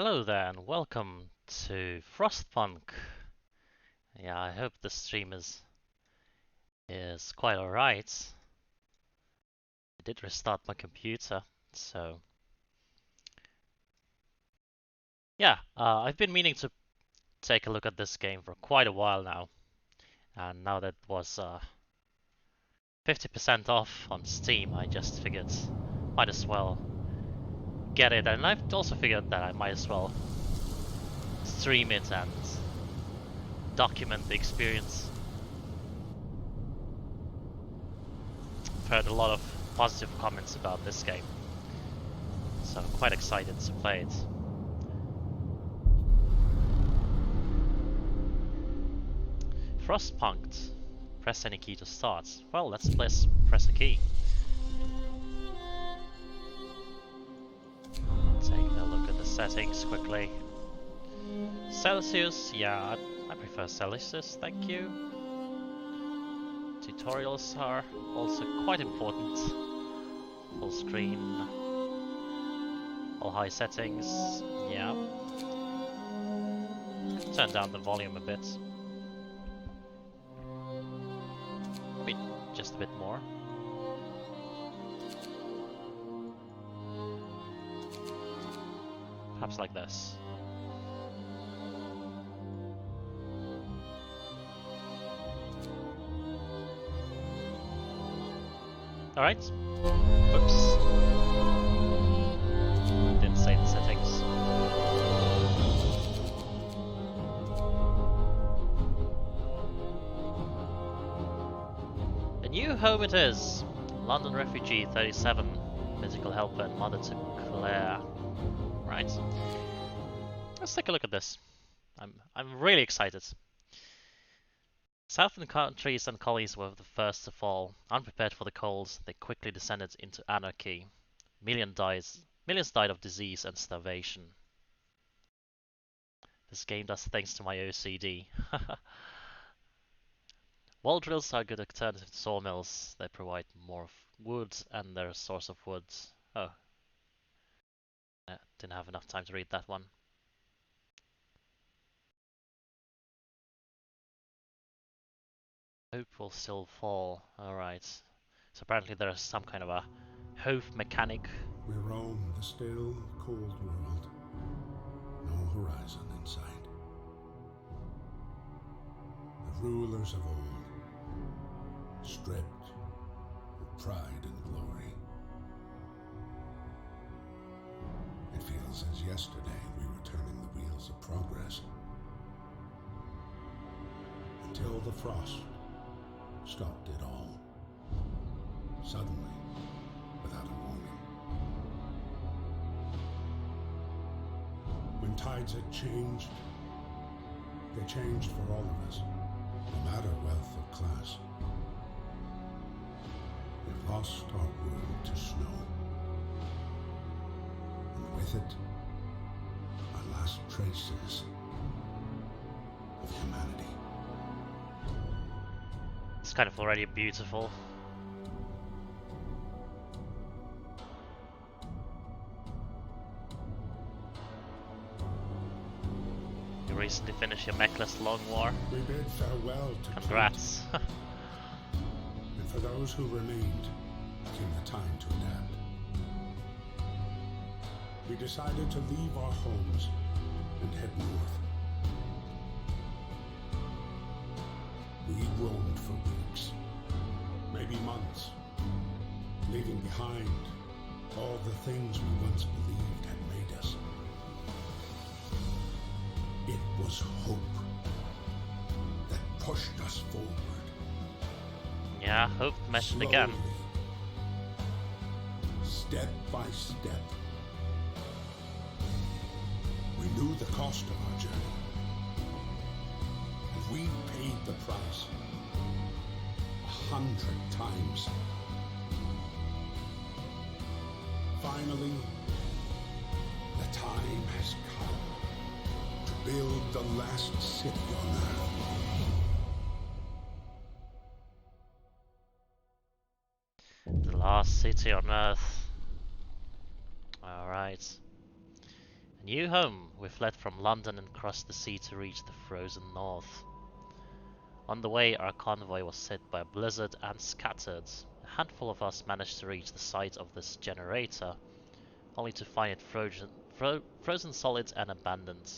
Hello there and welcome to Frostpunk. Yeah, I hope the stream is quite alright. I did restart my computer, so yeah, I've been meaning to take a look at this game for quite a while now, and now that it was 50% off on Steam, I just figured might as well get it, and I've also figured that I might as well stream it and document the experience. I've heard a lot of positive comments about this game, so I'm quite excited to play it. Frostpunk. Press any key to start. Well, let's press a key. Taking a look at the settings quickly. Celsius, yeah, I prefer Celsius, thank you. Tutorials are also quite important. Full screen, all high settings, yeah. Turn down the volume a bit. Maybe just a bit more. Perhaps like this. Alright. Oops. Didn't save the settings. A new home it is. London refugee 37. Physical helper and mother to Claire. Right. Let's take a look at this. I'm really excited. Southern countries and colonies were the first to fall. Unprepared for the cold, they quickly descended into anarchy. Millions died of disease and starvation. This game does thanks to my OCD. Wall drills are a good alternative to sawmills. They provide more wood and they're a source of wood. Oh, didn't have enough time to read that one. Hope will still fall. Alright. So apparently there's some kind of a hope mechanic. We roam the still, cold world. No horizon in sight. The rulers of old, stripped of pride and glory. It feels as yesterday we were turning the wheels of progress. Until the frost stopped it all. Suddenly, without a warning. When tides had changed, they changed for all of us, no matter wealth or class. We lost our world to snow, and with it, our last traces of humanity. It's kind of already beautiful. You recently finished your Mechless Long War. We bid farewell to Congrats. and for those who remained, came the time to adapt. We decided to leave our homes and head north. We roamed for weeks, maybe months, leaving behind all the things we once believed had made us. It was hope that pushed us forward. Yeah, hope mentioned again. Step by step. We knew the cost of our journey. And we paid the price 100 times. Finally, the time has come to build the last city on Earth. The last city on Earth. Alright. A new home. We fled from London and crossed the sea to reach the frozen north. On the way, our convoy was hit by a blizzard and scattered. A handful of us managed to reach the site of this generator, only to find it frozen solid and abandoned.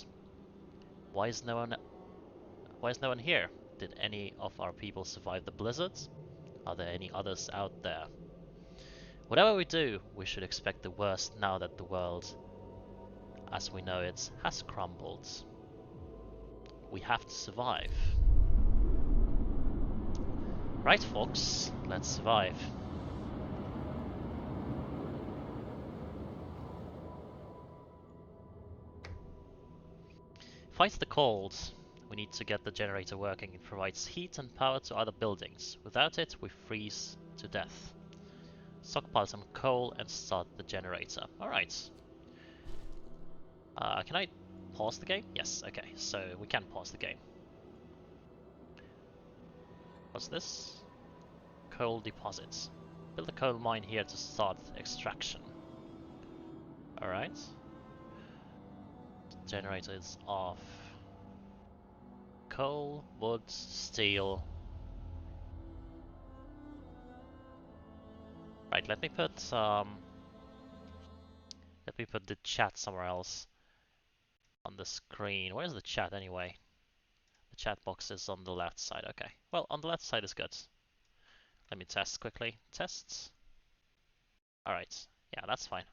Why is no one here? Did any of our people survive the blizzards? Are there any others out there? Whatever we do, we should expect the worst now that the world, as we know it, has crumbled. We have to survive. Right, folks, let's survive. Fight the cold. We need to get the generator working. It provides heat and power to other buildings. Without it, we freeze to death. Stockpile some coal and start the generator. Alright. Can I pause the game? Yes, okay, so we can pause the game. What's this? Coal deposits. Build a coal mine here to start extraction. Alright. Generator is off. Coal, wood, steel. Right, let me put the chat somewhere else on the screen. Where's the chat anyway? The chat box is on the left side. Okay. Well, on the left side is good. Let me test quickly. Tests. Alright. Yeah, that's fine.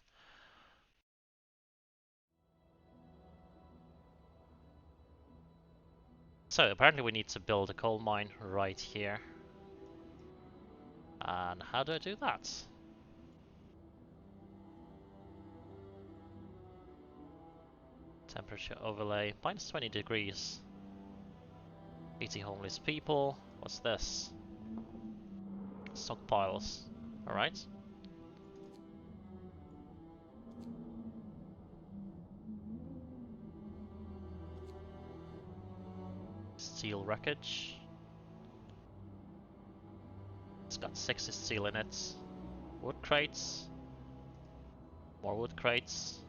So apparently we need to build a coal mine right here. And how do I do that? Temperature overlay, minus 20 degrees. 80 homeless people. What's this? Stockpiles. Alright. Steel wreckage. It's got 60 steel in it. Wood crates. More wood crates.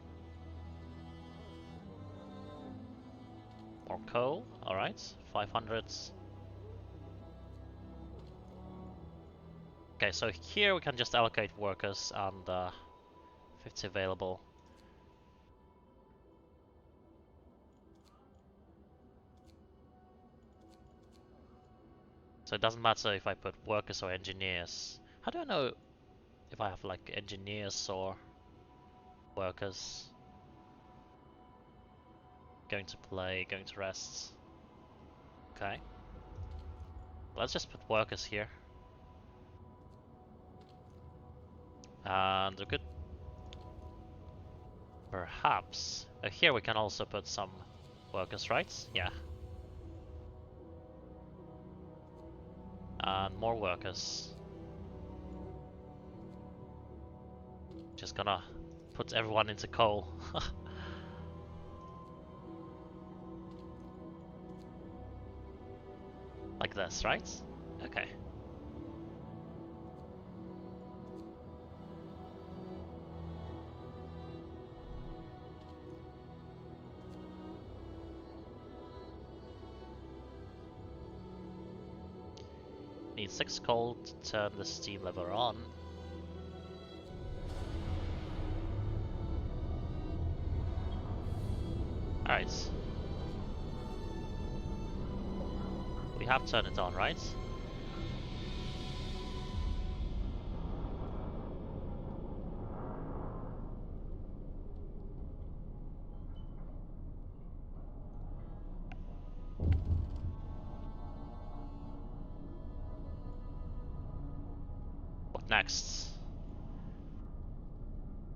More coal. Alright. 500. Okay, so here we can just allocate workers and 50 available. So it doesn't matter if I put workers or engineers. How do I know if I have like engineers or workers? Going to play, going to rest. Okay. Let's just put workers here. And we could perhaps here we can also put some workers, right? Yeah. And more workers. Just gonna put everyone into coal. Like this, right? Okay. Need 6 coal to turn the steam lever on. Alright. We have turned it on, right? What next?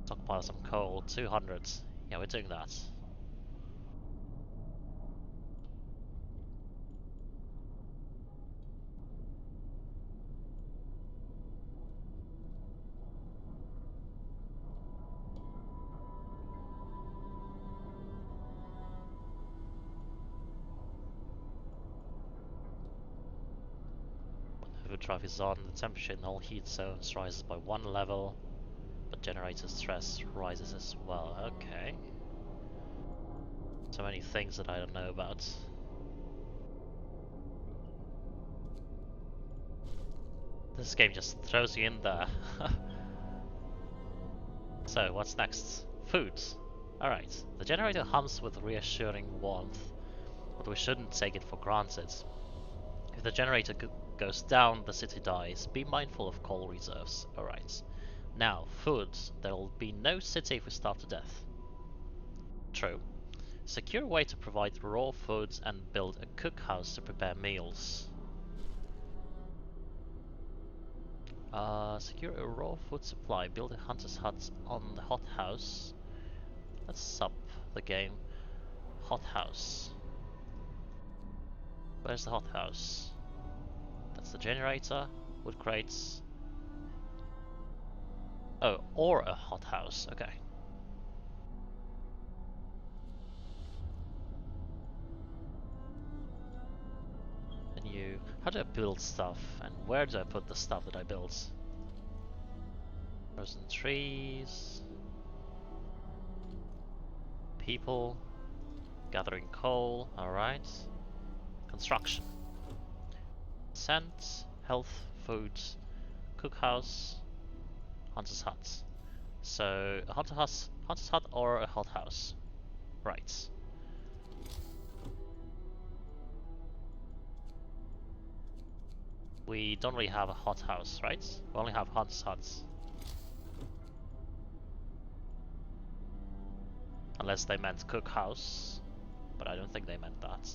Stockpile some coal, 200. Yeah, we're doing that. Overdrive is on, the temperature in all heat zones rises by 1 level, but generator stress rises as well. Okay. So many things that I don't know about. This game just throws you in there. So, what's next? Foods. Alright, the generator hums with reassuring warmth, but we shouldn't take it for granted. If the generator goes down, the city dies. Be mindful of coal reserves. Alright. Now, foods. There will be no city if we starve to death. True. Secure a way to provide raw foods and build a cookhouse to prepare meals. Secure a raw food supply. Build a hunter's hut on the hothouse. Let's sub the game. Hothouse. Where's the hothouse? That's the generator. Wood crates. Oh, or a hothouse. Okay. Menu. How do I build stuff? And where do I put the stuff that I built? Frozen trees. People. Gathering coal. Alright. Construction. Scent. Health. Food. Cookhouse. Hunter's hut. So, a hunter's hut or a hothouse. Right. We don't really have a hothouse, right? We only have hunter's huts. Unless they meant cookhouse, but I don't think they meant that.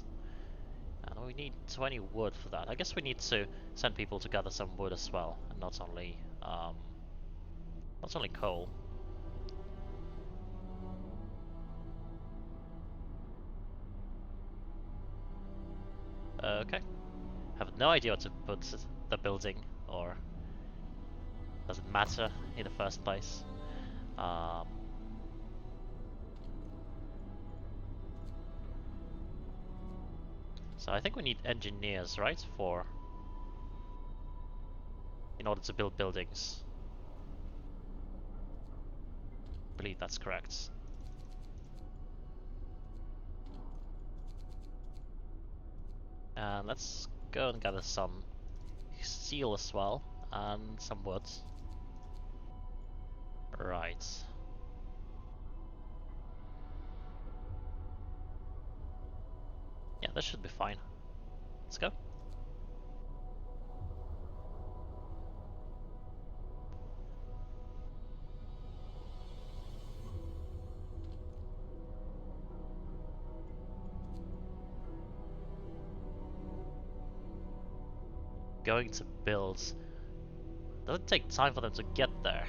And we need 20 wood for that. I guess we need to send people to gather some wood as well, and not only coal. Okay. Have no idea what to put the building, or does it matter in the first place? So I think we need engineers, right? In order to build buildings. I believe that's correct. And let's go and gather some steel as well, and some wood. Right. Yeah, this should be fine. Let's go. Going to build. Does it take time for them to get there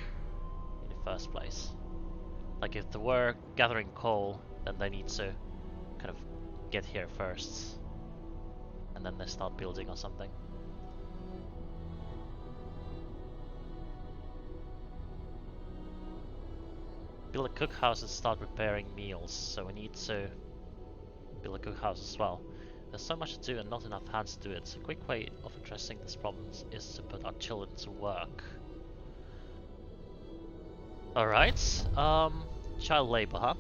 in the first place? Like if they were gathering coal, then they need to kind of get here first, and then they start building or something. Build a cookhouse and start preparing meals, so we need to build a cookhouse as well. There's so much to do and not enough hands to do it. A quick way of addressing this problem is to put our children to work. Alright, child labor, huh?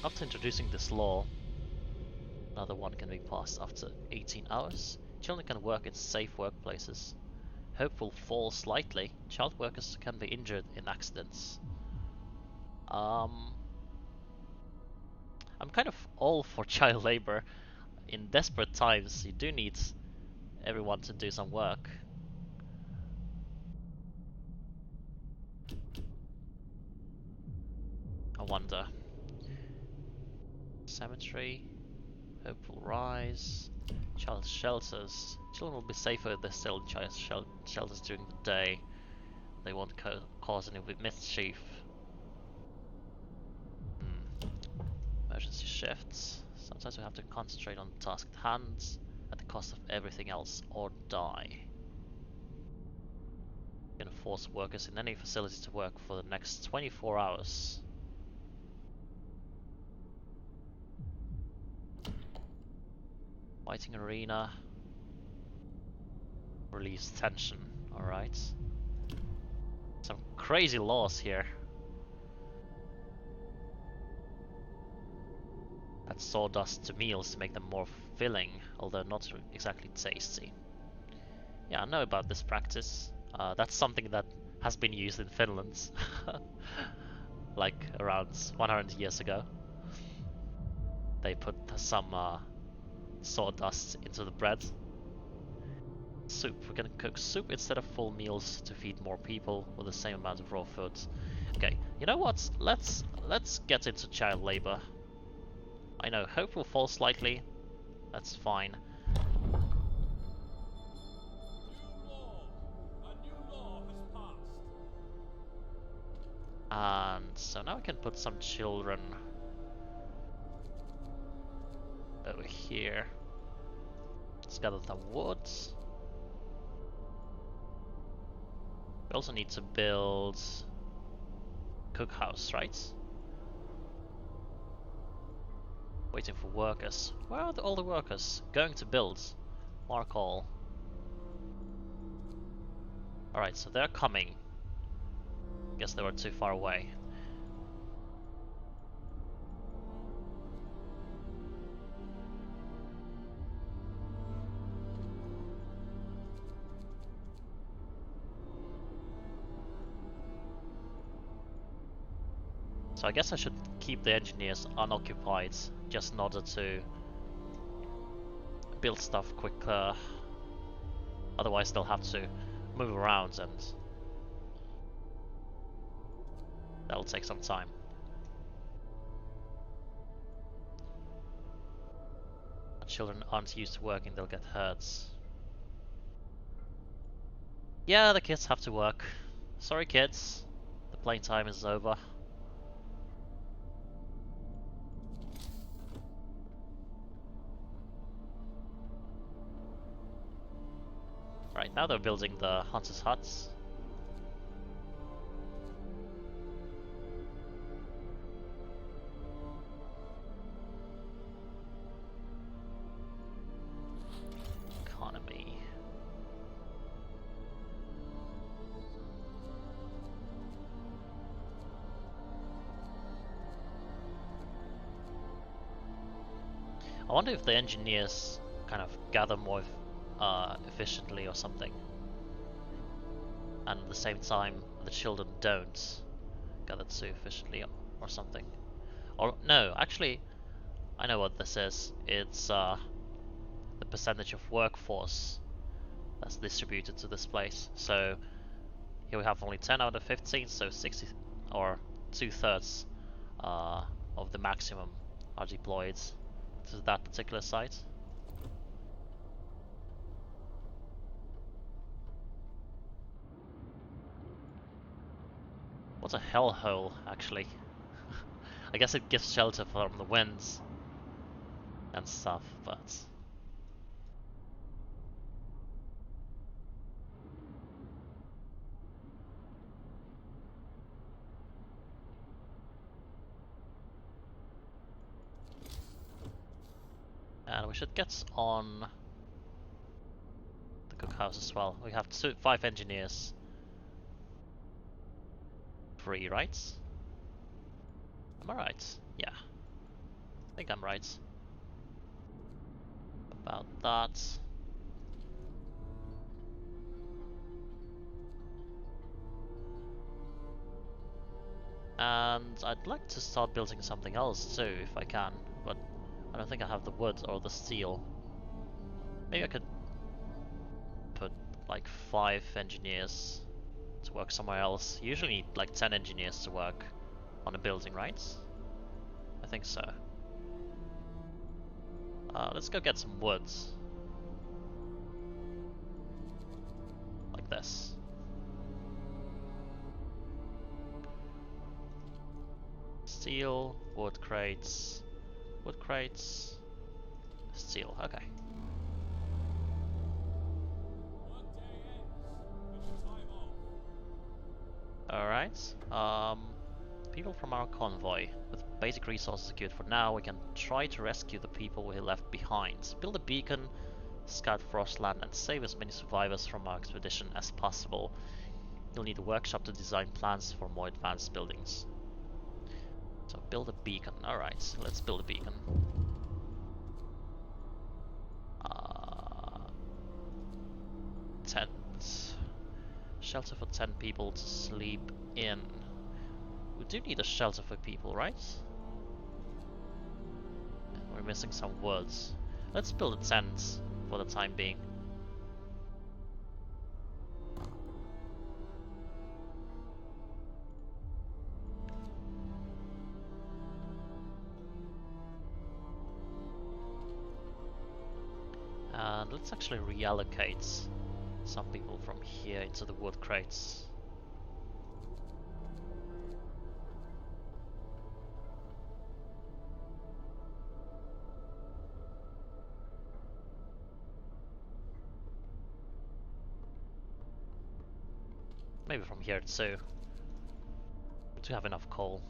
After introducing this law, another one can be passed after 18 hours. Children can work in safe workplaces. Hope will fall slightly. Child workers can be injured in accidents. I'm kind of all for child labor. In desperate times, you do need everyone to do some work. I wonder. Cemetery. Hope will rise. Child shelters. Children will be safer if they're still in child shelters during the day. They won't cause any mischief. Emergency shifts. Sometimes we have to concentrate on the task at hand at the cost of everything else, or die. We're gonna force workers in any facility to work for the next 24 hours. Fighting arena. Release tension. Alright. Some crazy laws here. add sawdust to meals to make them more filling, although not exactly tasty. Yeah, I know about this practice. That's something that has been used in Finland, like around 100 years ago. They put some sawdust into the bread. Soup. We're gonna cook soup instead of full meals to feed more people with the same amount of raw food. Okay, you know what? Let's get into child labor. I know hope will fall slightly. That's fine. And so now we can put some children over here. Let's gather the wood. We also need to build cookhouse, right? Waiting for workers. Where are all the workers? Going to build. Mark all. Alright, so they're coming. Guess they were too far away. So I guess I should keep the engineers unoccupied, just in order to build stuff quicker. Otherwise they'll have to move around and that'll take some time. Children aren't used to working, they'll get hurt. Yeah, the kids have to work. Sorry kids, the playing time is over. Right, now they're building the hunters' huts. Economy. I wonder if the engineers kind of gather more efficiently or something. And at the same time, the children don't gather too efficiently or something. Or no, actually, I know what this is. It's the percentage of workforce that's distributed to this place. So here we have only 10 out of 15, so 60 or 2/3 of the maximum are deployed to that particular site. What a hellhole, actually. I guess it gives shelter from the winds and stuff, but... And we should get on the cookhouse as well. We have 5 engineers. 3, right? Am I right? Yeah. I think I'm right about that. And I'd like to start building something else too, if I can, but I don't think I have the wood or the steel. Maybe I could put like 5 engineers to work somewhere else. You usually need like 10 engineers to work on a building, right? I think so. Let's go get some wood. Like this. Steel, wood crates, steel, okay. Alright, people from our convoy. With basic resources secured for now, we can try to rescue the people we left behind. Build a beacon, scout Frostland, and save as many survivors from our expedition as possible. You'll need a workshop to design plans for more advanced buildings. So build a beacon, alright, let's build a beacon. Shelter for 10 people to sleep in. We do need a shelter for people, right? We're missing some words. Let's build a tent for the time being. And let's actually reallocate some people from here into the wood crates. Maybe from here too. We do have enough coal.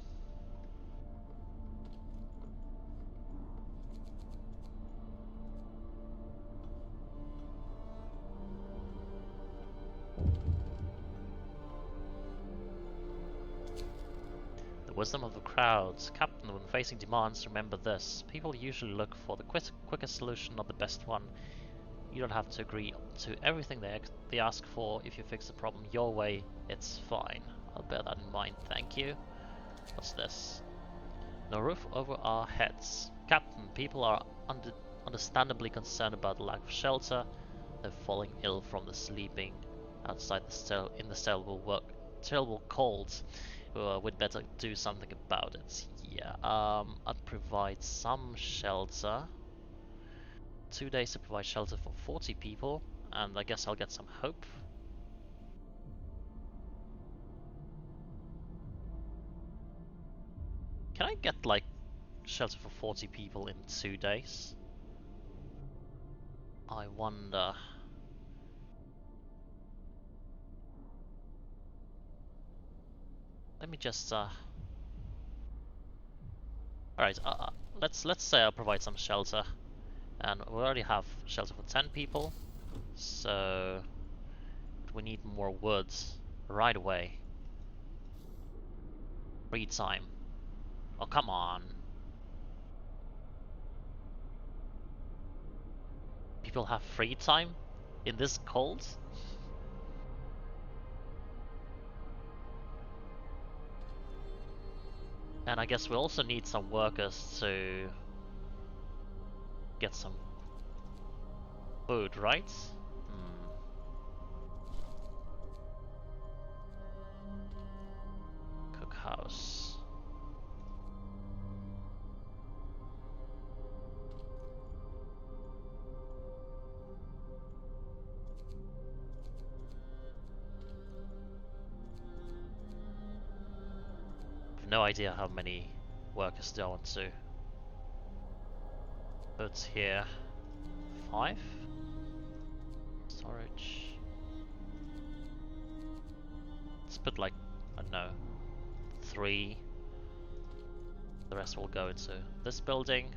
The wisdom of the crowds. Captain, when facing demands, remember this. People usually look for the quickest solution, not the best one. You don't have to agree to everything they ask for. If you fix the problem your way, it's fine. I'll bear that in mind, thank you. What's this? No roof over our heads. Captain, people are understandably concerned about the lack of shelter. They're falling ill from the sleeping outside in the terrible colds. We'd better do something about it. Yeah, I'd provide some shelter. 2 days to provide shelter for 40 people, and I guess I'll get some hope. Can I get like shelter for 40 people in 2 days? I wonder. Let me just Alright, let's say I'll provide some shelter, and we already have shelter for 10 people, so we need more woods right away. Free time. Oh, come on. People have free time in this cold? And I guess we also need some workers to get some food, right? Cookhouse. I've no idea how many workers do I want to put here. 5? Storage. Let's put like, I don't know, 3. The rest will go into this building.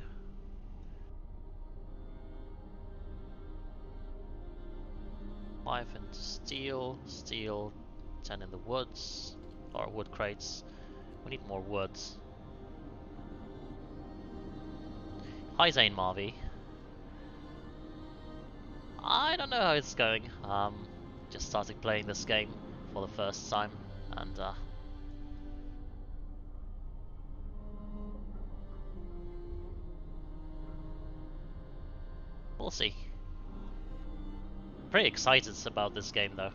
Five into steel, 10 in the woods, or wood crates. We need more woods. Hi Zane Marvy. I don't know how it's going. Just started playing this game for the first time, and we'll see. Pretty excited about this game though.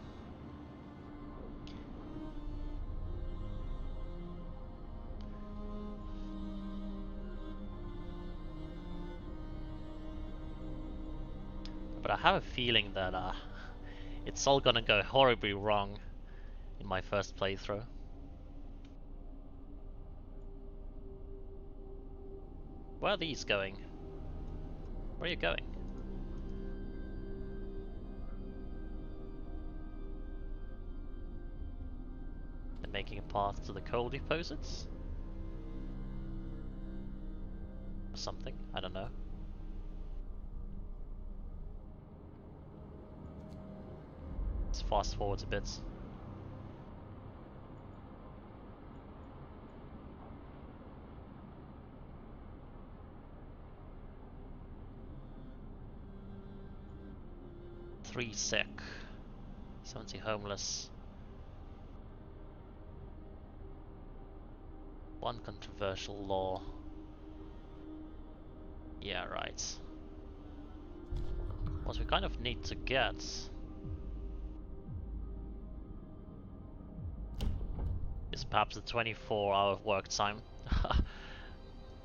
But I have a feeling that it's all gonna go horribly wrong in my first playthrough. Where are these going? Where are you going? They're making a path to the coal deposits? Or something, I don't know. Let's fast forward a bit. Three sick, 70 homeless. One controversial law. Yeah, right. What we kind of need to get is perhaps a 24-hour work time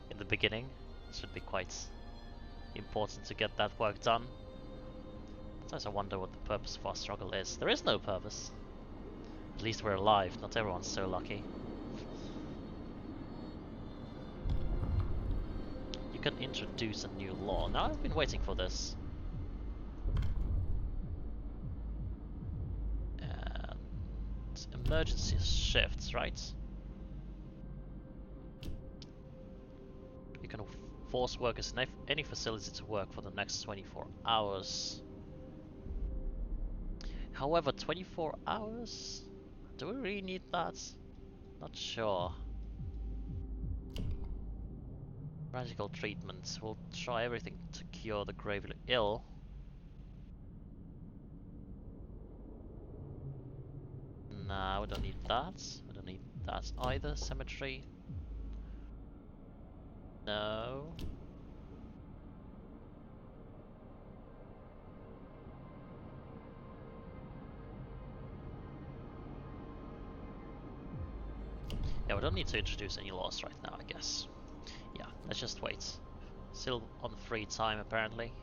in the beginning. It should be quite important to get that work done. Sometimes I wonder what the purpose of our struggle is. There is no purpose. At least we're alive, not everyone's so lucky. You can introduce a new law. Now I've been waiting for this. And emergency shifts, right? You can force workers in any facility to work for the next 24 hours. However, 24 hours? Do we really need that? Not sure. Magical treatments. We'll try everything to cure the gravely ill. Nah, we don't need that. We don't need that either. Cemetery. No. Yeah, we don't need to introduce any laws right now, I guess. Yeah, let's just wait. Still on free time, apparently.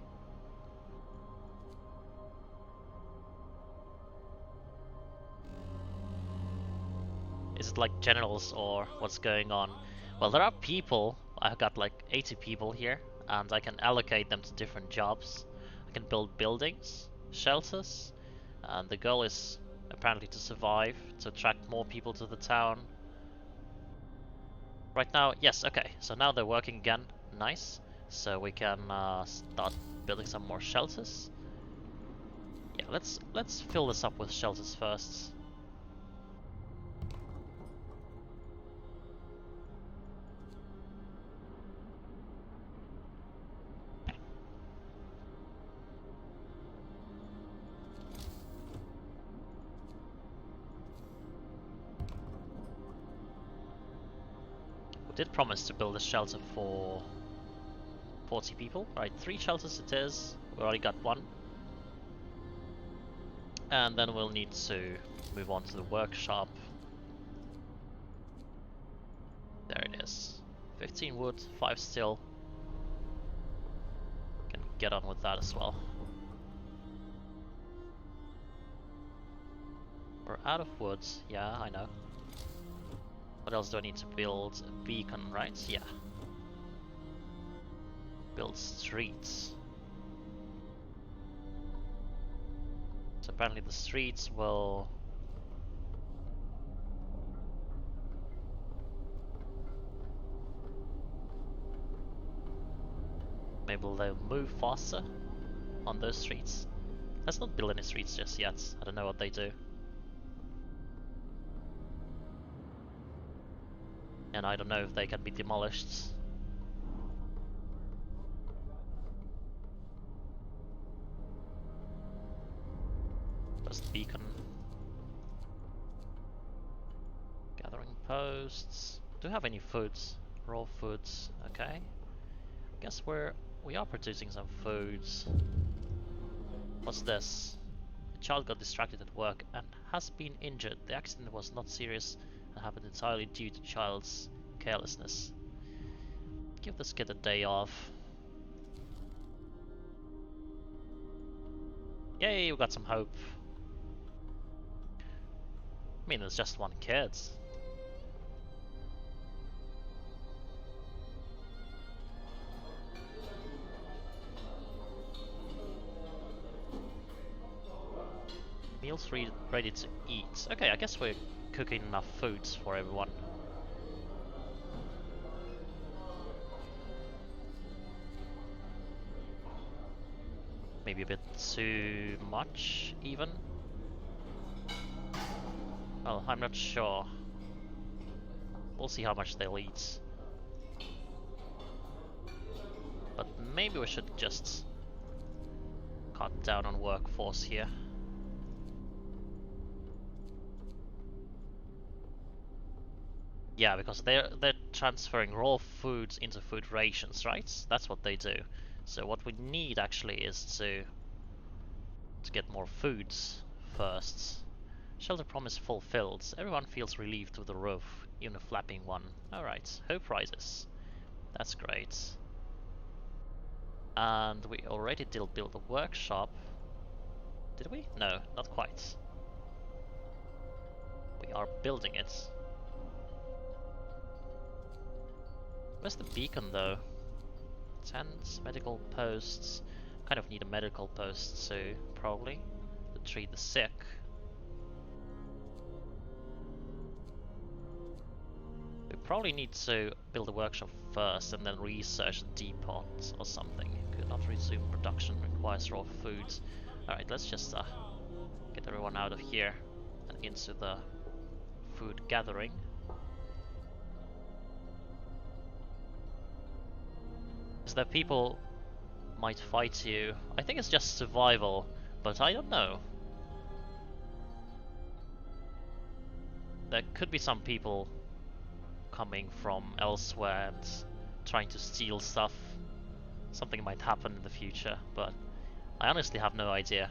Is it like generals or what's going on? Well, there are people. I've got like 80 people here, and I can allocate them to different jobs. I can build buildings, shelters, and the goal is apparently to survive, to attract more people to the town. Right now, yes, okay, so now they're working again. Nice. So we can start building some more shelters. Yeah, let's fill this up with shelters first. We did promise to build a shelter for 40 people. Right, 3 shelters it is. We already got 1. And then we'll need to move on to the workshop. There it is. 15 wood, 5 steel. Can get on with that as well. We're out of wood, yeah, I know. What else do I need to build? A beacon, right? Yeah. Build streets. So apparently the streets will... maybe they'll move faster on those streets. Let's not build any streets just yet. I don't know what they do. And I don't know if they can be demolished. First beacon. Gathering posts. Do you have any foods? Raw foods. Okay. Guess we are producing some foods. What's this? A child got distracted at work and has been injured. The accident was not serious and happened entirely due to child's carelessness. Give this kid a day off. Yay, we got some hope. I mean, there's just one kid. Meals ready to eat. Okay, I guess we're cooking enough foods for everyone. Maybe a bit too much, even. Well, I'm not sure. We'll see how much they'll eat. But maybe we should just cut down on workforce here. Yeah, because they're transferring raw foods into food rations, right? That's what they do. So what we need actually is to get more foods first. Shelter promise fulfilled. Everyone feels relieved with the roof, even a flapping one. Alright, hope rises. That's great. And we already did build a workshop. Did we? No, not quite. We are building it. Where's the beacon though? Tents, medical posts. Kind of need a medical post too, probably. To treat the sick. We probably need to build a workshop first and then research the depot or something. Could not resume production, requires raw foods. Alright, let's just get everyone out of here and into the food gathering. Is that people might fight you? I think it's just survival, but I don't know. There could be some people coming from elsewhere and trying to steal stuff. Something might happen in the future, but I honestly have no idea.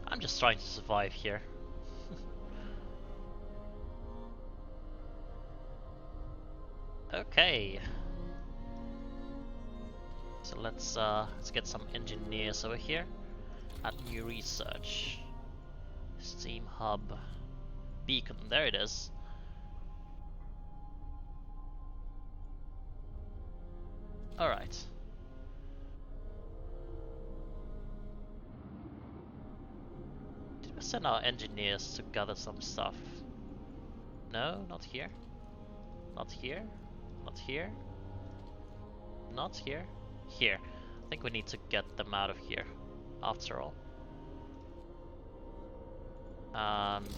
I'm just trying to survive here. Okay. So let's get some engineers over here. Add new research. Steam hub. Beacon, there it is. Alright. Did we send our engineers to gather some stuff? No, not here. Not here. Not here. Not here. Here. I think we need to get them out of here, after all. And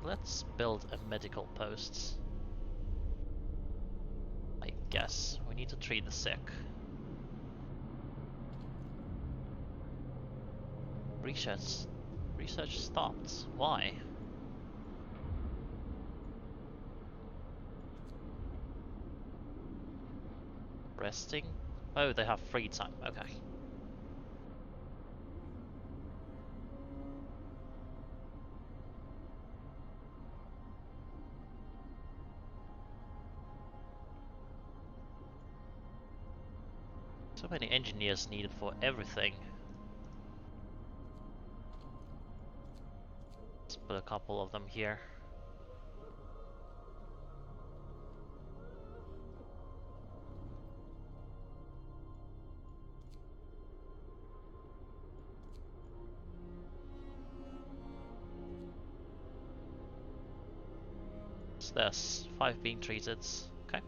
let's build a medical post. I guess we need to treat the sick. Research stopped. Why? Resting? Oh, they have free time. Okay. So many engineers needed for everything. Let's put a couple of them here. So there's 5 being treated. Okay.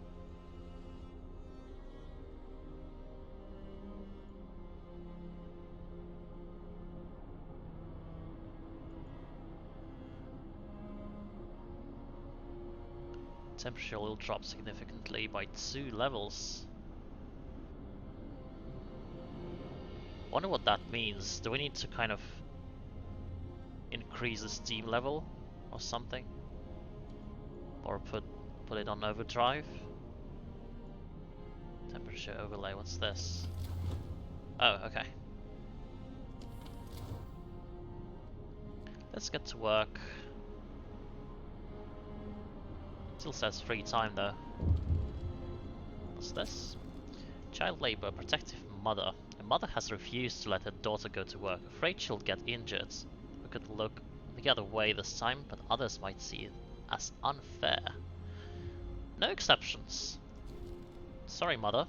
Temperature will drop significantly by 2 levels. Wonder what that means. Do we need to kind of increase the steam level or something? Or put it on overdrive? Temperature overlay, what's this? Oh, okay. Let's get to work. Still says free time though. What's this? Child labor, protective mother. A mother has refused to let her daughter go to work, afraid she'll get injured. We could look the other way this time, but others might see it as unfair. No exceptions. Sorry, mother.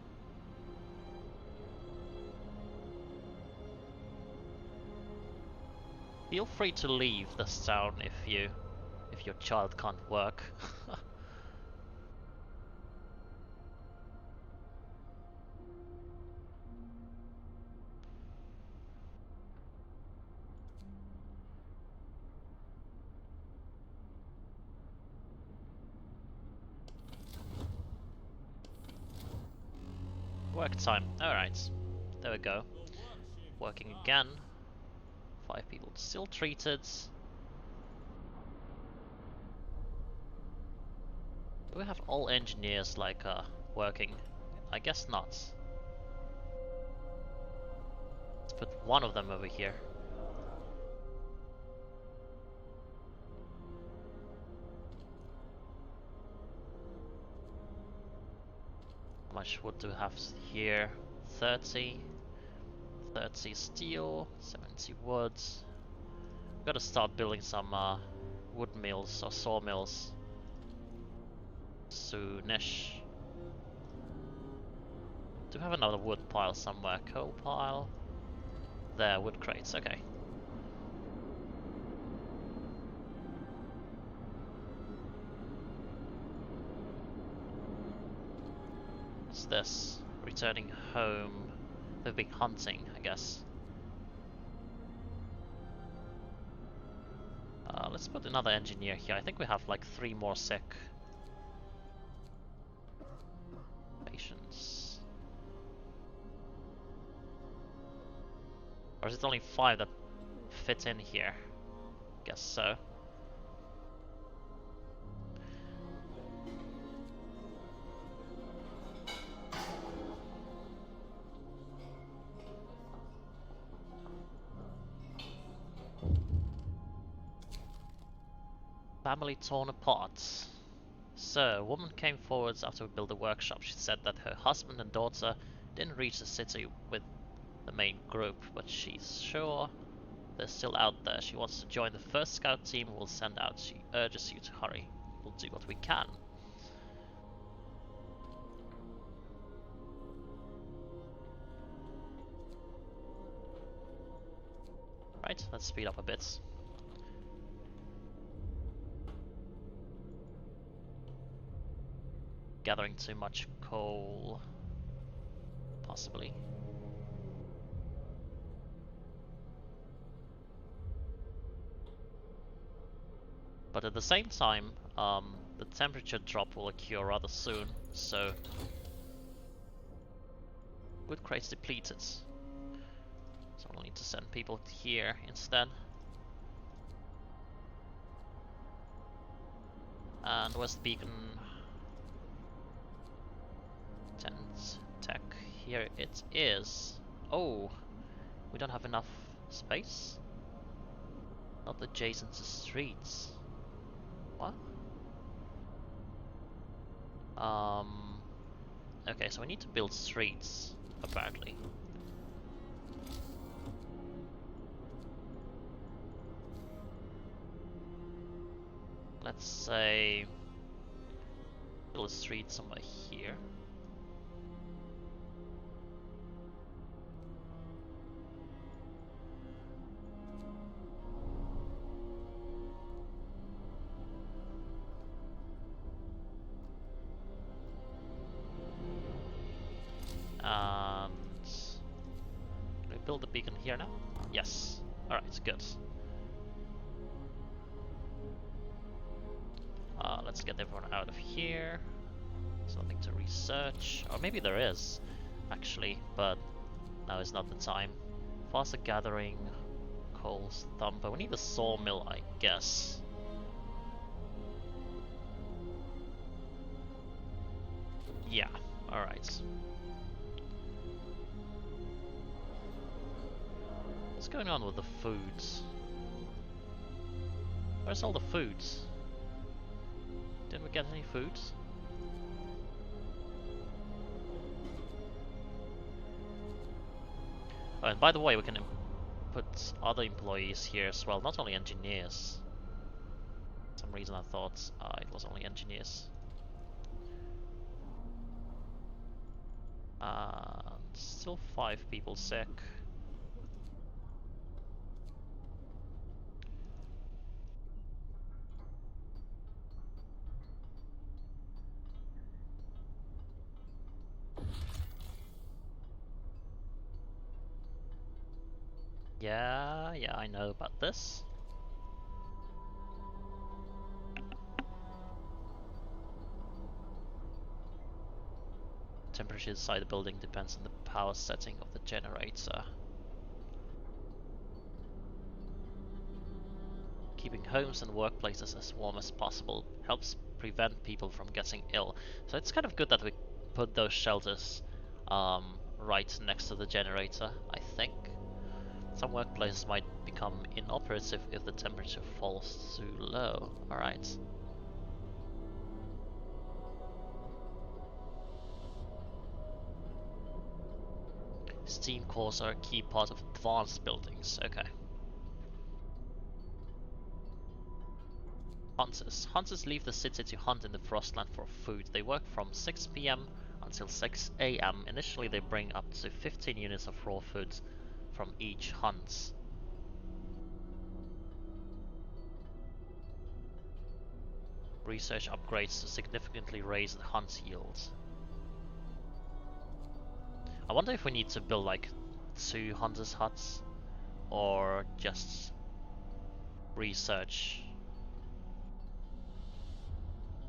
Feel free to leave this town if your child can't work. Work time. Alright. There we go. Working again. 5 people still treated. Do we have all engineers like working? I guess not. Let's put one of them over here. How much wood do we have here? 30. 30 steel, 70 wood. Gotta start building some wood mills or sawmills soonish. Do we have another wood pile somewhere? Coal pile. There, wood crates, okay. What's this? Returning home. They've been hunting, I guess. Let's put another engineer here. I think we have like 3 more sick patients. Or is it only 5 that fit in here? Guess so. Family torn apart. So, a woman came forwards after we built the workshop. She said that her husband and daughter didn't reach the city with the main group, but she's sure they're still out there. She wants to join the first scout team we'll send out. She urges you to hurry. We'll do what we can. Right, let's speed up a bit. Gathering too much coal. Possibly. But at the same time, the temperature drop will occur rather soon, so wood crates depleted. So we'll need to send people here instead. And West Beacon tent tech, here it is. Oh, we don't have enough space? Not adjacent to streets. What? Okay, so we need to build streets, apparently. Let's say build a street somewhere here. And can we build a beacon here now? Yes. Alright, good. Let's get everyone out of here. There's nothing to research. Or maybe there is, actually, but now is not the time. Faster gathering, coals, thumper. We need a sawmill, I guess. Yeah, alright. What's going on with the foods? Where's all the foods? Didn't we get any foods? Oh, and by the way, we can put other employees here as well, not only engineers. For some reason I thought it was only engineers. Still 5 people sick. Yeah, I know about this. Temperature inside the building depends on the power setting of the generator. Keeping homes and workplaces as warm as possible helps prevent people from getting ill. So it's kind of good that we put those shelters right next to the generator, I think. Some workplaces might become inoperative if the temperature falls too low. Alright. Steam cores are a key part of advanced buildings. Okay. Hunters. Hunters leave the city to hunt in the Frostland for food. They work from 6 PM until 6 AM. Initially they bring up to 15 units of raw food from each hunt. Research upgrades to significantly raise the hunt yields. I wonder if we need to build like 2 hunters huts or just research.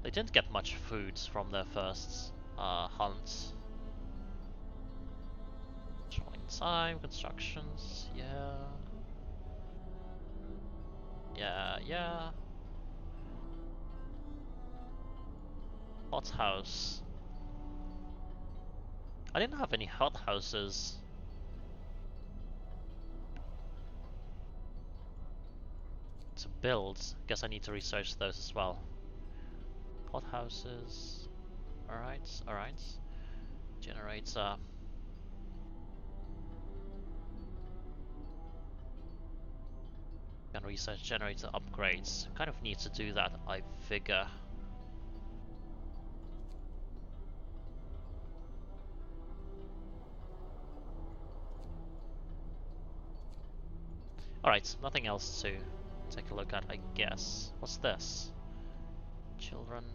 They didn't get much food from their first hunt. Showing time, constructions, yeah. Yeah. Hothouse. I didn't have any hothouses. To build. Guess I need to research those as well. Hothouses. Alright. Generator. Can research generator upgrades. Kind of need to do that, I figure. Alright, nothing else to take a look at, I guess. What's this? Children.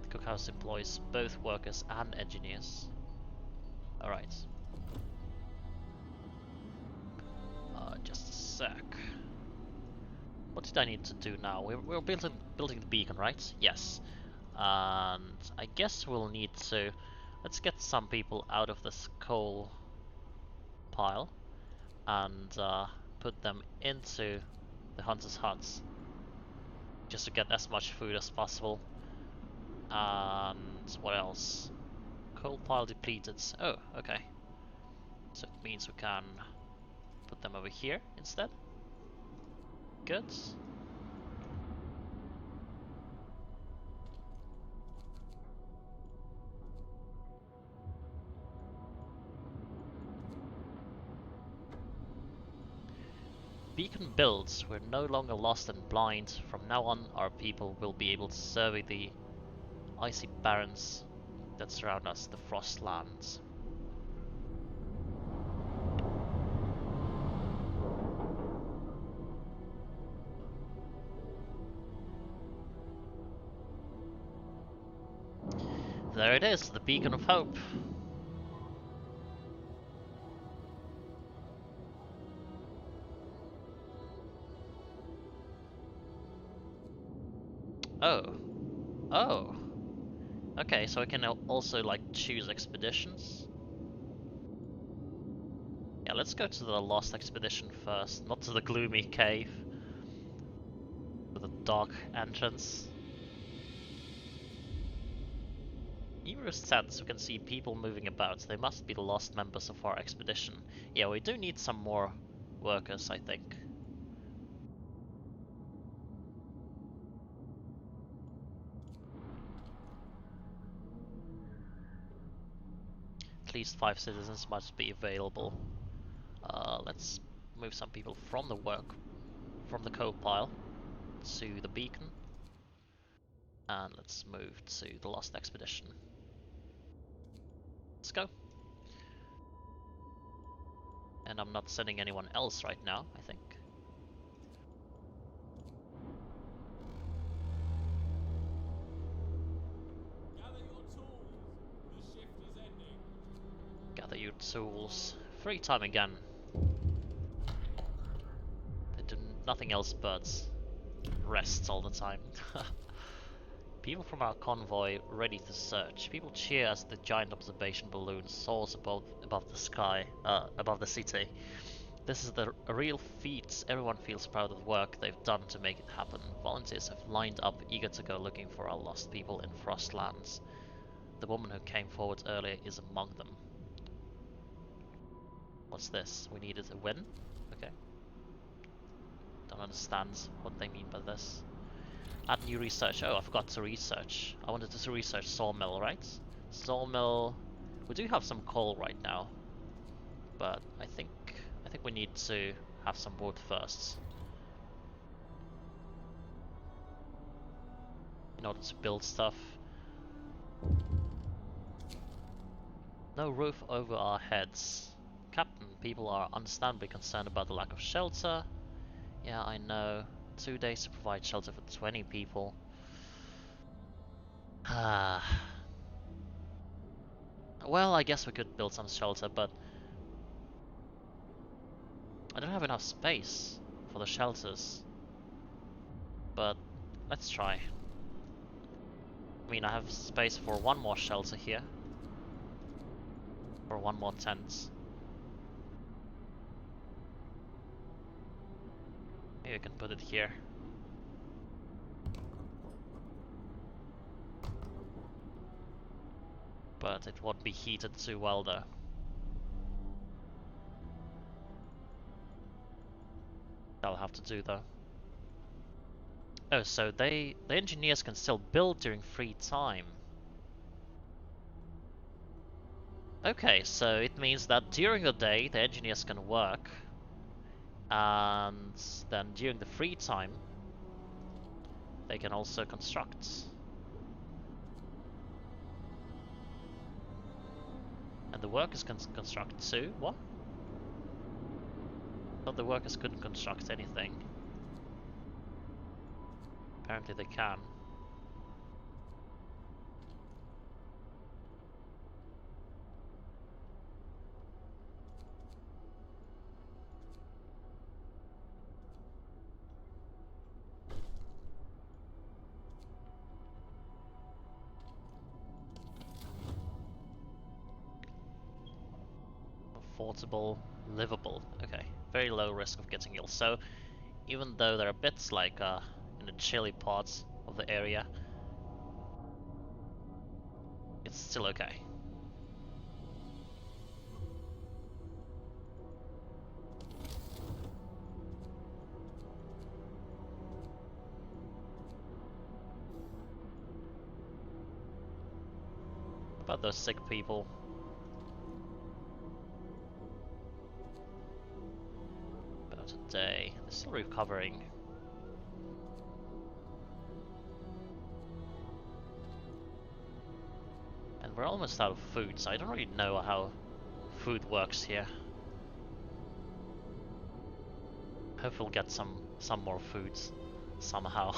The cookhouse employs both workers and engineers. Alright. Just a sec. What did I need to do now? We're building the beacon, right? Yes. And I guess we'll need to... Let's get some people out of this coal pile and put them into the hunters' huts. Just to get as much food as possible. And what else? Coal pile depleted. Oh, okay. So it means we can put them over here instead. Good. Beacon builds. We're no longer lost and blind. From now on, our people will be able to survey the icy barrens that surround us, the Frostlands. There it is, the Beacon of Hope. Oh. Okay, so I can also like choose expeditions. Yeah, let's go to the Lost Expedition first, not to the gloomy cave with a dark entrance. Numerous tents, we can see people moving about. They must be the lost members of our expedition. Yeah, we do need some more workers, I think. At least 5 citizens must be available. Let's move some people from the coal pile to the beacon. And let's move to the Lost Expedition. Let's go. And I'm not sending anyone else right now, I think. Gather your tools. Free time again. They do nothing else but rest all the time. People from our convoy ready to search. People cheer as the giant observation balloon soars above the sky, above the city. This is a real feat. Everyone feels proud of the work they've done to make it happen. Volunteers have lined up, eager to go looking for our lost people in Frostlands. The woman who came forward earlier is among them. What's this? We needed a win? Okay. Don't understand what they mean by this. Add new research. Oh, I forgot to research. I wanted to research sawmill, right? Sawmill. We do have some coal right now, but I think we need to have some wood first in order to build stuff. No roof over our heads. Captain, people are understandably concerned about the lack of shelter. Yeah, I know. 2 days to provide shelter for 20 people. Ah. Well, I guess we could build some shelter, but I don't have enough space for the shelters. But let's try. I mean, I have space for one more shelter here. Or one more tent. Maybe I can put it here. But it won't be heated too well though. That'll have to do though. Oh, so the engineers can still build during free time. Okay, so it means that during the day the engineers can work, and then during the free time they can also construct. And the workers can construct too? What? But the workers couldn't construct anything. Apparently they can. Affordable, livable. Okay, very low risk of getting ill. So even though there are bits like in the chilly parts of the area, it's still okay. What about those sick people? About a day. They're still recovering. And we're almost out of food, so I don't really know how food works here. Hope we'll get some more foods somehow.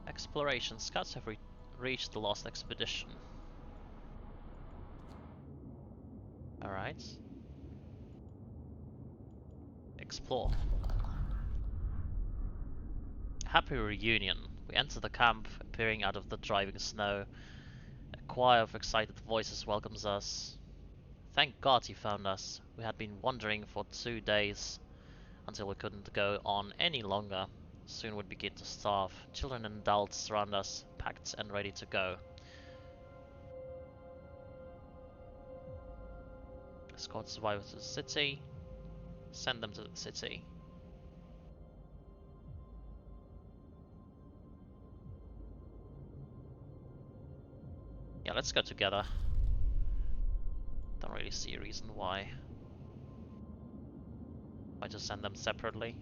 Exploration. Scouts have reached the lost expedition. Alright. Explore. Happy reunion. We enter the camp, appearing out of the driving snow. A choir of excited voices welcomes us. Thank God you found us. We had been wandering for 2 days until we couldn't go on any longer. Soon we'd begin to starve. Children and adults surround us, packed and ready to go. Escort survivors to the city. Send them to the city. Yeah, let's go together. Don't really see a reason why. Why just send them separately?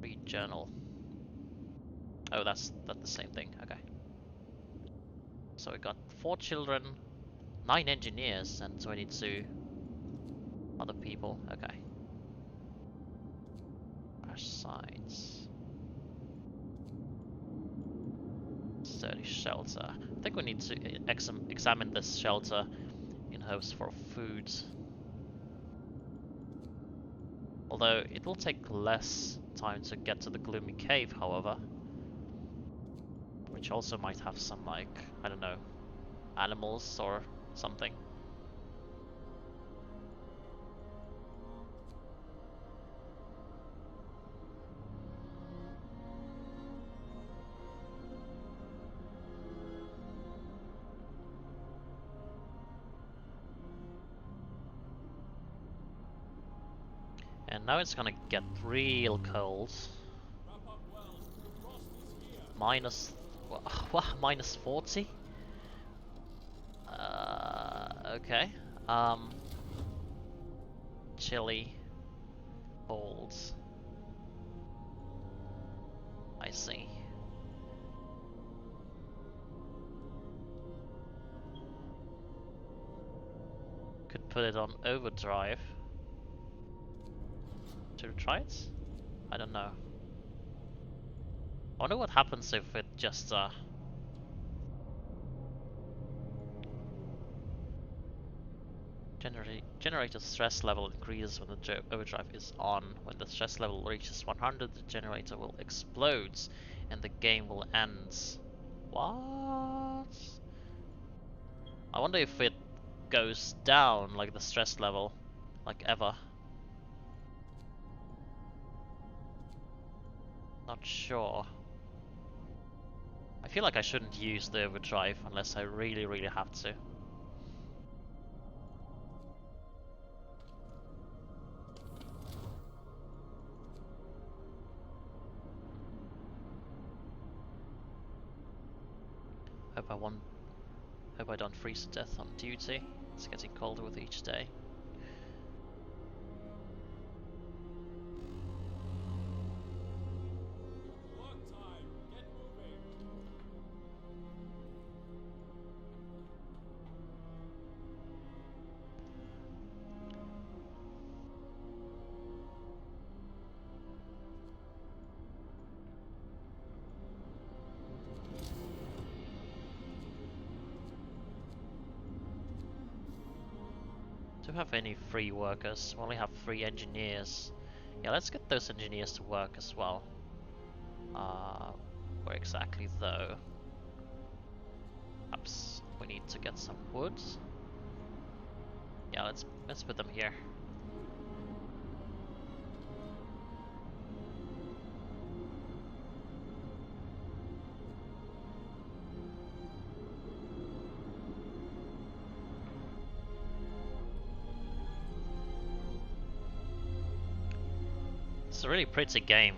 Read journal. Oh, that's the same thing. Okay. So we got 4 children, 9 engineers, and 22 other people. Okay. Crash sites. Sturdy shelter. I think we need to examine this shelter in hopes for food. Although it will take less time to get to the gloomy cave, however. Which also might have some, like, I don't know, animals or something. And now it's gonna get real cold. Minus... what? Minus 40? Okay. Chilly. Cold. I see. Could put it on overdrive. Should we try it? I don't know. I wonder what happens if it just generator stress level increases when the overdrive is on. When the stress level reaches 100, the generator will explode and the game will end. What? I wonder if it goes down, like the stress level, like ever. Not sure. I feel like I shouldn't use the overdrive unless I really have to. Hope I don't freeze to death on duty. It's getting colder with each day. Do we have any free workers? We only have 3 engineers. Yeah, let's get those engineers to work as well. Where exactly though? Perhaps we need to get some wood. Yeah, let's put them here. It's a really pretty game.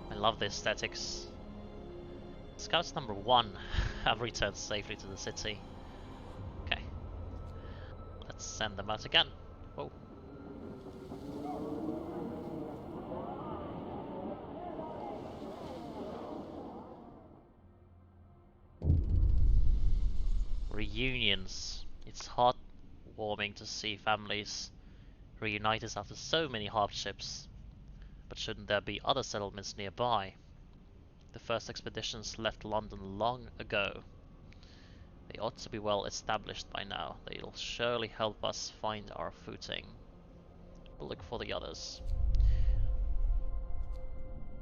I love the aesthetics. Scouts number 1 have returned safely to the city. Okay. Let's send them out again. Whoa. Reunions. It's heartwarming to see families reunited after so many hardships. But shouldn't there be other settlements nearby? The first expeditions left London long ago. They ought to be well established by now. They'll surely help us find our footing. We'll look for the others.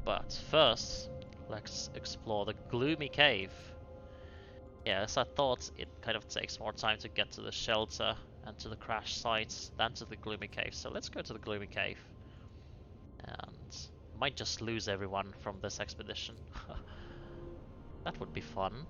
But first, let's explore the gloomy cave. Yes, I thought it kind of takes more time to get to the shelter and to the crash sites than to the gloomy cave. So let's go to the gloomy cave. And might just lose everyone from this expedition. That would be fun.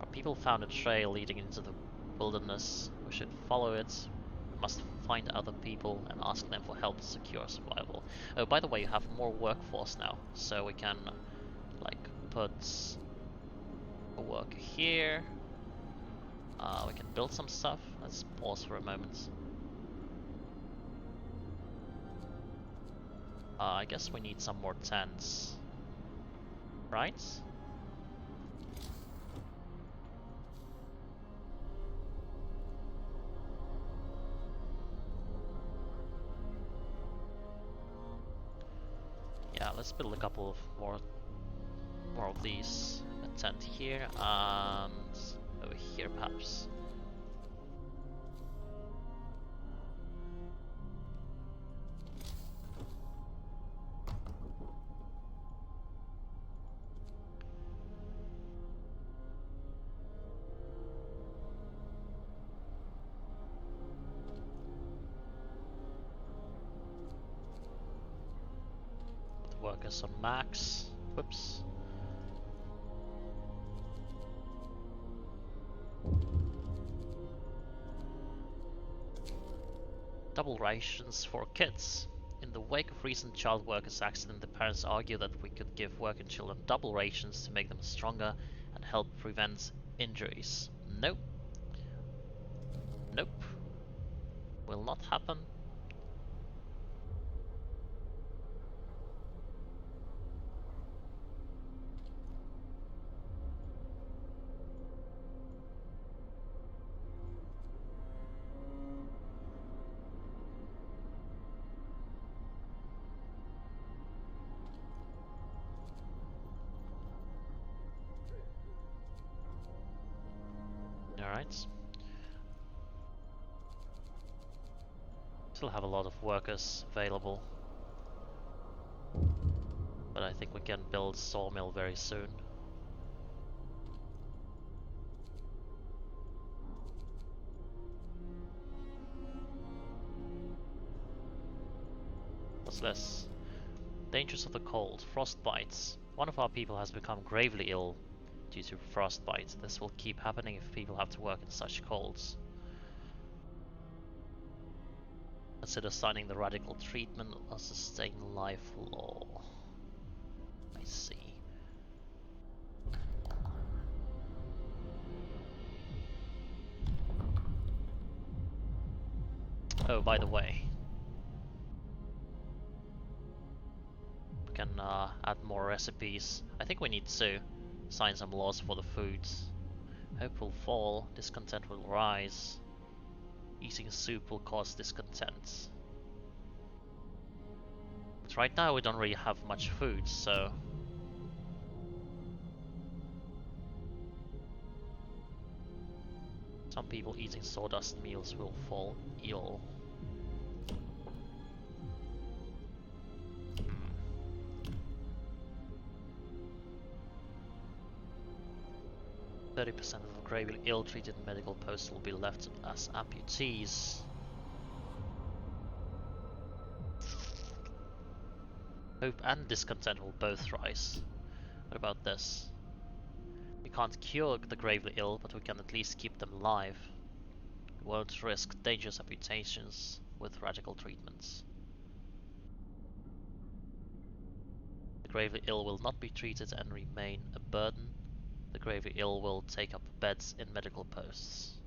Our people found a trail leading into the wilderness. We should follow it. We must find other people and ask them for help to secure survival. Oh, by the way, you have more workforce now, so we can, like, put a worker here. We can build some stuff. Let's pause for a moment. I guess we need some more tents. Right? Yeah, let's build a couple of more of these. A tent here and over here perhaps. Put the workers on max. Whoops. Double rations for kids. In the wake of recent child workers' accident, the parents argue that we could give working children double rations to make them stronger and help prevent injuries. Nope. Nope. Will not happen. Alright. Still have a lot of workers available. But I think we can build sawmill very soon. What's this? Dangers of the cold. Frost bites. One of our people has become gravely ill due to frostbite. This will keep happening if people have to work in such colds. Consider signing the radical treatment or sustain life law. I see. Oh, by the way, we can add more recipes. I think we need to sign some laws for the foods. Hope will fall, discontent will rise. Eating soup will cause discontent. But right now we don't really have much food, so... Some people eating sawdust meals will fall ill. 30% of gravely ill-treated medical posts will be left as amputees. Hope and discontent will both rise. What about this? We can't cure the gravely ill, but we can at least keep them alive. We won't risk dangerous amputations with radical treatments. The gravely ill will not be treated and remain a burden. The gravely ill will take up beds in medical posts.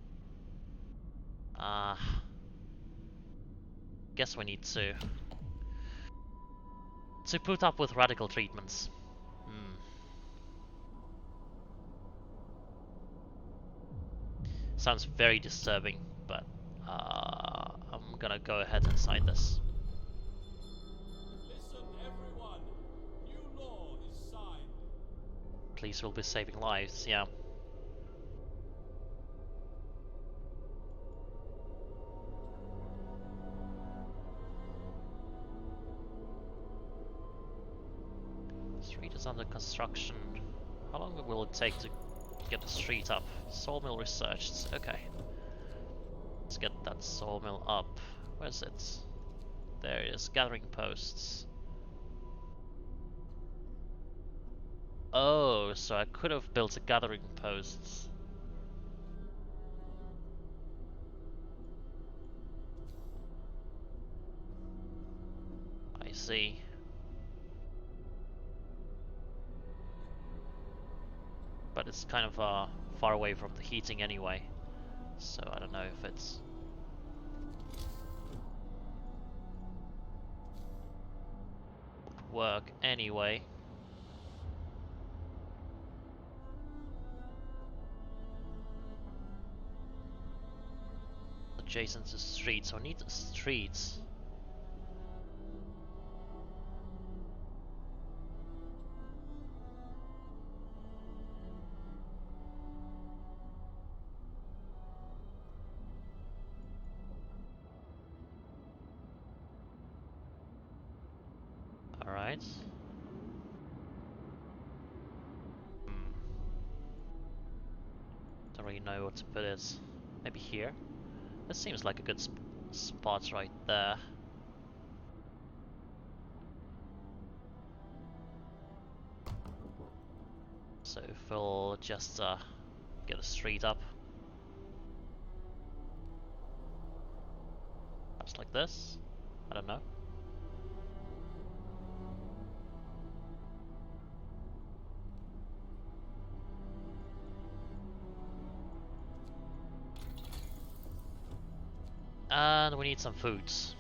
Guess we need to put up with radical treatments. Sounds very disturbing, but I'm gonna go ahead and sign this. Listen, everyone. New law is signed. At least we'll be saving lives, yeah. Street is under construction. How long will it take to get the street up? Sawmill researched. Okay. Let's get that sawmill up. Where's it? There it is. Gathering posts. Oh, so I could have built a gathering posts. I see. But it's kind of far away from the heating anyway, so I don't know if it's... would work anyway. Adjacent to streets, so we need streets. Alright. Don't really know what to put it. Maybe here? This seems like a good spot right there. So if we'll just get a street up. Perhaps like this? I don't know. And we need some foods.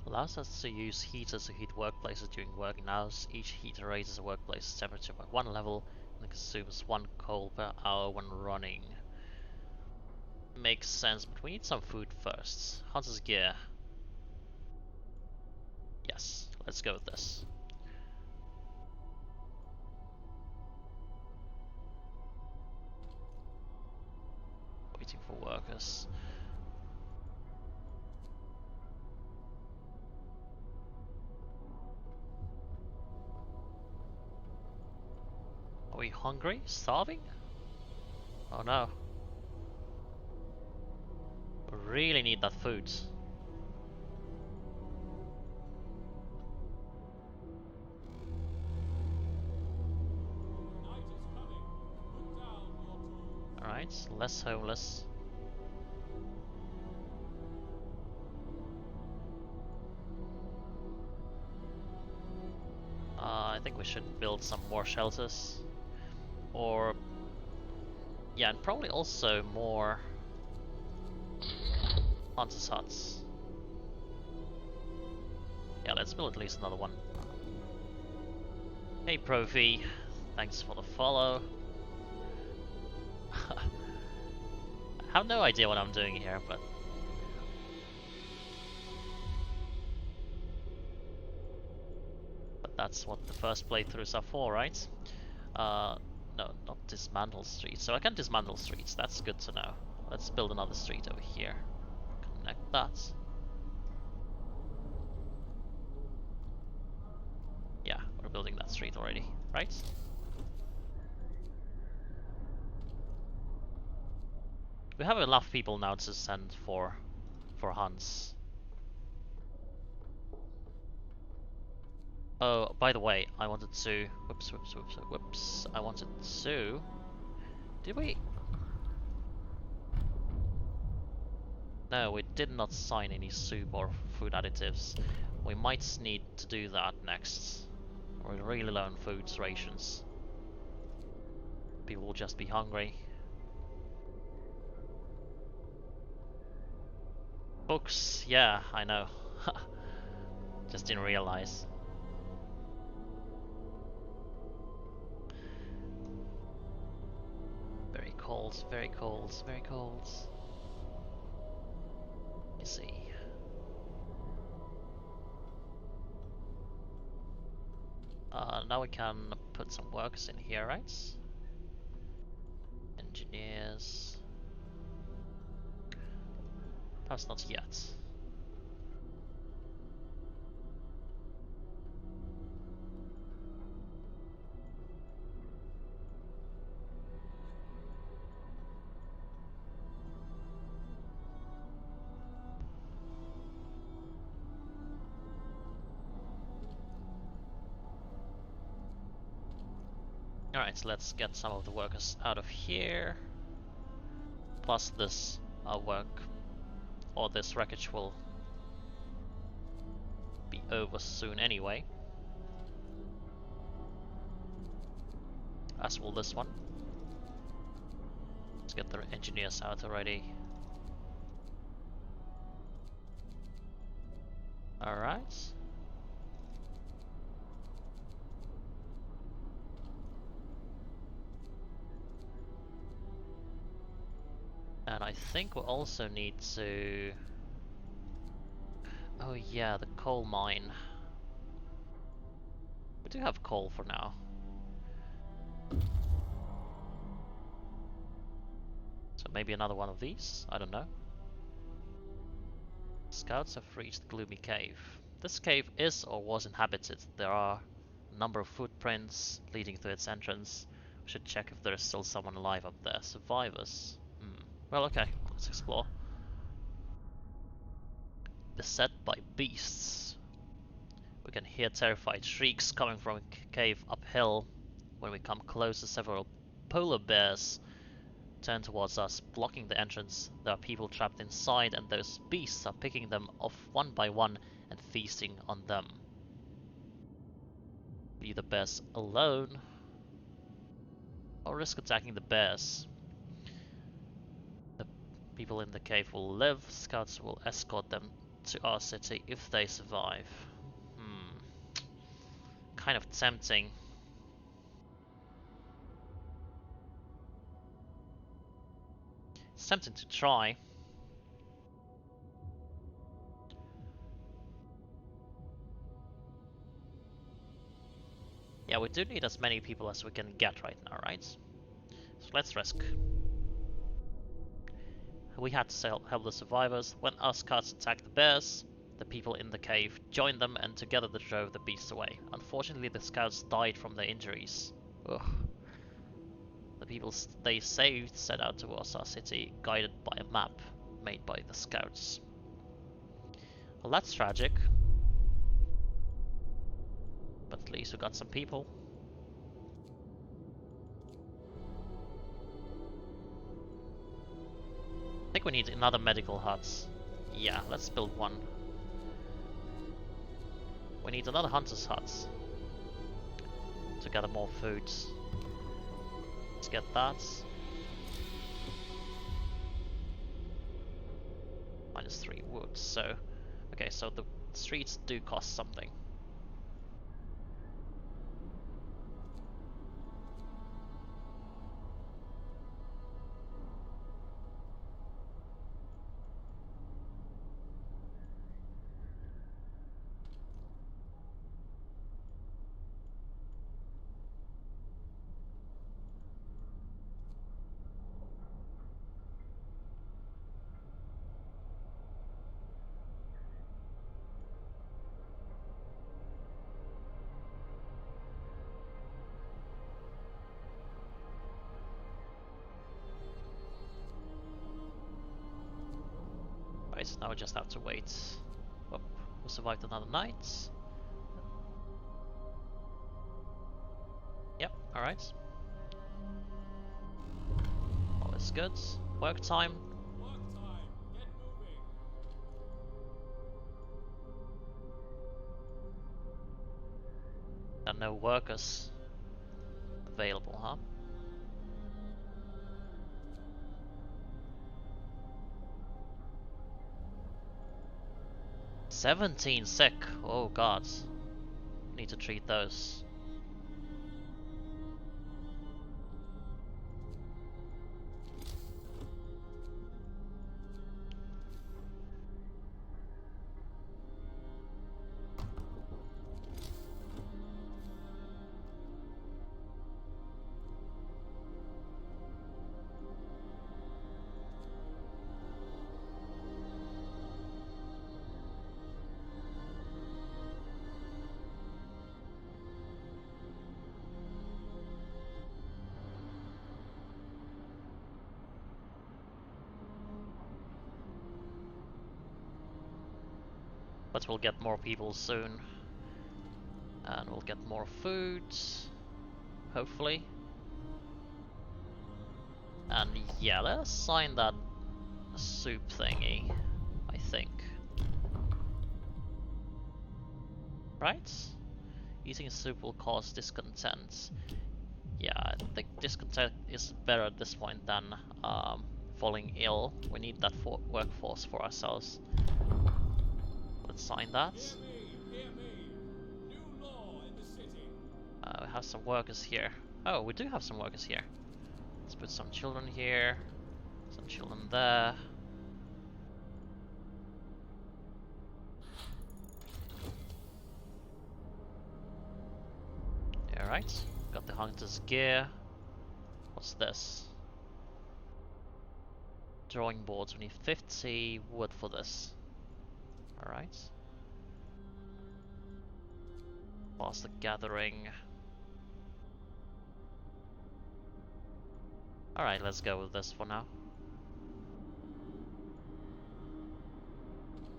Allows us to use heaters to heat workplaces during working hours. Each heater raises a workplace's temperature by 1 level and consumes 1 coal per hour when running. Makes sense, but we need some food first. Hunter's gear. Yes, let's go with this. Waiting for workers. Are we hungry? Starving? Oh no. We really need that food. Night is coming. Put down your tools. Alright, less homeless. I think we should build some more shelters. Or... yeah, and probably also more... hunters' huts. Yeah, let's build at least another one. Hey Profi, thanks for the follow. I have no idea what I'm doing here, but... that's what the first playthroughs are for, right? No, not dismantle streets. So I can dismantle streets, that's good to know. Let's build another street over here. Connect that. Yeah, we're building that street already, right? We have enough people now to send for hunts. Oh, by the way, I wanted to... whoops. I wanted to... Did we... No, we did not sign any soup or food additives. We might need to do that next. We're really low on food rations. People will just be hungry. Books, yeah, I know. Just didn't realize. Very cold, very cold, very cold. Let me see. Now we can put some workers in here, right? Engineers. Perhaps not yet. Alright, so let's get some of the workers out of here. Plus this work, or this wreckage will be over soon anyway. As will this one. Let's get the engineers out already. Alright. And I think we'll also need to... oh yeah, the coal mine. We do have coal for now. So maybe another one of these? I don't know. Scouts have reached the gloomy cave. This cave is or was inhabited. There are a number of footprints leading to its entrance. We should check if there is still someone alive up there. Survivors. Well, okay, let's explore. Beset by beasts. We can hear terrified shrieks coming from a cave uphill. When we come closer, several polar bears turn towards us, blocking the entrance. There are people trapped inside, and those beasts are picking them off one by one and feasting on them. Leave the bears alone, or risk attacking the bears. The people in the cave will live. Scouts will escort them to our city if they survive. Kind of tempting. It's tempting to try. Yeah, we do need as many people as we can get right now, right? So let's risk. We had to help the survivors. When our scouts attacked the bears, the people in the cave joined them and together they drove the beasts away. Unfortunately, the scouts died from their injuries. Ugh. The people they saved set out towards our city, guided by a map made by the scouts. Well, that's tragic. But at least we got some people. I think we need another medical hut. Yeah, let's build one. We need another hunter's hut to gather more food. Let's get that. -3 wood, so... Okay, so the streets do cost something. Right, now we just have to wait. Oh, we survived another night. Yep, alright. All is good. Work time. Work time. Get moving. And no workers available, huh? "17 sick. Oh god. Need to treat those. But we'll get more people soon. And we'll get more food. Hopefully. And yeah, let's sign that soup thingy, I think. Right? Eating soup will cause discontent. Yeah, I think discontent is better at this point than falling ill. We need that workforce for ourselves. Let's sign that. Hear me. New law in the city. We have some workers here. Oh, we do have some workers here. Let's put some children here. Some children there. Alright, got the hunter's gear. What's this? Drawing boards, we need 50 wood for this. Alright. Past the gathering. Alright, let's go with this for now.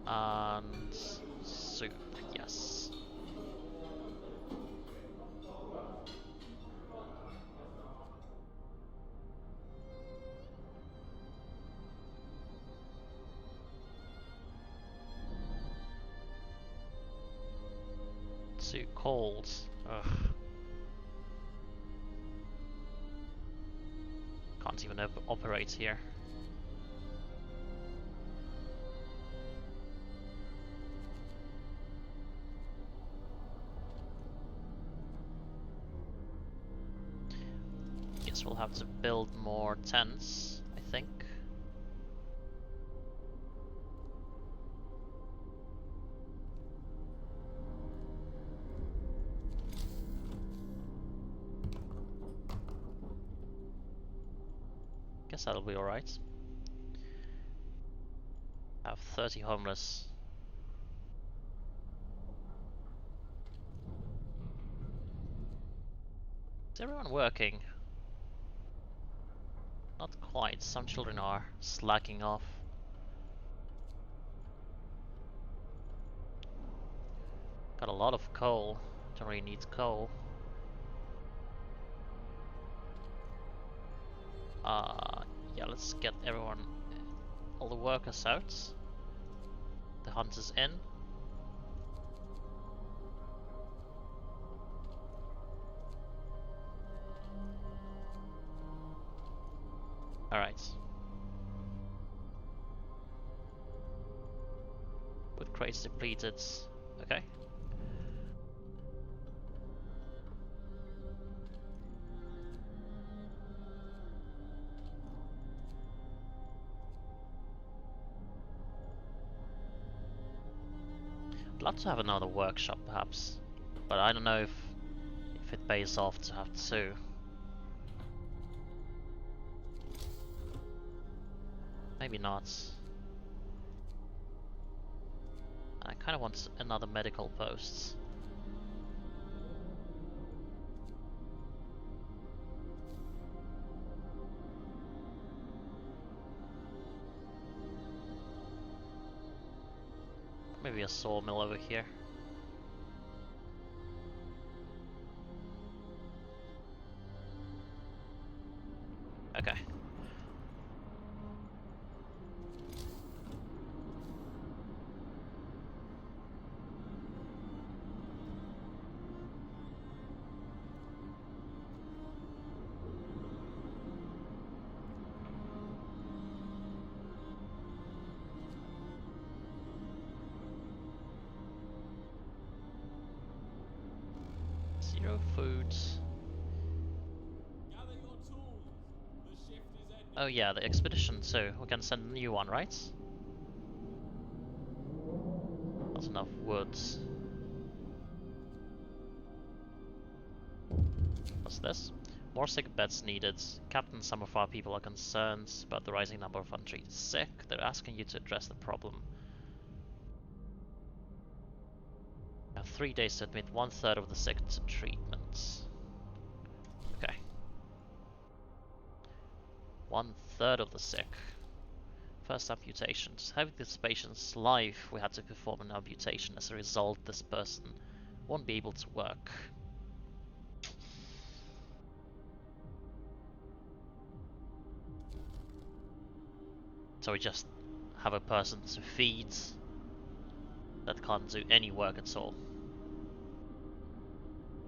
And soup, yes. Too cold. Ugh. Can't even operate here. Guess we'll have to build more tents, I think. Guess that'll be alright. Have 30 homeless. Is everyone working? Not quite. Some children are slacking off. Got a lot of coal. Don't really need coal. Yeah, let's get everyone, all the workers out. The hunters in. Alright. With crates depleted. Okay. I'd love to have another workshop perhaps, but I don't know if it pays off to have two. Maybe not. I kind of want another medical post. Maybe a sawmill over here. Okay. Zero foods. Gather your tools. The shift is ending. Oh yeah, the expedition too. We can send a new one, right? Not enough woods. What's this? More sick beds needed. Captain, some of our people are concerned about the rising number of untreated sick. They're asking you to address the problem. You have 3 days to admit 1/3 of the sick to treatment. Okay. 1/3 of the sick. First amputation. To save this patient's life, we had to perform an amputation. As a result, this person won't be able to work. So we just have a person to feed that can't do any work at all.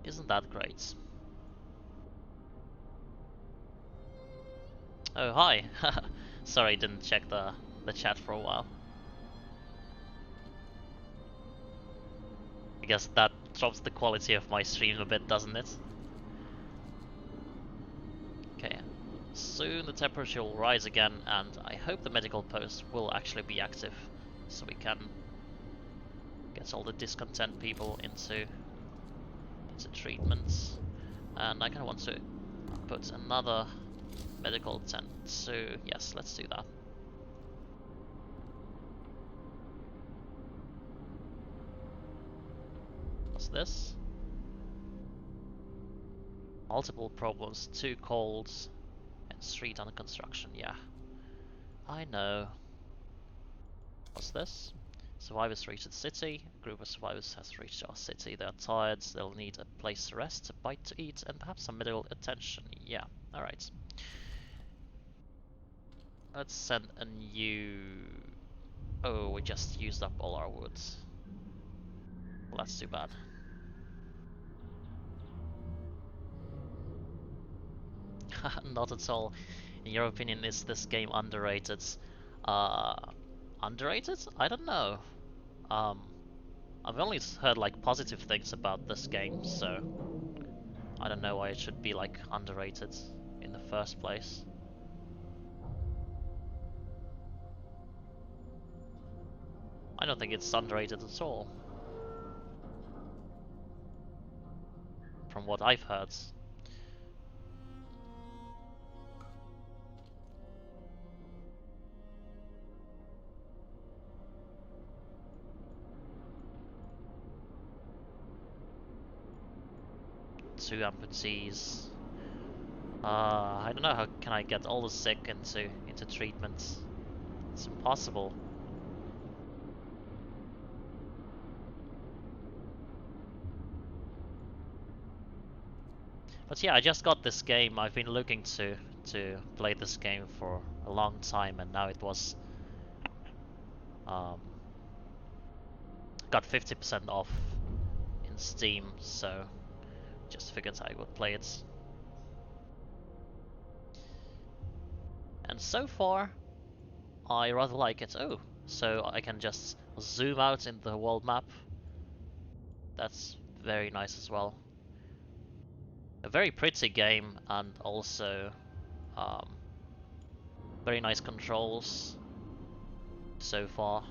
Isn't that great? Oh, hi! Sorry, didn't check the chat for a while. I guess that drops the quality of my stream a bit, doesn't it? Okay. Soon the temperature will rise again, and I hope the medical post will actually be active, so we can get all the discontent people into treatments. And I kind of want to put another medical tent, so yes, let's do that. this? Multiple problems, 2 colds, and street under construction. Yeah, I know. What's this? Survivors reached the city. A group of survivors has reached our city. They are tired. They'll need a place to rest, a bite to eat, and perhaps some medical attention. Yeah, alright. Let's send a new... Oh, we just used up all our wood. Well, that's too bad. Not at all. In your opinion, is this game underrated? Uh, Underrated? I don't know. Um, I've only heard like positive things about this game, so I don't know why it should be like underrated in the first place. I don't think it's underrated at all, from what I've heard. Two amputees. I don't know how can I get all the sick into treatment. It's impossible. But yeah, I just got this game. I've been looking to play this game for a long time, and now it was um, got 50% off in Steam, so just figured I would play it. And so far, I rather like it. Oh, so I can just zoom out in the world map. That's very nice as well. A very pretty game, and also um, very nice controls so far.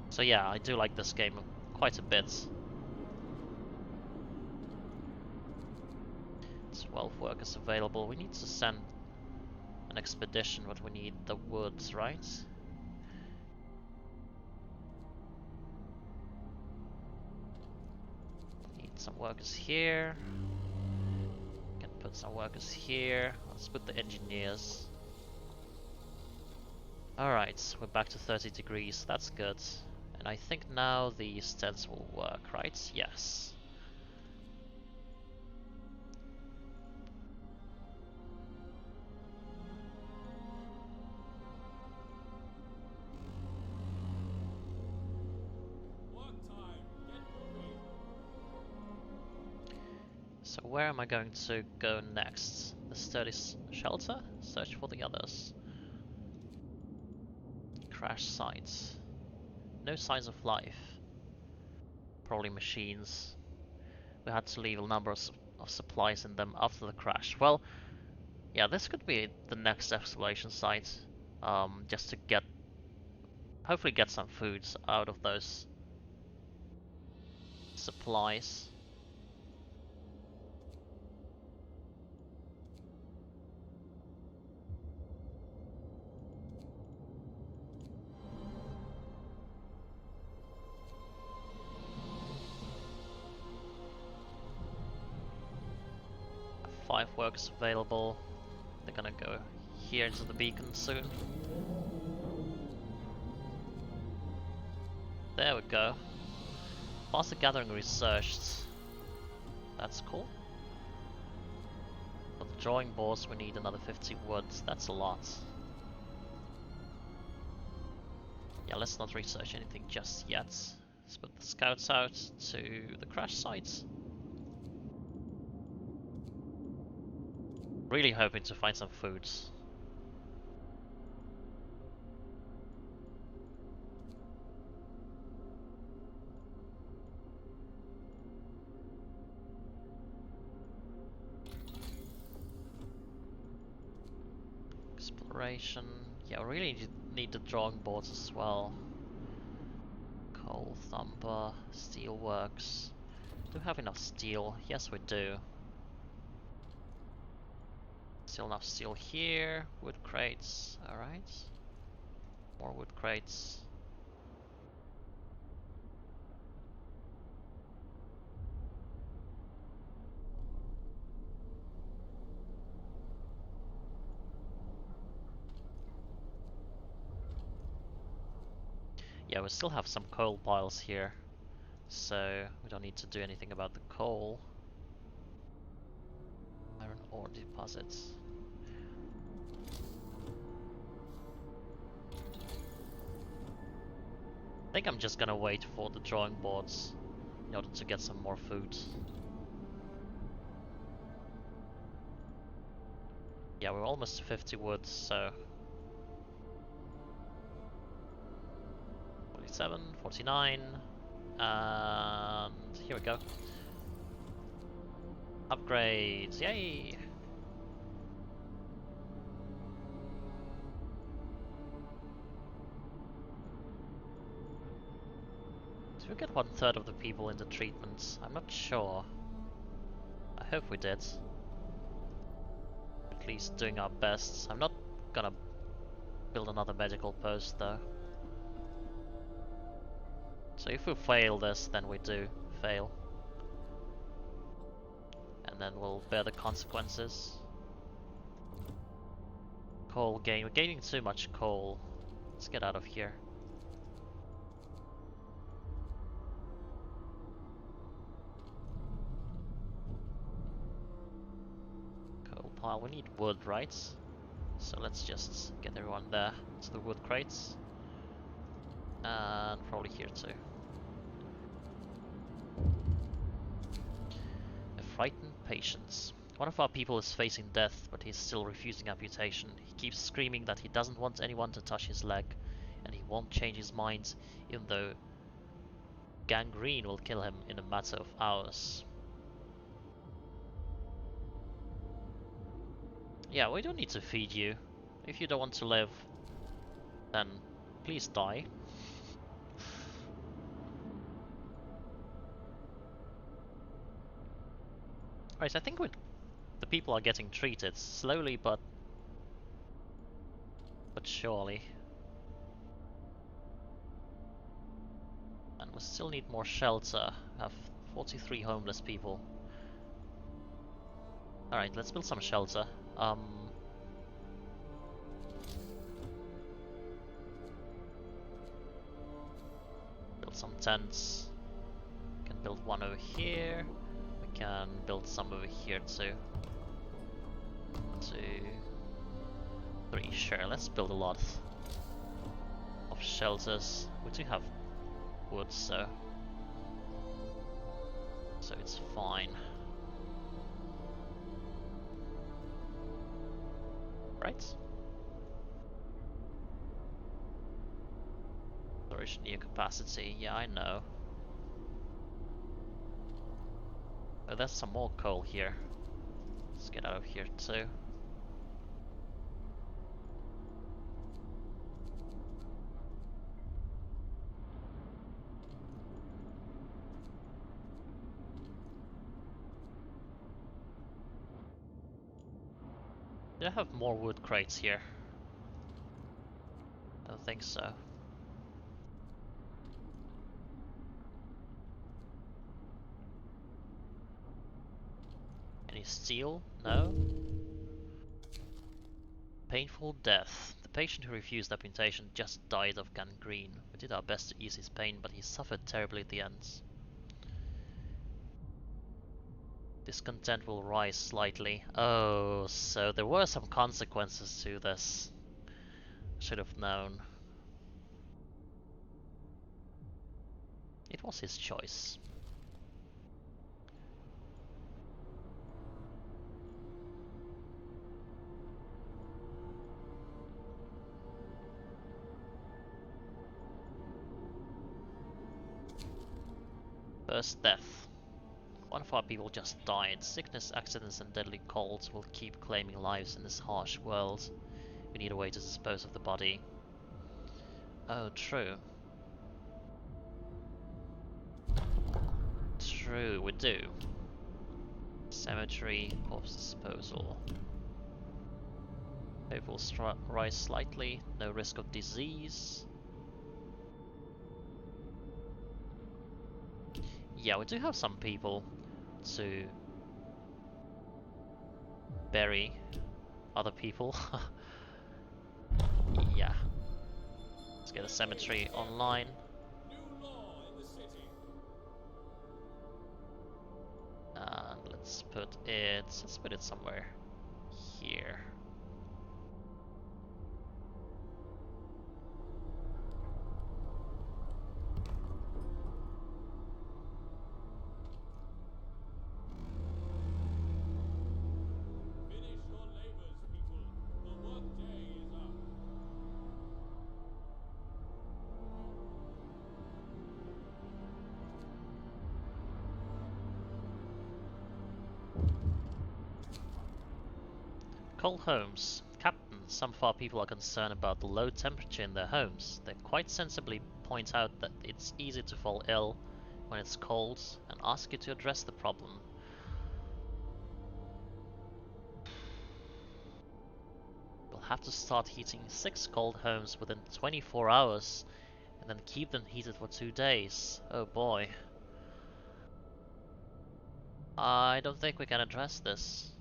So yeah, I do like this game quite a bit. 12 workers available. We need to send an expedition, but we need the woods, right? Need some workers here. Can put some workers here. Let's put the engineers. Alright, we're back to 30 degrees. That's good. And I think now the stents will work, right? Yes. Work time. Get moving. So where am I going to go next? The sturdy shelter? Search for the others. Crash sites. No signs of life. Probably machines. We had to leave a number of supplies in them after the crash. Well, yeah, this could be the next exploration site. Just to hopefully get some foods out of those supplies. Five workers available. They're gonna go here into the beacon soon. There we go. Faster gathering researched. That's cool. For the drawing boards we need another 50 wood. That's a lot. Yeah, let's not research anything just yet. Let's put the scouts out to the crash sites. Really hoping to find some foods. Exploration. Yeah, we really need the drawing boards as well. Coal thumper, steel works. Do we have enough steel? Yes, we do. Still enough steel here. Wood crates. Alright. More wood crates. Yeah, we still have some coal piles here, so we don't need to do anything about the coal. Iron ore deposits. I think I'm just gonna wait for the drawing boards in order to get some more food. Yeah, we're almost 50 wood, so 47, 49, and here we go. Upgrades, yay! Did we get 1/3 of the people in the treatments? I'm not sure. I hope we did. At least doing our best. I'm not gonna build another medical post though. So if we fail this, then we do fail. And then we'll bear the consequences. Coal gain. We're gaining too much coal. Let's get out of here. Coal pile. We need wood, right? So let's just get everyone there to the wood crates. And probably here too. A frightened patient. One of our people is facing death, but he's still refusing amputation. He keeps screaming that he doesn't want anyone to touch his leg, and he won't change his mind, even though gangrene will kill him in a matter of hours. Yeah, we don't need to feed you. If you don't want to live, then please die. Right, I think the people are getting treated slowly, but surely. And we still need more shelter. We have 43 homeless people. Alright, let's build some shelter. Build some tents. We can build one over here. We can build some over here too. 1, 2, 3. Sure, let's build a lot of shelters. We do have wood, so it's fine. Right? Storage near capacity, yeah, I know. Oh, there's some more coal here. Let's get out of here too. Do I have more wood crates here? I don't think so. Any steel? No. Painful death. The patient who refused amputation just died of gangrene. We did our best to ease his pain, but he suffered terribly at the end. Discontent will rise slightly. Oh, so there were some consequences to this. Should have known. It was his choice. First death. One of our people just died. Sickness, accidents and deadly colds will keep claiming lives in this harsh world. We need a way to dispose of the body. Oh, true. True, we do. Cemetery, corpse disposal. It will rise slightly, no risk of disease. Yeah, we do have some people to bury other people. Yeah. Let's get a cemetery online. let's put it somewhere here. Finish your labors, people. The workday is up. Cold homes. Captain, some of our people are concerned about the low temperature in their homes. They quite sensibly point out that it's easy to fall ill when it's cold and ask you to address the problem. We'll have to start heating 6 cold homes within 24 hours and then keep them heated for 2 days. Oh boy. I don't think we can address this.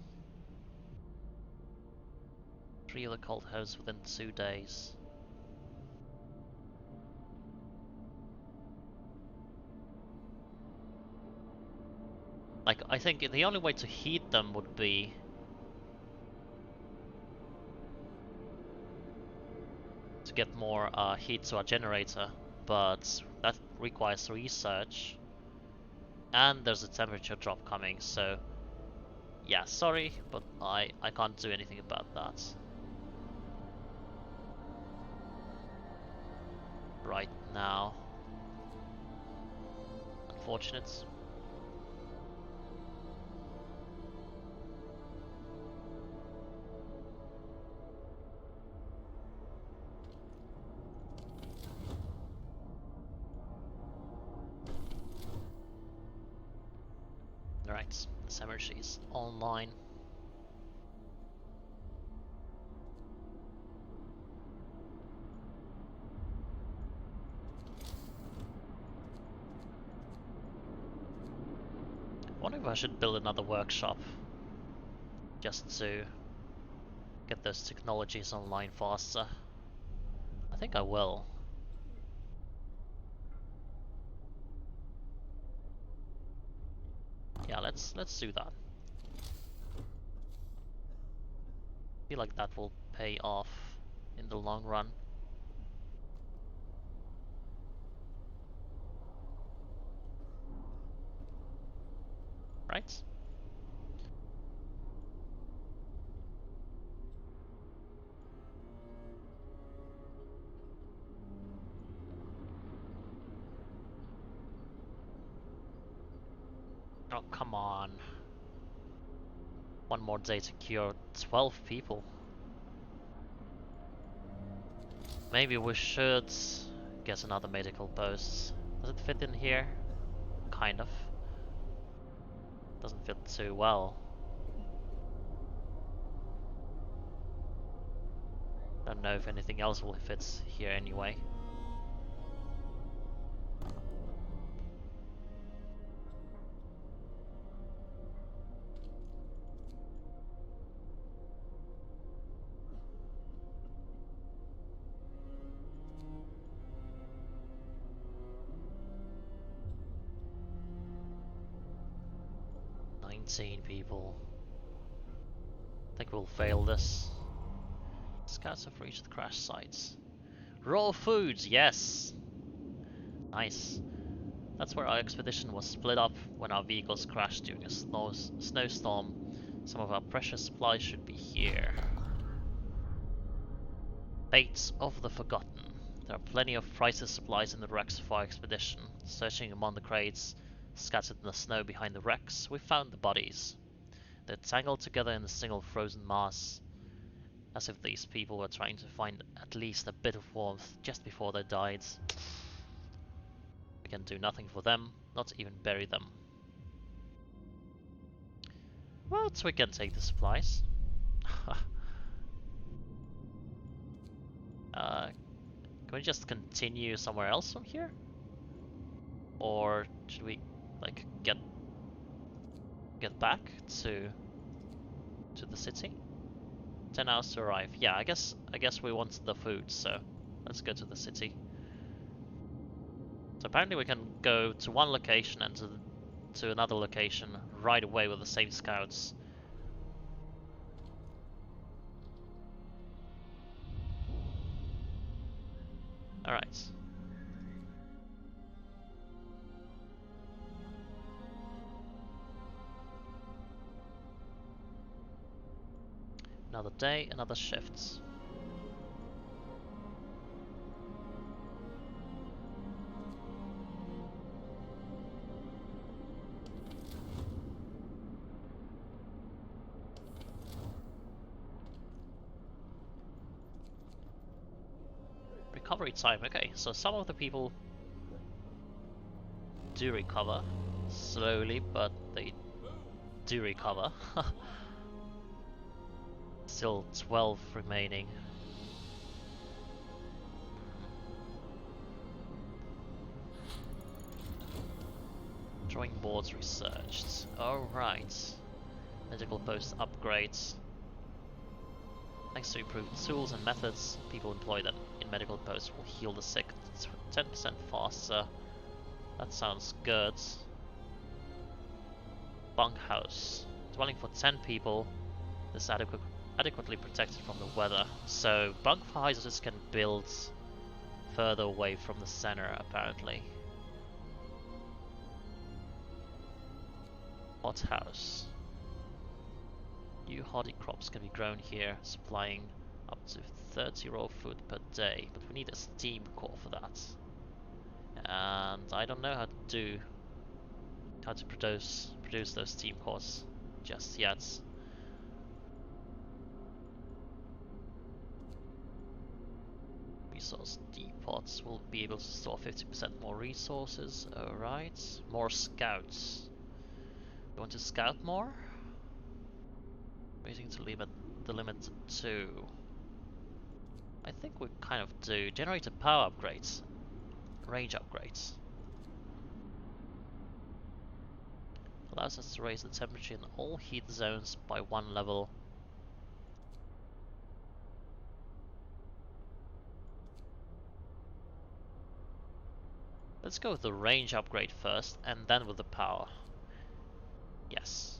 3 other cold homes within 2 days. Like, I think the only way to heat them would be to get more heat to our generator, but that requires research, and there's a temperature drop coming, so yeah, sorry, but I can't do anything about that right now. Unfortunate. Right, the cemetery is online. I wonder if I should build another workshop just to get those technologies online faster. I think I will. Yeah, let's do that. I feel like that will pay off in the long run. Right? Oh, come on. One more day to cure 12 people. Maybe we should get another medical post. Does it fit in here? Kind of. Doesn't fit too well. Don't know if anything else will fit here anyway. People. I think we'll fail this. Scouts have reached the crash sites. Raw foods, yes! Nice. That's where our expedition was split up when our vehicles crashed during a snowstorm. Some of our precious supplies should be here. Fates of the Forgotten. There are plenty of priceless supplies in the wrecks of our expedition. Searching among the crates scattered in the snow behind the wrecks, we found the bodies. They're tangled together in a single frozen mass, as if these people were trying to find at least a bit of warmth just before they died. We can do nothing for them, not even bury them. But we can take the supplies. Can we just continue somewhere else from here? Or should we like get back to the city? 10 hours to arrive. Yeah, I guess we want the food, so let's go to the city. So apparently we can go to one location and to another location right away with the same scouts. Alright. Another day, another shift. Recovery time, okay, so some of the people do recover, slowly, but they do recover. Still 12 remaining. Drawing boards researched. Alright. Medical post upgrades. Thanks to improved tools and methods, people employed in medical posts will heal the sick 10% faster. That sounds good. Bunkhouse. Dwelling for 10 people. This is adequately protected from the weather. So bunkhouses can build further away from the center, apparently. Hothouse. New hardy crops can be grown here, supplying up to 30 raw food per day, but we need a steam core for that. And I don't know how to produce those steam cores just yet. Resource depots will be able to store 50% more resources. Alright. More scouts. You want to scout more? Raising to the limit to... I think we kind of do. Generator power upgrades. Range upgrades. Allows us to raise the temperature in all heat zones by 1 level. Let's go with the range upgrade first, and then with the power. Yes.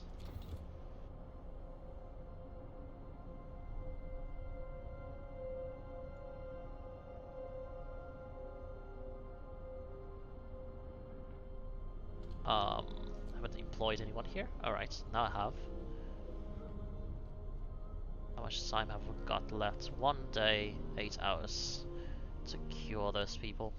Haven't employed anyone here? Alright, now I have. How much time have we got left? 1 day, 8 hours to cure those people.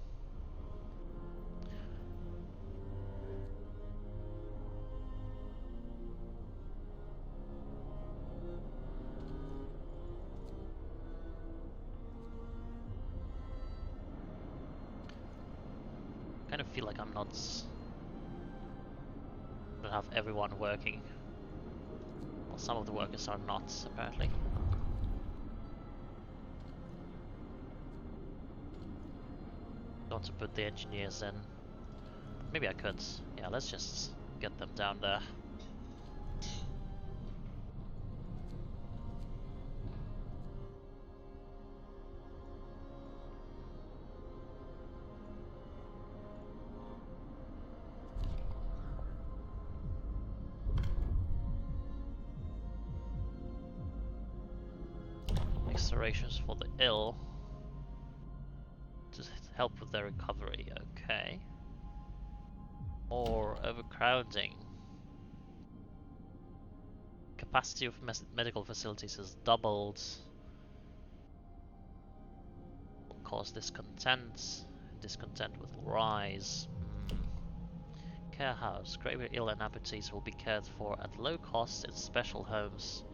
Kind of feel like I'm not gonna have everyone working. Well, some of the workers are not, apparently. Don't want to put the engineers in. Maybe I could. Yeah, let's just get them down there. Exorations for the ill to help with their recovery. Okay. Or overcrowding. Capacity of medical facilities has doubled. Will cause discontent. Discontent will rise. Care house. Gravely ill and amputees will be cared for at low cost in special homes.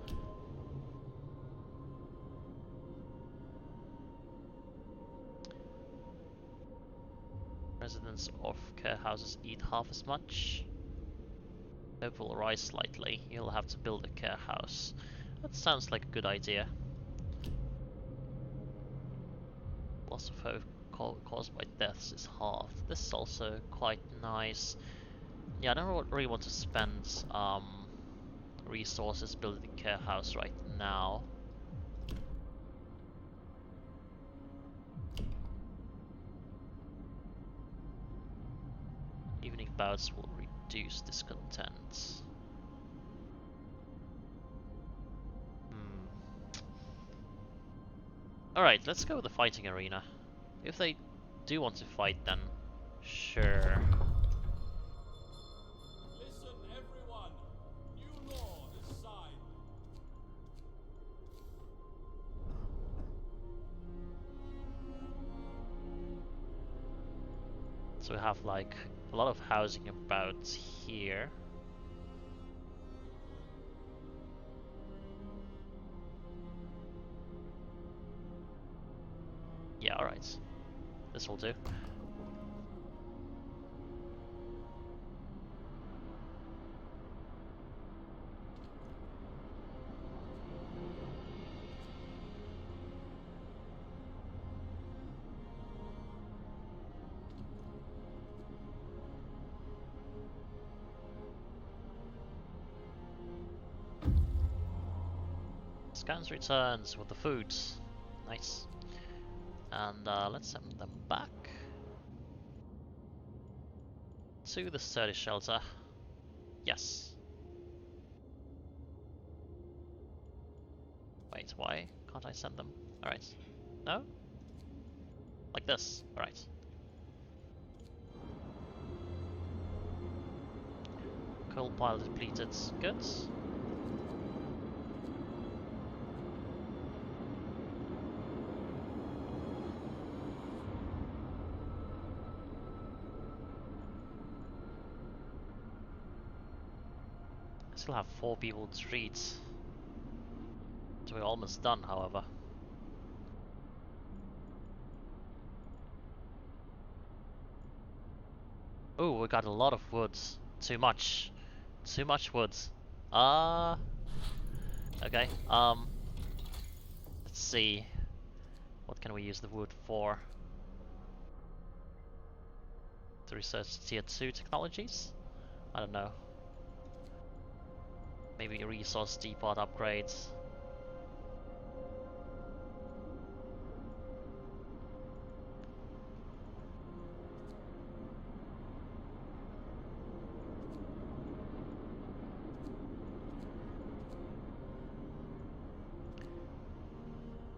Residents of care houses eat half as much. Hope will rise slightly. You'll have to build a care house. That sounds like a good idea. Loss of hope caused by deaths is halved. This is also quite nice. Yeah, I don't really want to spend resources building a care house right now. Evening bouts will Reduce discontent. Alright, let's go with the fighting arena. If they do want to fight, then sure. Listen, everyone. New law is signed. So we have like a lot of housing about here. Yeah, alright. This will do. Scans returns with the foods. Nice. And let's send them back to the sturdy shelter. Yes. Wait, why can't I send them? Alright. No? Like this. Alright. Coal pile depleted. Good. I still have 4 people to treat. So we're almost done, however. Oh, we got a lot of woods. Too much. Too much woods. Okay. Let's see. What can we use the wood for? To research tier 2 technologies? I don't know. Maybe resource depot upgrades.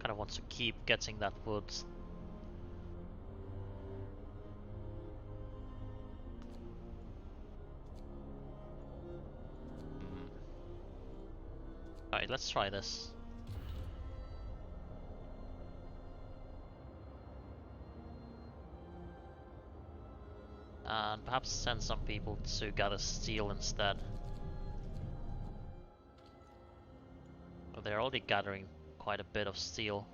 Kind of want to keep getting that wood. Alright, let's try this. And perhaps send some people to gather steel instead. Well, they're already gathering quite a bit of steel.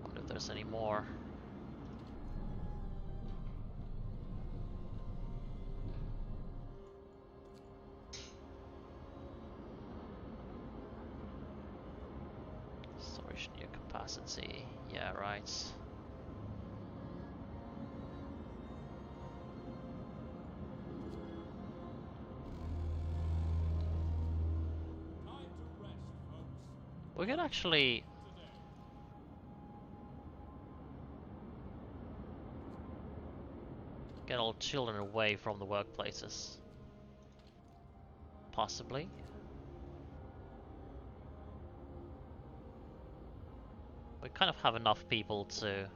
Wonder if there's any more. Storage near capacity. Yeah, right. Time to rest, folks. We could actually Today. get all children away from the workplaces. Possibly. We kind of have enough people to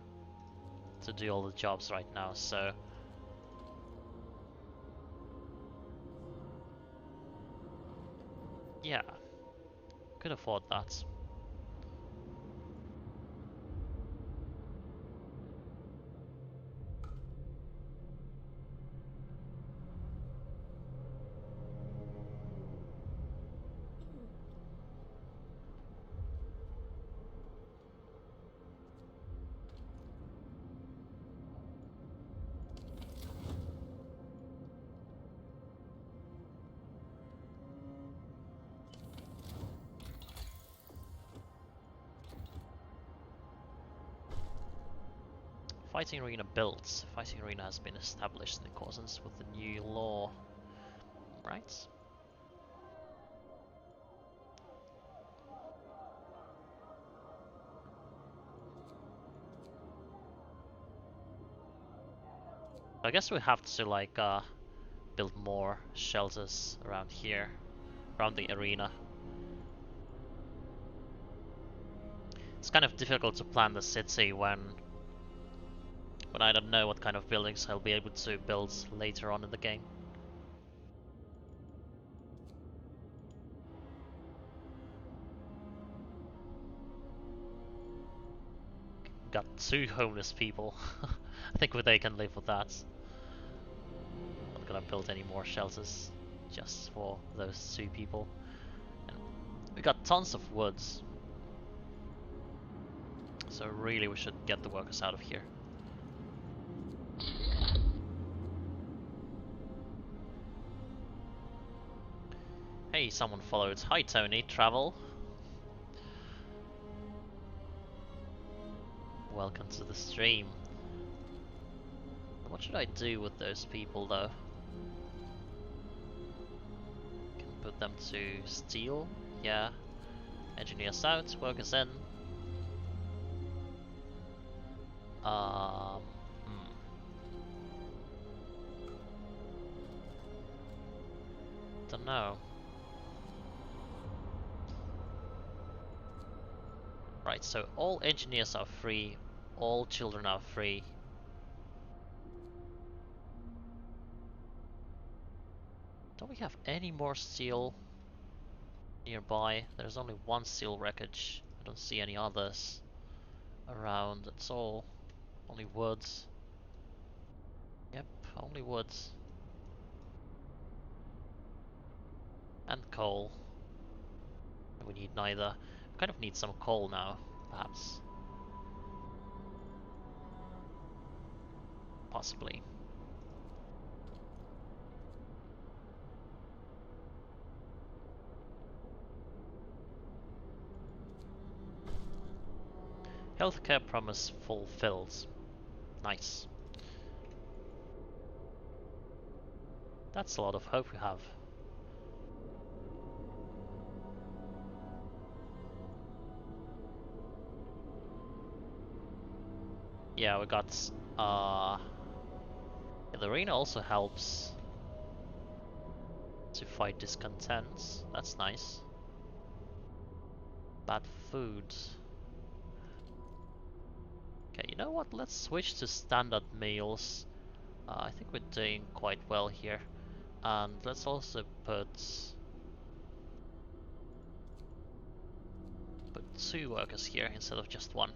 do all the jobs right now, so yeah, could afford that. Fighting arena built. Fighting arena has been established in accordance with the new law. Right? I guess we have to like build more shelters around here, around the arena. It's kind of difficult to plan the city when I don't know what kind of buildings I'll be able to build later on in the game. Got 2 homeless people. I think they can live with that. Not gonna build any more shelters just for those 2 people. And we got tons of woods. So really we should get the workers out of here. Hey, someone followed. Hi Tony, travel. Welcome to the stream. What should I do with those people though? Can put them to steel, yeah. Engineers out, workers in. Um, hmm. Don't know. Right, so all engineers are free, all children are free. Don't we have any more steel nearby? There's only 1 steel wreckage. I don't see any others around. It's all only woods. Yep, only woods. And coal. We need neither. We kind of need some coal now, perhaps. Possibly. Healthcare promise fulfilled. Nice. That's a lot of hope we have. Yeah, we got the arena also helps to fight discontents. That's nice. Bad food. Okay, you know what? Let's switch to standard meals. I think we're doing quite well here. And let's also put 2 workers here instead of just 1.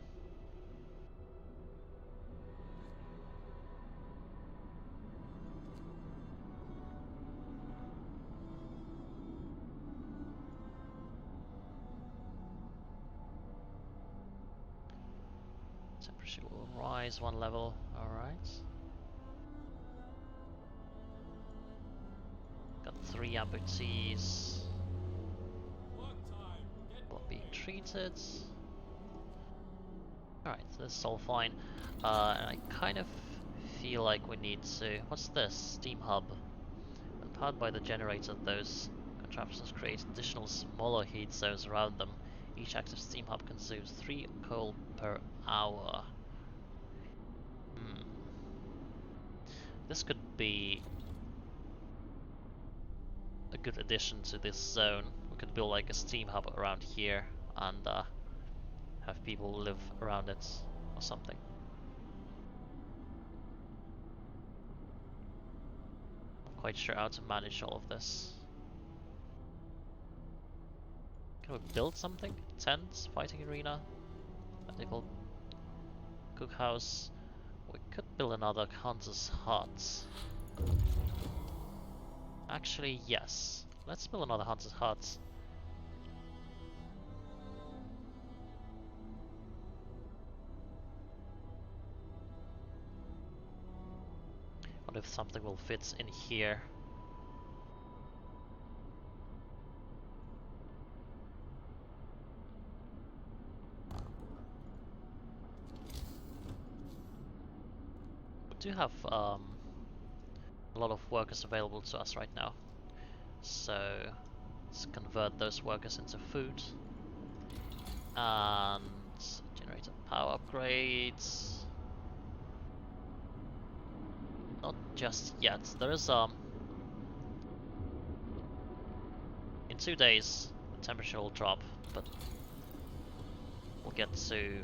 Temperature will rise 1 level. Alright. Got 3 amputees. Work time. Get All being moving. treated. Alright, this is all fine. And I kind of feel like we need to... What's this? Steam hub. When powered by the generator, those contraptions create additional smaller heat zones around them. Each active steam hub consumes 3 coal per hour. This could be a good addition to this zone. We could build like a steam hub around here and have people live around it or something. Not quite sure how to manage all of this. Can we build something? Tents, fighting arena, medical cookhouse. We could build another hunter's hut. Actually, yes. Let's build another hunter's hut. What if something will fit in here? We do have a lot of workers available to us right now. So let's convert those workers into food. And generator power upgrades. Not just yet. There is in 2 days the temperature will drop, but we'll get to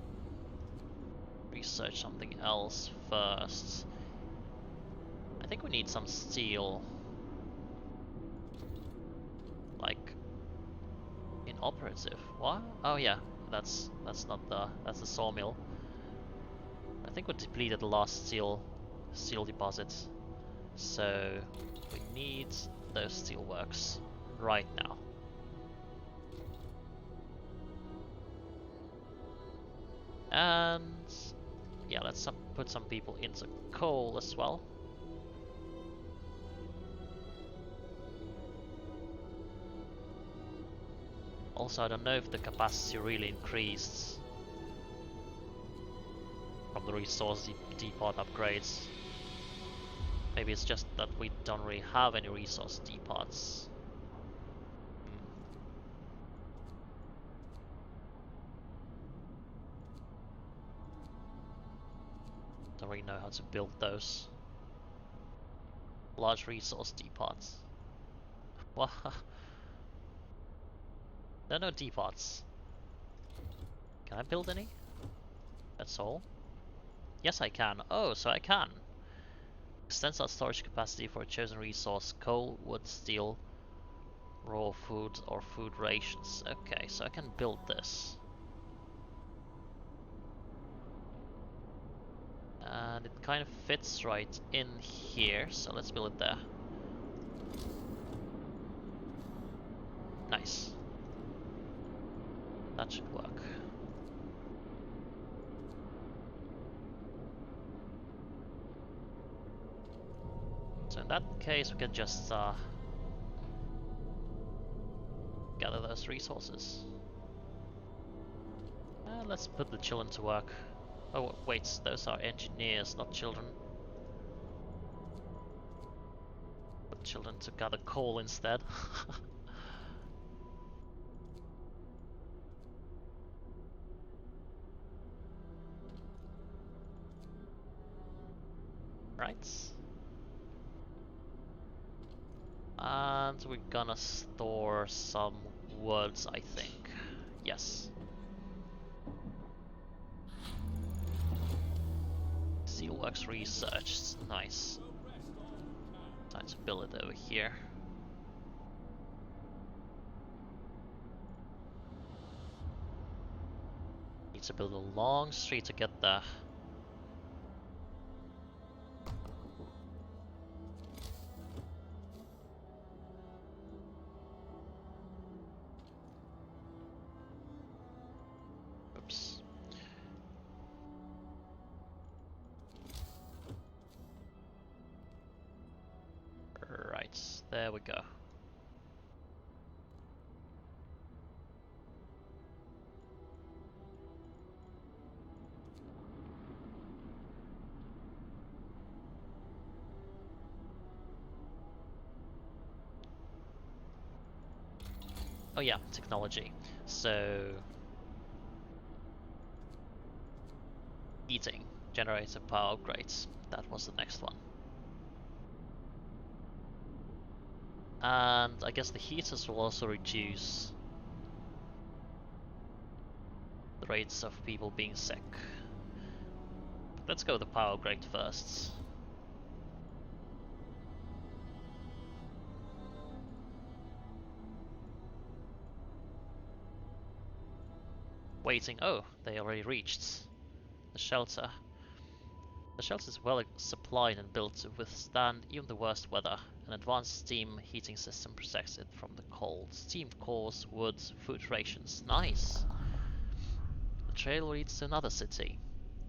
research something else first. I think we need some steel, like inoperative. What? Oh yeah, that's not that's the sawmill. I think we depleted the last steel deposits, so we need those steel works right now. And yeah, let's put some people into coal as well. Also, I don't know if the capacity really increased from the resource depot upgrades. Maybe it's just that we don't really have any resource depots. Don't really know how to build those large resource depots. What? There are no depots. Can I build any? That's all? Yes, I can. Oh, so I can. Extends our storage capacity for a chosen resource: coal, wood, steel, raw food, or food rations. Okay, so I can build this. And it kind of fits right in here, so let's build it there. Nice. That should work. So in that case, we can just gather those resources. Let's put the children to work. Oh wait, those are engineers, not children. Put children to gather coal instead. Right. And we're gonna store some woods, I think. Yes. Steelworks researched. Nice. Time to build it over here. Need to build a long street to get there. Oops. Right, there we go. Oh yeah, technology. So heating, generator power upgrades. That was the next one. And I guess the heaters will also reduce the rates of people being sick. But let's go with the power upgrade first. Waiting. Oh, they already reached the shelter. The shelter is well supplied and built to withstand even the worst weather. An advanced steam heating system protects it from the cold. Steam cores, wood, food rations. Nice! The trail leads to another city.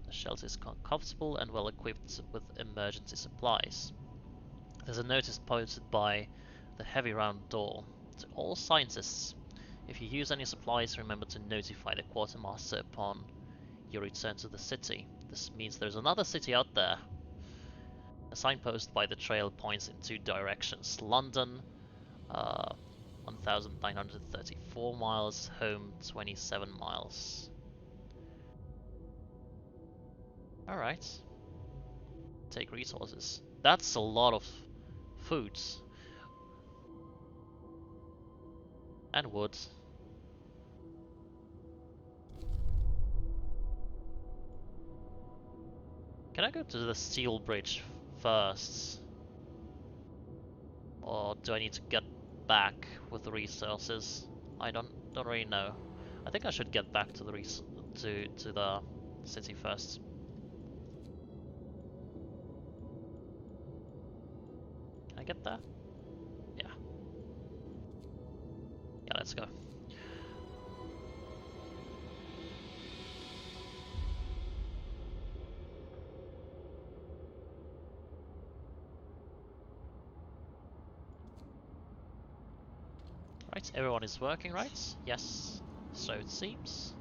The shelter is comfortable and well equipped with emergency supplies. There's a notice posted by the heavy round door. To all scientists, if you use any supplies, remember to notify the quartermaster upon your return to the city. This means there's another city out there. A signpost by the trail points in 2 directions. London, 1,934 miles, home 27 miles. Alright. Take resources. That's a lot of foods and wood. Can I go to the steel bridge first? Or do I need to get back with the resources? I don't really know. I think I should get back to the to the city first. Can I get there? Yeah. Yeah, let's go. Right, everyone is working, right? Yes, so it seems.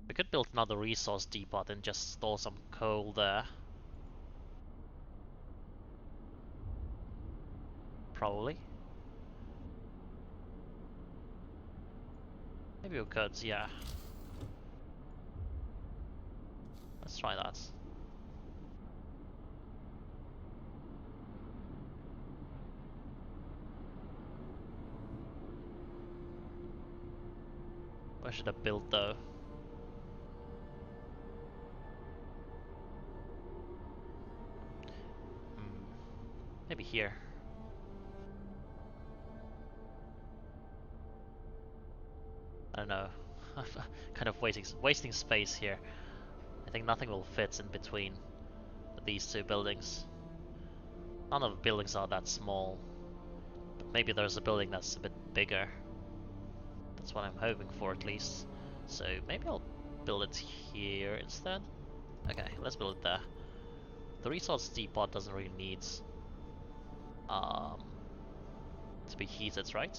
We could build another resource depot and just store some coal there. Probably. Maybe we could, yeah. Let's try that. Where should I build though? Maybe here. I don't know. Kind of wasting space here. I think nothing will fit in between these two buildings. None of the buildings are that small. But maybe there's a building that's a bit bigger. That's what I'm hoping for at least. So maybe I'll build it here instead. Okay, let's build it there. The resource depot doesn't really need um, to be heated, right?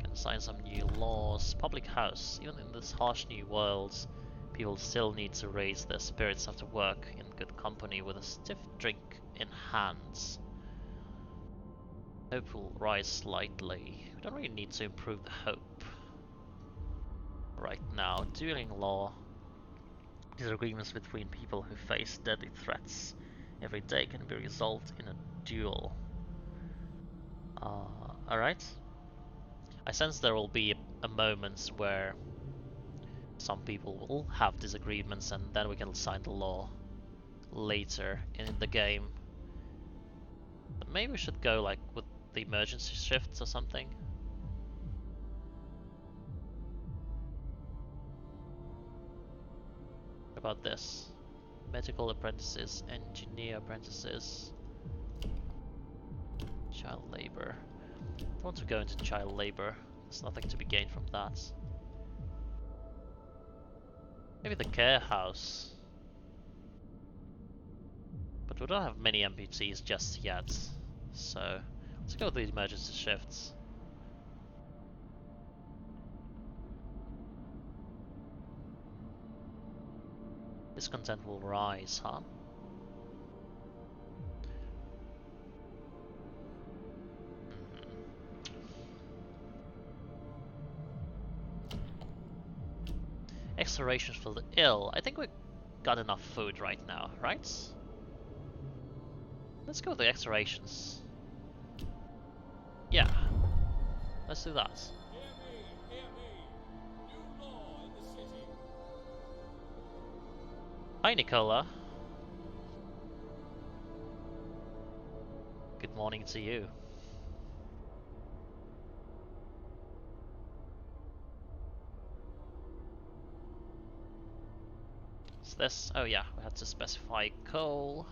Can sign some new laws. Public house. Even in this harsh new world, people still need to raise their spirits after work in good company with a stiff drink in hands. Hope will rise slightly. We don't really need to improve the hope right now. Dueling law. Disagreements between people who face deadly threats every day can be resolved in a duel. Alright. I sense there will be a moment where some people will have disagreements and then we can sign the law later in the game. But maybe we should go like with the emergency shifts or something. What about this? Medical apprentices, engineer apprentices, child labor. I don't want to go into child labor. There's nothing to be gained from that. Maybe the care house. But we don't have many amputees just yet. So let's go with the emergency shifts. Discontent will rise, huh? Exorations for the ill. I think we got enough food right now, right? Let's go with the exorations. Yeah, let's do that. Hear me, hear me. New law in the city. Hi, Nicola. Good morning to you. What's this? Oh yeah, we had to specify coal.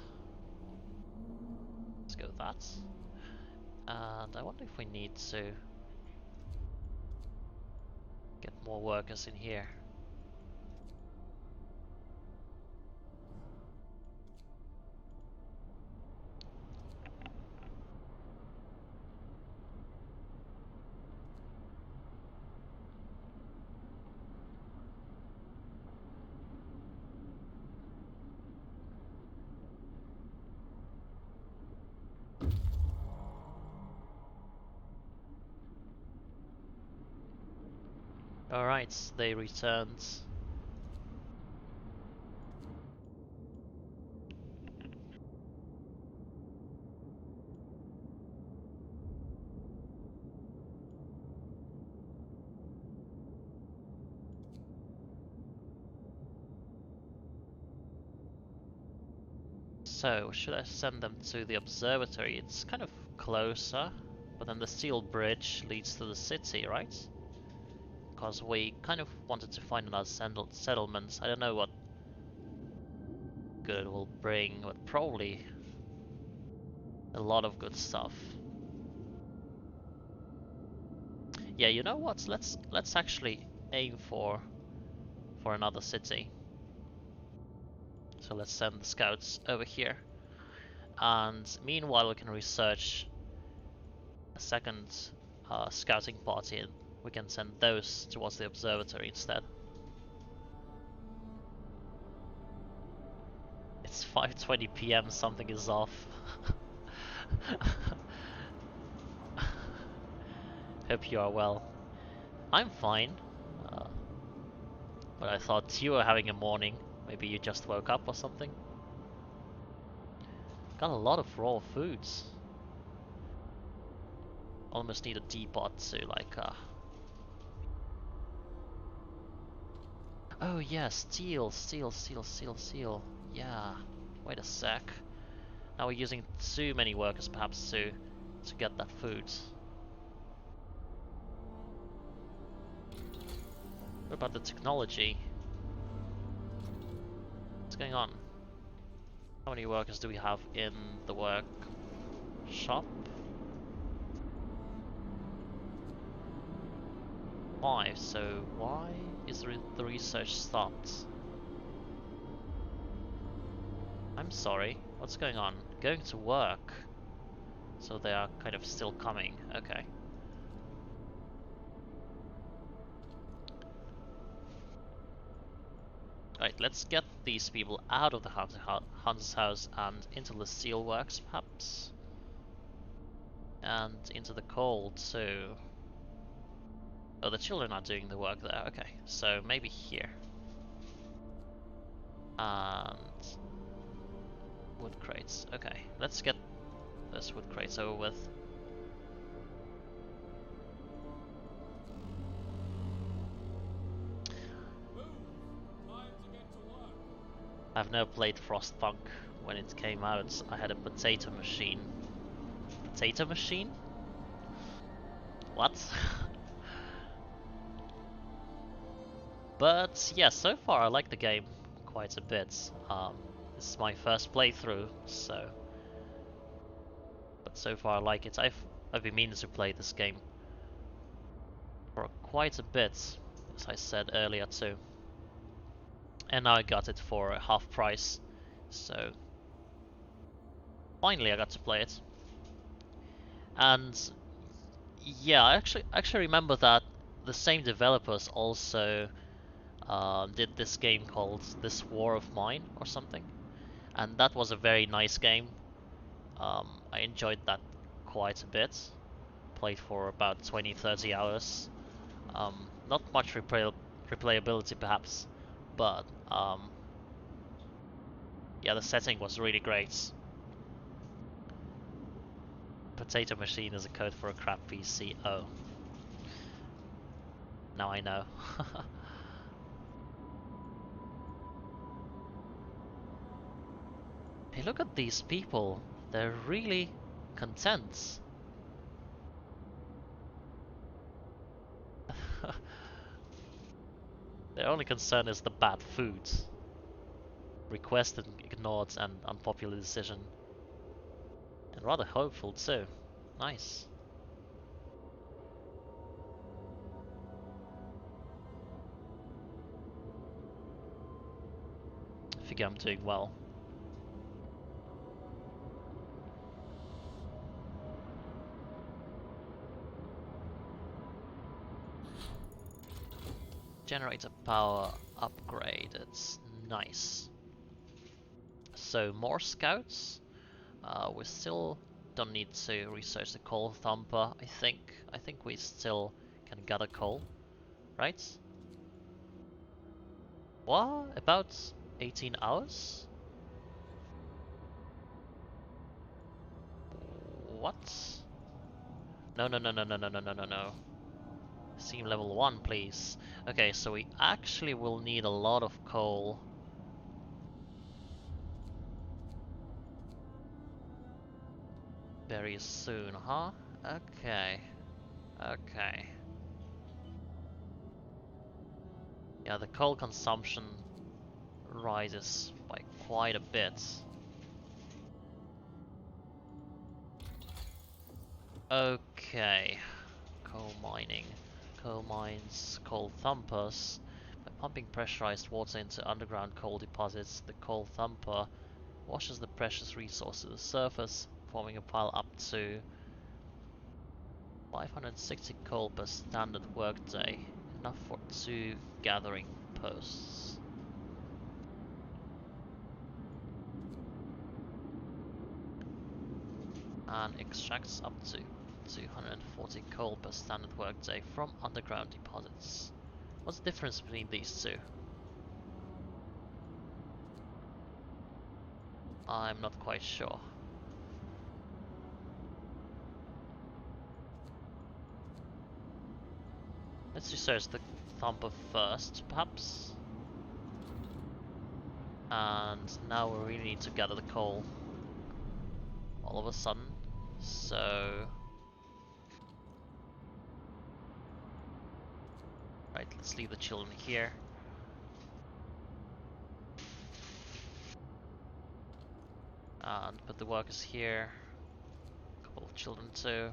Let's go with that. And I wonder if we need to get more workers in here. Alright, they returned. So, should I send them to the observatory? It's kind of closer, but then the steel bridge leads to the city, right? Because we kind of wanted to find another settlement. I don't know what good it will bring, but probably a lot of good stuff. Yeah, you know what? Let's actually aim for another city. So let's send the scouts over here. And meanwhile, we can research a second scouting party, and we can send those towards the observatory instead. It's 5:20 p.m. Something is off. Hope you are well. I'm fine. Uh, but I thought you were having a morning. Maybe you just woke up or something. Got a lot of raw foods. Almost need a depot to like Oh yeah, steel. Yeah. Wait a sec. Now we're using too many workers perhaps to get that food. What about the technology? What's going on? How many workers do we have in the workshop? 5, so why is the research stopped? I'm sorry, what's going on? Going to work. So they are kind of still coming, okay. Right, let's get these people out of the Hunter's house and into the steelworks, perhaps. And into the coal, too. Oh, the children are doing the work there, okay. So maybe here. And wood crates, okay. Let's get those wood crates over with. I've never played Frostpunk. When it came out, I had a potato machine. Potato machine? What? But yeah, so far I like the game quite a bit. This is my first playthrough, so... But so far I like it. I've been meaning to play this game for quite a bit, as I said earlier too. And now I got it for half price, so... Finally I got to play it. And... Yeah, I actually remember that the same developers also did this game called This War of Mine or something, and that was a very nice game. I enjoyed that quite a bit. Played for about 20-30 hours. Not much replayability perhaps, but yeah, the setting was really great. Potato machine is a code for a crap PC. Oh, now I know. Hey, look at these people. They're really content. Their only concern is the bad food. Requested, ignored, and unpopular decision. And rather hopeful too. Nice. I figure I'm doing well. Generator power upgraded. Nice. So more scouts. We still don't need to research the coal thumper. I think we still can gather coal, right? What? About 18 hours? What? No, no, no, no, no, no, no, no, no, no. Seam level 1, please. Okay, so we actually will need a lot of coal. Very soon, huh? Okay. Okay. Yeah, the coal consumption rises by quite a bit. Okay. Coal mining. Coal mines, coal thumpers. By pumping pressurized water into underground coal deposits, the coal thumper washes the precious resource to the surface, forming a pile up to 560 coal per standard workday, enough for 2 gathering posts. And extracts up to 240 coal per standard workday from underground deposits. What's the difference between these two? I'm not quite sure. Let's research the thumper first, perhaps. And now we really need to gather the coal all of a sudden. So... right, let's leave the children here. And put the workers here. A couple of children too.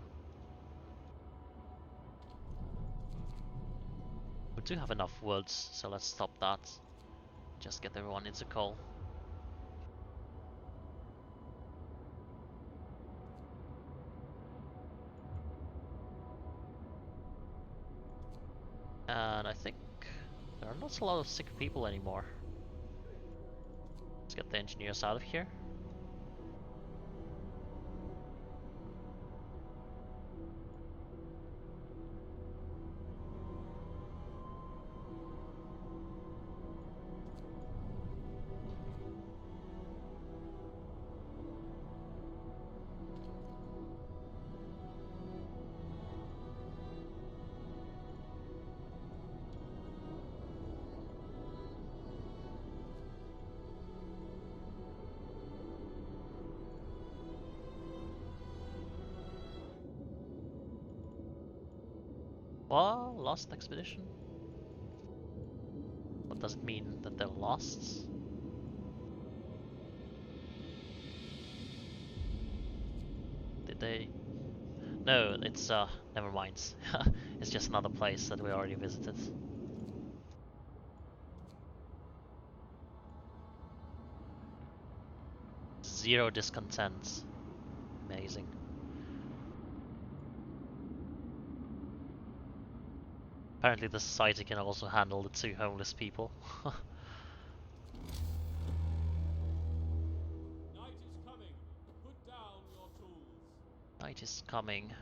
We do have enough woods, so let's stop that. Just get everyone into coal. And I think there are not a lot of sick people anymore. Let's get the engineers out of here. What? Lost expedition? What does it mean that they're lost? Did they... No, it's never mind. It's just another place that we already visited. Zero discontent. Amazing. Apparently the society can also handle the 2 homeless people. Night is coming. Put down your tools. Night is coming.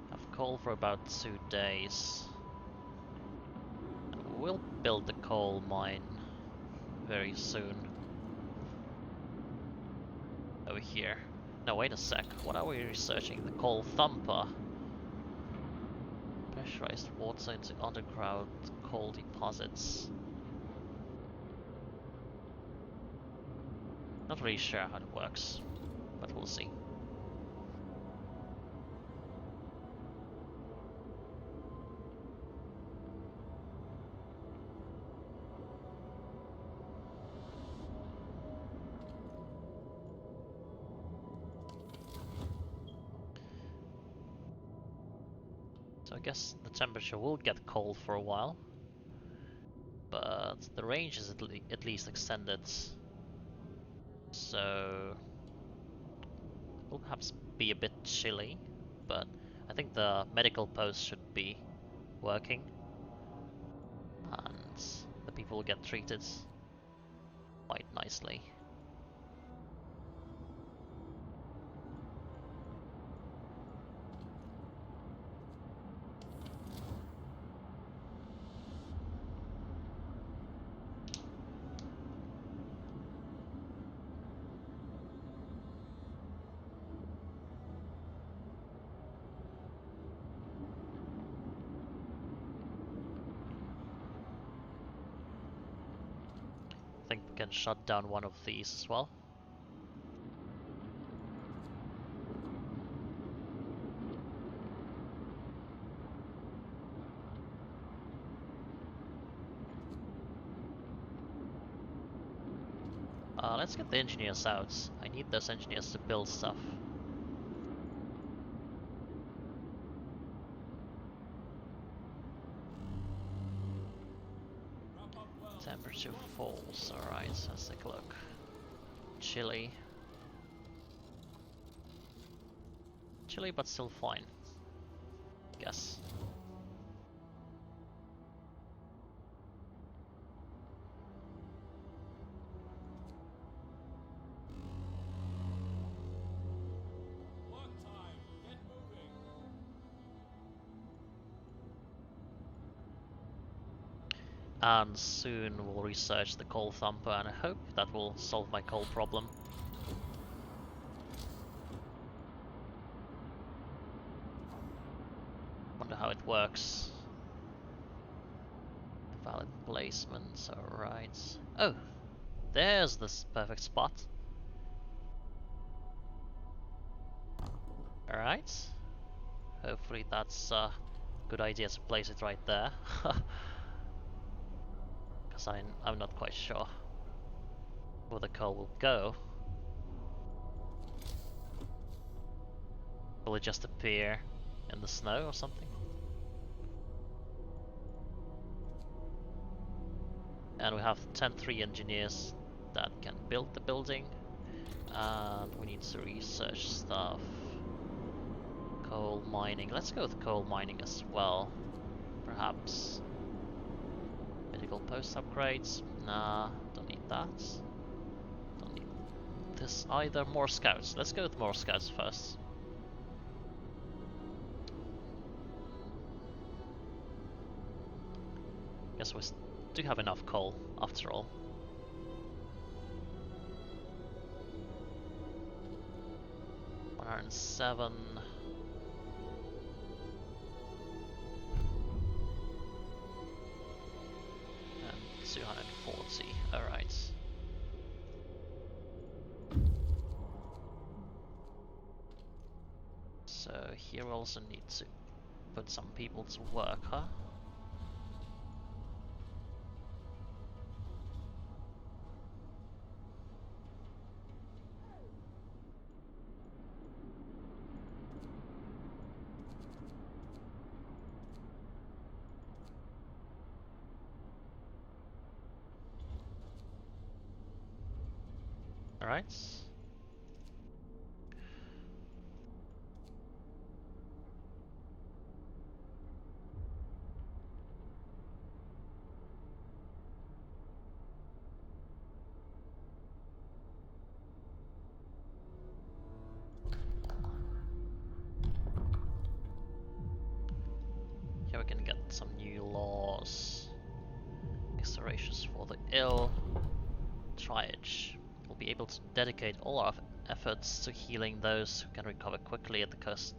Have coal for about 2 days. We'll build the coal mine very soon. Over here. No, wait a sec. What are we researching? The coal thumper. Pressurized water into underground coal deposits. Not really sure how it works, but we'll see. So I guess the temperature will get cold for a while, but the range is at least extended, so it will perhaps be a bit chilly, but I think the medical post should be working, and the people will get treated quite nicely. think we can shut down one of these as well. Let's get the engineers out. I need those engineers to build stuff. Temperature falls, alright, so let's take a look. Chilly. Chilly but still fine. Guess. Work time. Get moving. And soon we'll research the coal thumper and I hope that will solve my coal problem. Wonder how it works. Valid placements, alright. Oh, there's this perfect spot. Alright. Hopefully that's a good idea to place it right there. Because I'm not quite sure where the coal will go. Will it just appear in the snow or something? And we have 10-3 engineers that can build the building. And we need to research stuff. Coal mining. Let's go with coal mining as well. Perhaps. Medical post upgrades. Nah, don't need that. Don't need this either. More scouts. Let's go with more scouts first. Guess we do have enough coal after all. $107. And 240. Alright. So here we also need to put some people to work, huh? Alright. Here we can get some new laws. Exorations for the ill. Triage. We'll be able to dedicate all our efforts to healing those who can recover quickly at the cost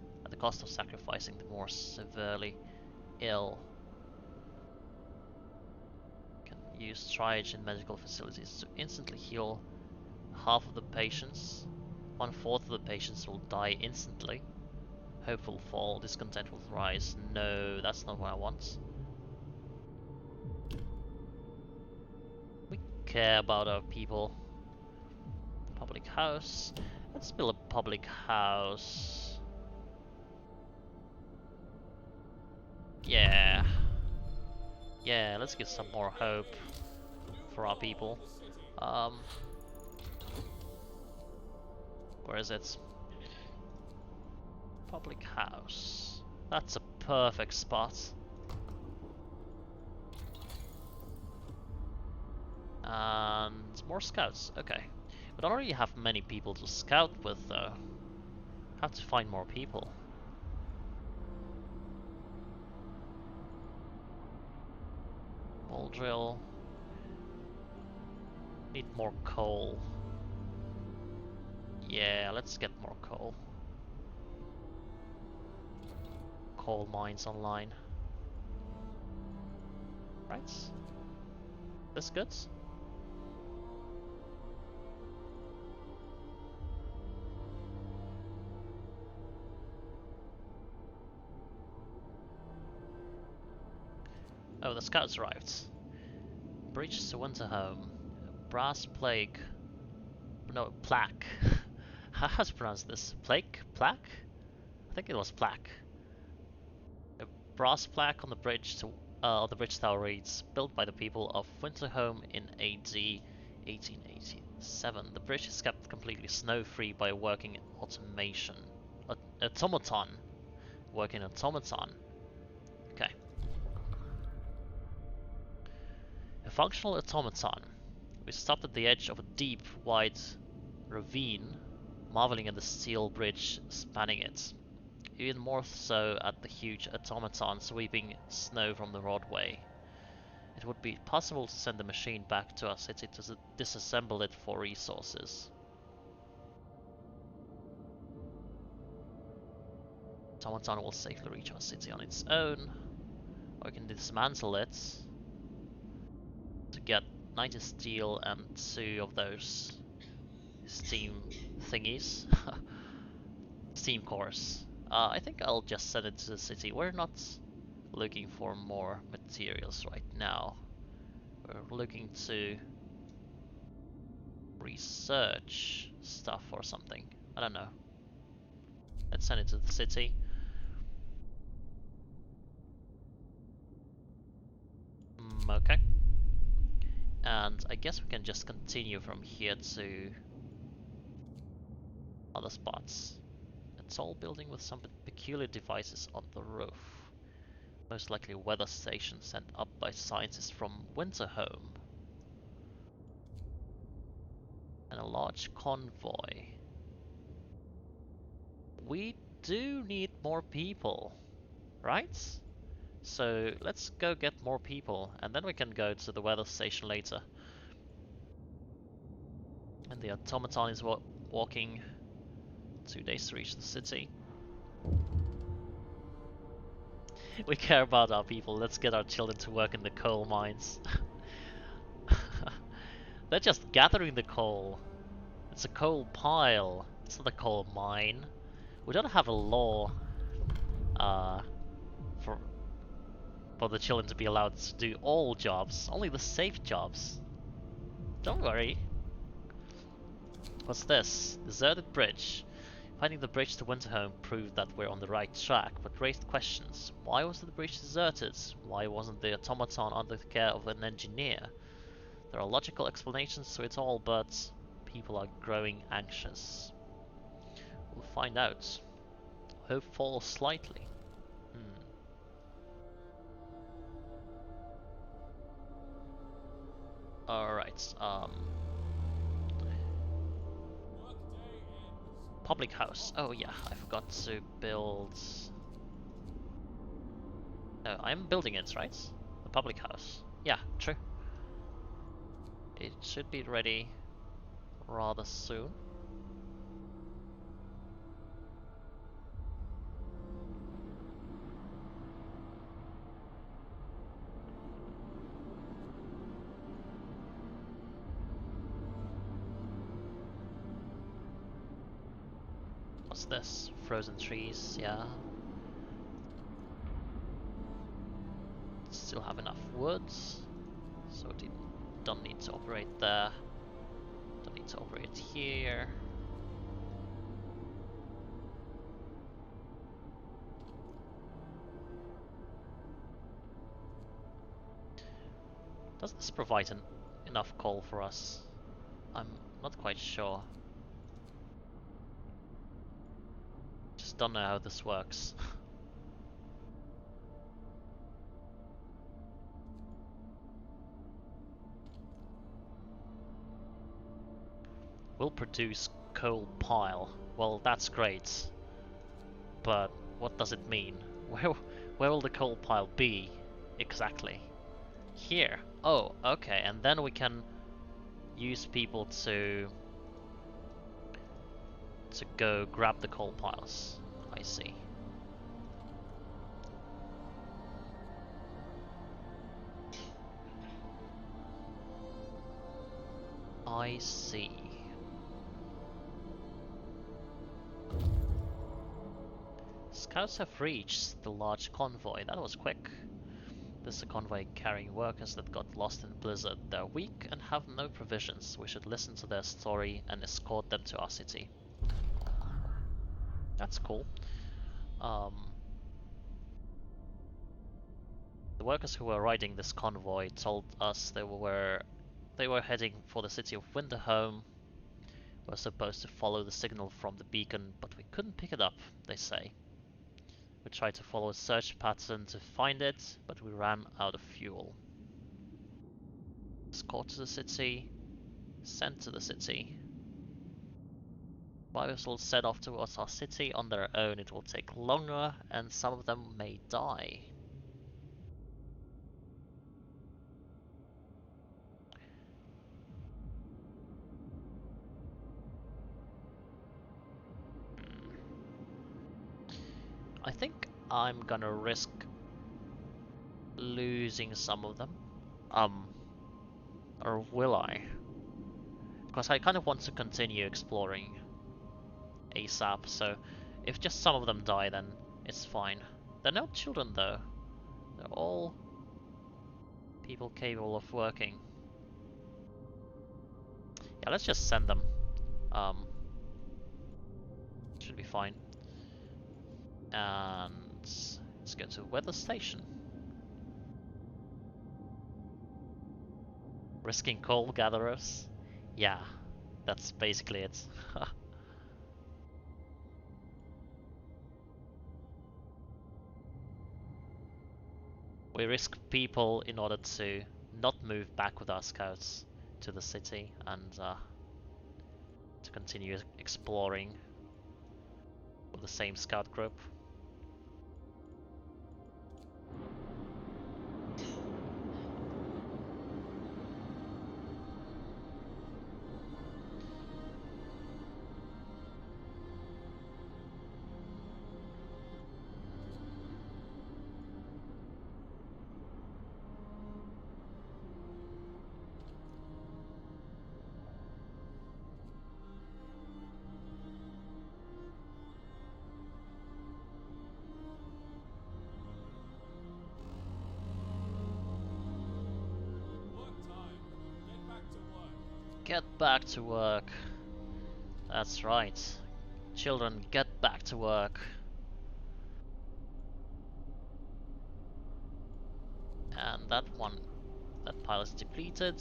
of sacrificing the more severely ill. Can use triage in medical facilities to instantly heal half of the patients. 1/4 of the patients will die instantly. Hopeful fall, discontent will rise. No, that's not what I want. We care about our people. Public house. Let's build a public house. Yeah. Yeah, let's get some more hope for our people. Where is it? Public house. That's a perfect spot. And more scouts. Okay. We don't really have many people to scout with though. Have to find more people. Ball drill. Need more coal. Yeah, let's get more coal. Coal mines online. Right. This good? Oh, the scouts arrived. Bridge to Winterhome. Brass plague. No, plaque. How to pronounce this? Plaque? Plaque? I think it was plaque. A brass plaque on the bridge tower reads, "Built by the people of Winterhome in AD 1887. The bridge is kept completely snow-free by a working automation. Automaton. Working automaton. Okay. A functional automaton. We stopped at the edge of a deep, wide ravine, marveling at the steel bridge spanning it. Even more so at the huge automaton sweeping snow from the roadway. It would be possible to send the machine back to our city to disassemble it for resources. Automaton will safely reach our city on its own, or we can dismantle it to get 90 steel and 2 of those steam thingies. Steam cores. I think I'll just send it to the city. We're not looking for more materials right now. We're looking to research stuff or something. I don't know. Let's send it to the city. Okay. And I guess we can just continue from here to other spots. A tall building with some peculiar devices on the roof. Most likely a weather station sent up by scientists from Winterhome. And a large convoy. We do need more people, right? So let's go get more people, and then we can go to the weather station later. And the automaton is walking 2 days to reach the city. We care about our people. Let's get our children to work in the coal mines. They're just gathering the coal. It's a coal pile. It's not a coal mine. We don't have a law for the children to be allowed to do all jobs, only the safe jobs. Don't worry. What's this? Deserted bridge. Finding the bridge to Winterhome proved that we're on the right track, but raised questions. Why was the bridge deserted? Why wasn't the automaton under the care of an engineer? There are logical explanations to it all, but people are growing anxious. We'll find out. Hope falls slightly. Alright, public house. Oh yeah, I forgot to build... No, I'm building it, right? The public house. Yeah, true. It should be ready rather soon. What's this? Frozen trees, yeah. Still have enough wood, so don't need to operate there. Don't need to operate here. Does this provide enough coal for us? I'm not quite sure. Just don't know how this works. Will produce coal pile. Well, that's great. But what does it mean? Where will the coal pile be exactly? Here. Oh, okay. And then we can use people to go grab the coal piles. I see. I see. Scouts have reached the large convoy. That was quick. This is a convoy carrying workers that got lost in blizzard. They're weak and have no provisions. We should listen to their story and escort them to our city. That's cool. The workers who were riding this convoy told us they were heading for the city of Winterhome. We're supposed to follow the signal from the beacon, but we couldn't pick it up, they say. We tried to follow a search pattern to find it, but we ran out of fuel. Escort to the city, sent to the city. Buyers will set off towards our city on their own. It will take longer, and some of them may die. I think I'm gonna risk losing some of them. Or will I? Because I kind of want to continue exploring ASAP, so if just some of them die, then it's fine. They're no children though. They're all people capable of working. Yeah, let's just send them. Should be fine. And let's go to weather station. Risking coal gatherers. Yeah, that's basically it. We risk people in order to not move back with our scouts to the city and to continue exploring with the same scout group. Get back to work. That's right. Children, get back to work. And that pile is depleted.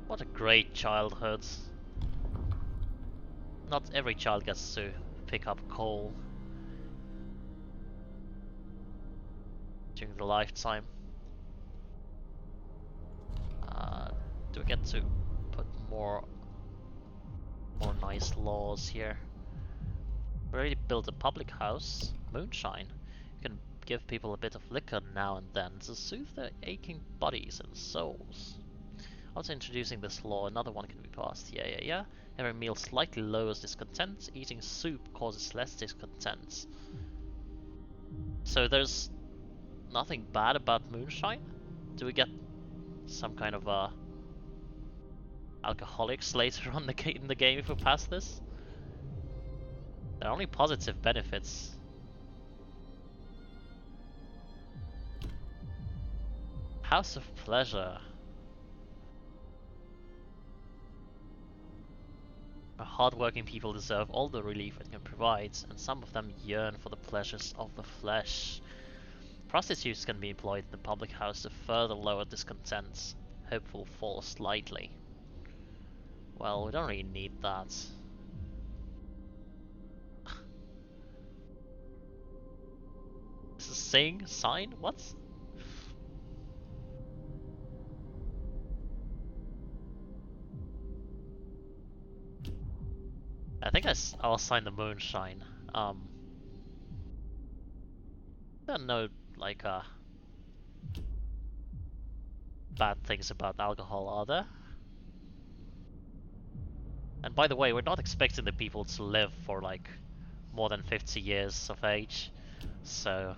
What a great childhood. Not every child gets to pick up coal during the lifetime. Do we get to put more nice laws here? We already built a public house, moonshine. You can give people a bit of liquor now and then to soothe their aching bodies and souls. Also introducing this law, another one can be passed. Yeah. Every meal slightly lowers discontent. Eating soup causes less discontent. So there's nothing bad about moonshine? Do we get some kind of alcoholics later on in the game if we pass this? There are only positive benefits. House of Pleasure. Hard-working people deserve all the relief it can provide, and some of them yearn for the pleasures of the flesh. Prostitutes can be employed in the public house to further lower discontent. Hopeful fall slightly. Well, we don't really need that. Is this saying sign? What? I think I'll sign the moonshine. There are no like bad things about alcohol, are there? And by the way, we're not expecting the people to live for like more than 50 years of age, so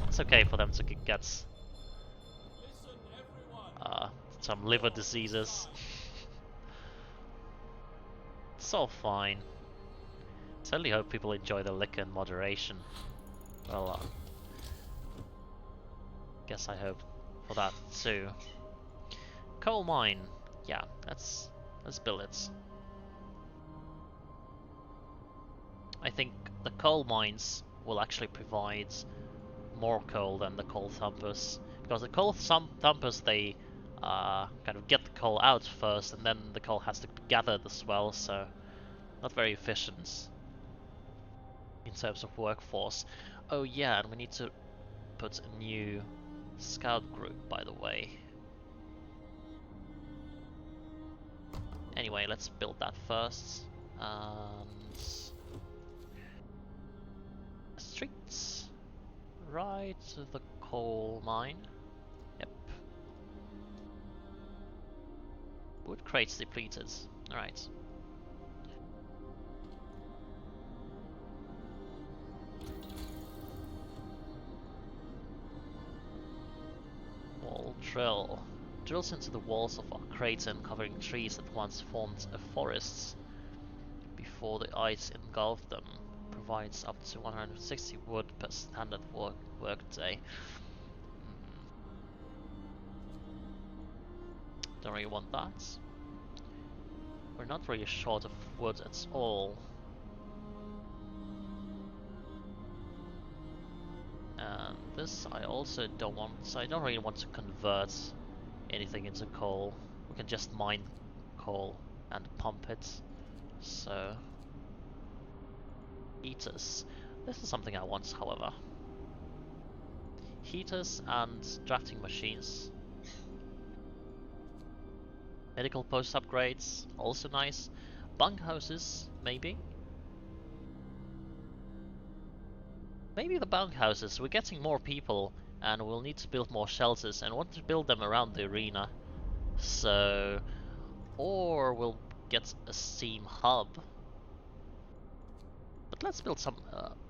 it's okay for them to get some liver diseases. It's all fine. Certainly hope people enjoy the liquor in moderation. Well, guess I hope for that too. Coal mine. Yeah, let's build it. I think the coal mines will actually provide more coal than the coal thumpers, because the coal thumpers, they kind of get the coal out first, and then the coal has to be gathered as well, so not very efficient in terms of workforce. Oh yeah, and we need to put a new scout group, by the way. Anyway, let's build that first. And streets right to the coal mine. Yep. Wood crates depleted. Alright. Wall drill. Drills into the walls of our crater, covering trees that once formed a forest before the ice engulfed them. Provides up to 160 wood per standard workday. Don't really want that. We're not really short of wood at all. And this I also don't want, so I don't really want to convert anything into coal. We can just mine coal and pump it. So, heaters. This is something I want, however. Heaters and drafting machines. Medical post upgrades, also nice. Bunkhouses, maybe? Maybe the bunkhouses. We're getting more people, and we'll need to build more shelters, and want to build them around the arena. So, or we'll get a steam hub. But let's build some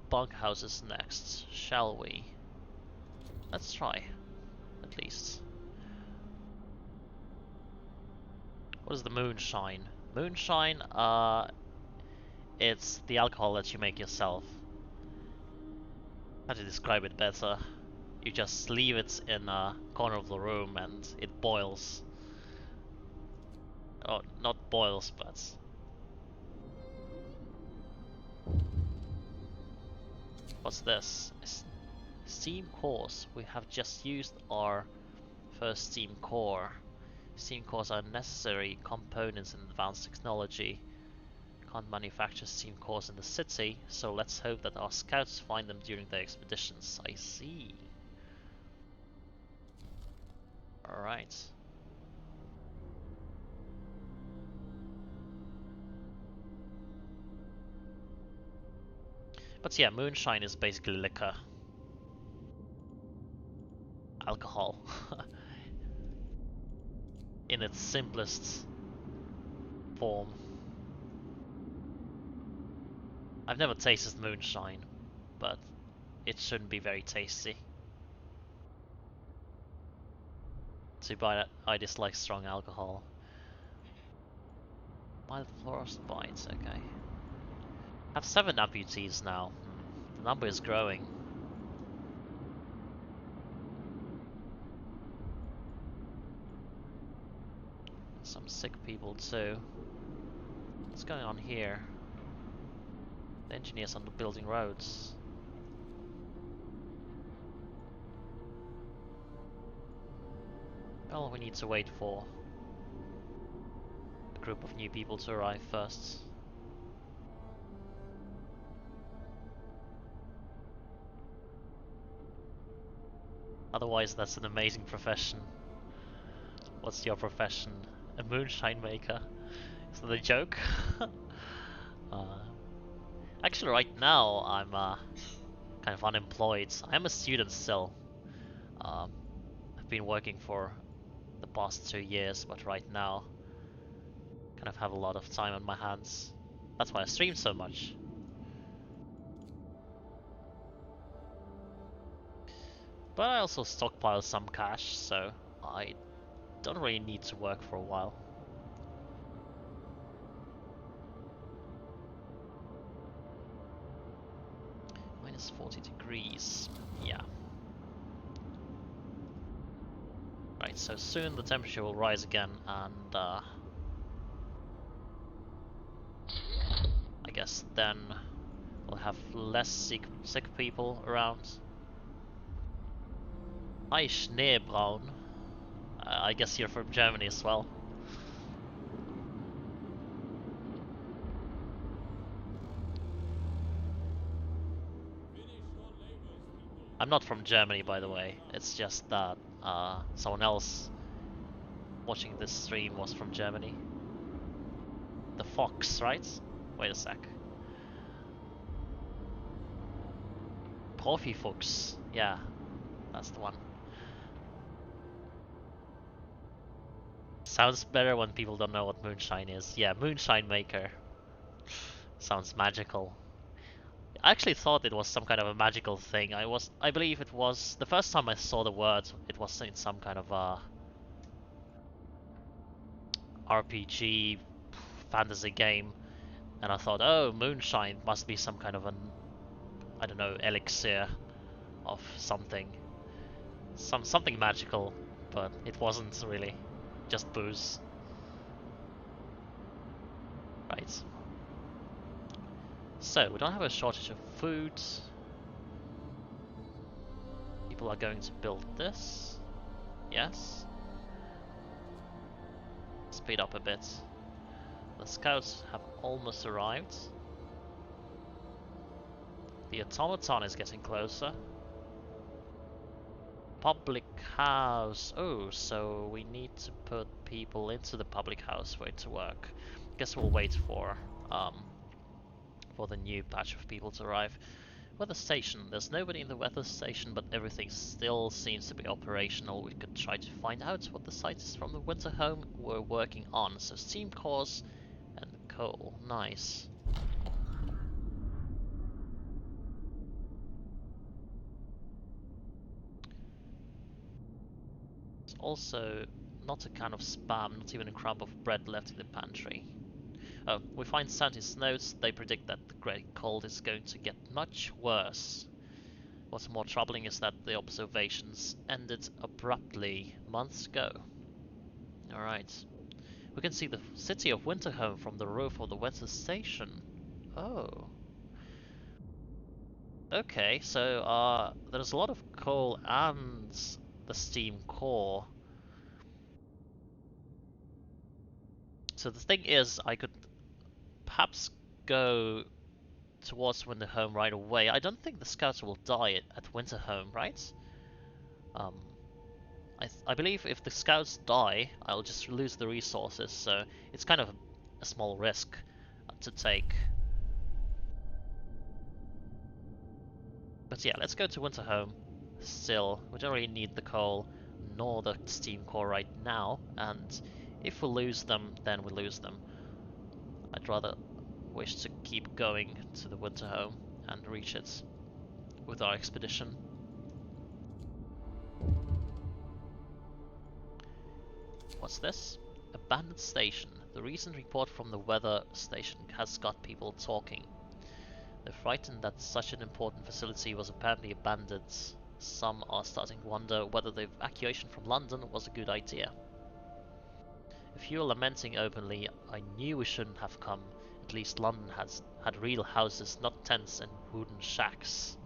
bunkhouses next, shall we? Let's try, at least. What is the moonshine? Moonshine, it's the alcohol that you make yourself. How to describe it better? You just leave it in a corner of the room and it boils. Oh, not boils, but... What's this? Steam cores. We have just used our first steam core. Steam cores are necessary components in advanced technology. Can't manufacture steam cores in the city, so let's hope that our scouts find them during their expeditions. I see. Alright. But yeah, moonshine is basically liquor. Alcohol. In its simplest form. I've never tasted moonshine, but it shouldn't be very tasty. Too bad I dislike strong alcohol. Mild frostbite, okay. I have 7 amputees now. The number is growing. Some sick people too. What's going on here? The engineers on the building roads. Well, we need to wait for a group of new people to arrive first. Otherwise, that's an amazing profession. What's your profession? A moonshine maker? Is that a joke? Actually, right now I'm kind of unemployed. I'm a student still. I've been working for the past 2 years, but right now kind of have a lot of time on my hands. That's why I stream so much. But I also stockpile some cash, so I don't really need to work for a while. minus 40 degrees. Yeah. Right, so soon the temperature will rise again, and I guess then we'll have less sick people around. Hi, Schneebraun. I guess you're from Germany as well. I'm not from Germany, by the way. It's just that someone else watching this stream was from Germany. The Fox, right? Wait a sec. Profi Fuchs. Yeah, that's the one. Sounds better when people don't know what moonshine is. Yeah, moonshine maker. Sounds magical. I actually thought it was some kind of a magical thing. I believe it was the first time I saw the word. It was in some kind of a RPG fantasy game, and I thought, oh, moonshine must be some kind of an, I don't know, elixir of something, something magical, but it wasn't really, just booze. Right. So we don't have a shortage of food. People are going to build this. Yes. Speed up a bit. The scouts have almost arrived. The automaton is getting closer. Public house. Oh, so we need to put people into the public house for it to work. Guess we'll wait for the new batch of people to arrive. Weather station. There's nobody in the weather station, but everything still seems to be operational. We could try to find out what the sites from the Winterhome were working on. So steam cores and coal. Nice. There's also not a can of spam, not even a crumb of bread left in the pantry. Oh, we find scientists' notes. They predict that the great cold is going to get much worse. What's more troubling is that the observations ended abruptly months ago. Alright. We can see the city of Winterhome from the roof of the weather station. Oh. Okay, so there's a lot of coal and the steam core. So the thing is, I could perhaps go towards Winterhome right away. I don't think the scouts will die at Winterhome, right? Um, I believe if the scouts die, I'll just lose the resources, so it's kind of a small risk to take. But yeah, let's go to Winterhome. Still, we don't really need the coal nor the steam core right now, and if we lose them, then we lose them. I'd rather wish to keep going to the Winterhome and reach it with our expedition. What's this? Abandoned station. The recent report from the weather station has got people talking. They're frightened that such an important facility was apparently abandoned. Some are starting to wonder whether the evacuation from London was a good idea. If you're lamenting openly, I knew we shouldn't have come. At least London had real houses, not tents and wooden shacks.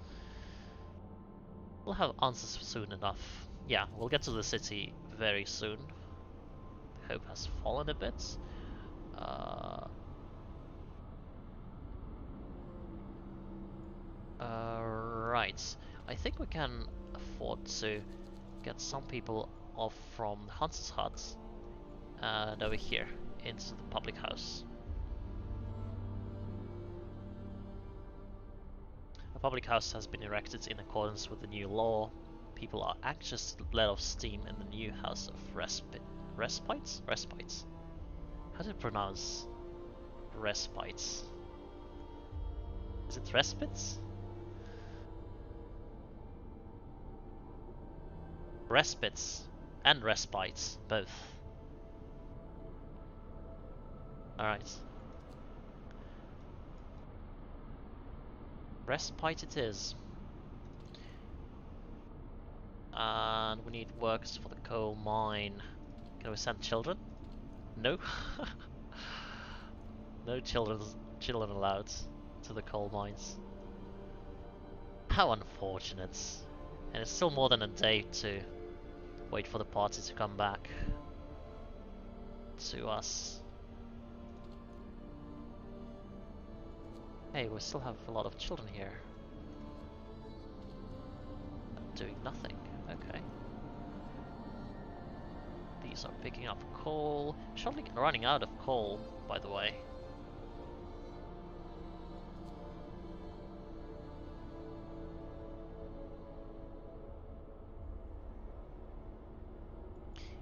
We'll have answers soon enough. Yeah, we'll get to the city very soon. The hope has fallen a bit. Right. I think we can afford to get some people off from the Hunter's Hut and over here into the public house. A public house has been erected in accordance with the new law. People are anxious to let off steam in the new house of respites? Respites. How do you pronounce respites? Is it respites? Respites and respites, both. Alright. Respite it is. And we need workers for the coal mine. Can we send children? No. No children allowed to the coal mines. How unfortunate. And it's still more than a day to wait for the party to come back to us. Hey, we still have a lot of children here. Doing nothing. Okay. These are picking up coal. Shortly running out of coal, by the way.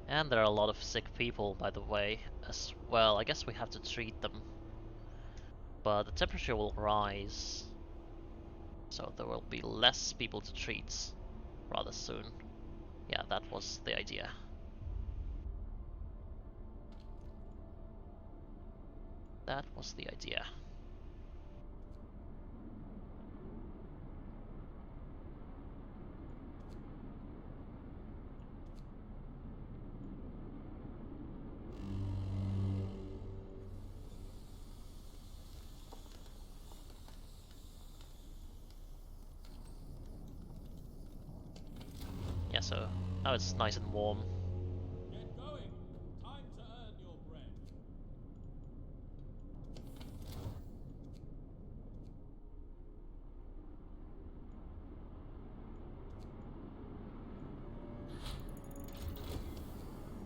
And there are a lot of sick people, by the way, as well. I guess we have to treat them. But the temperature will rise, so there will be less people to treat rather soon. Yeah, that was the idea. That was the idea. Yeah, so now it's nice and warm. Get going. Time to earn your bread.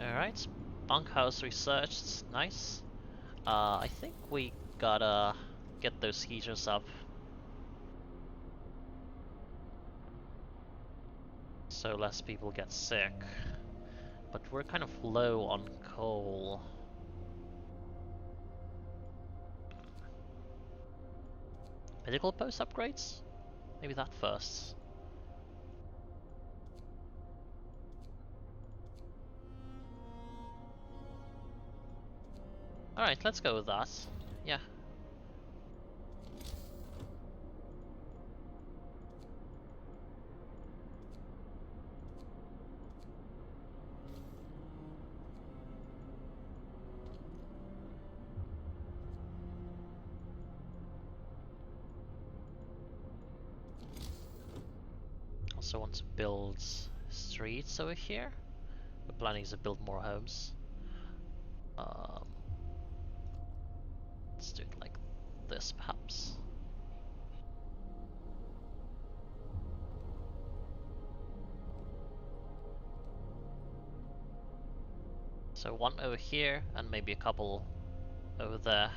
Alright, bunkhouse researched, nice. I think we gotta get those heaters up. So less people get sick. But we're kind of low on coal. Medical post upgrades? Maybe that first. Alright, let's go with that. Yeah. Also want to build streets over here. The planning is to build more homes. Let's do it like this, perhaps. So one over here, and maybe a couple over there.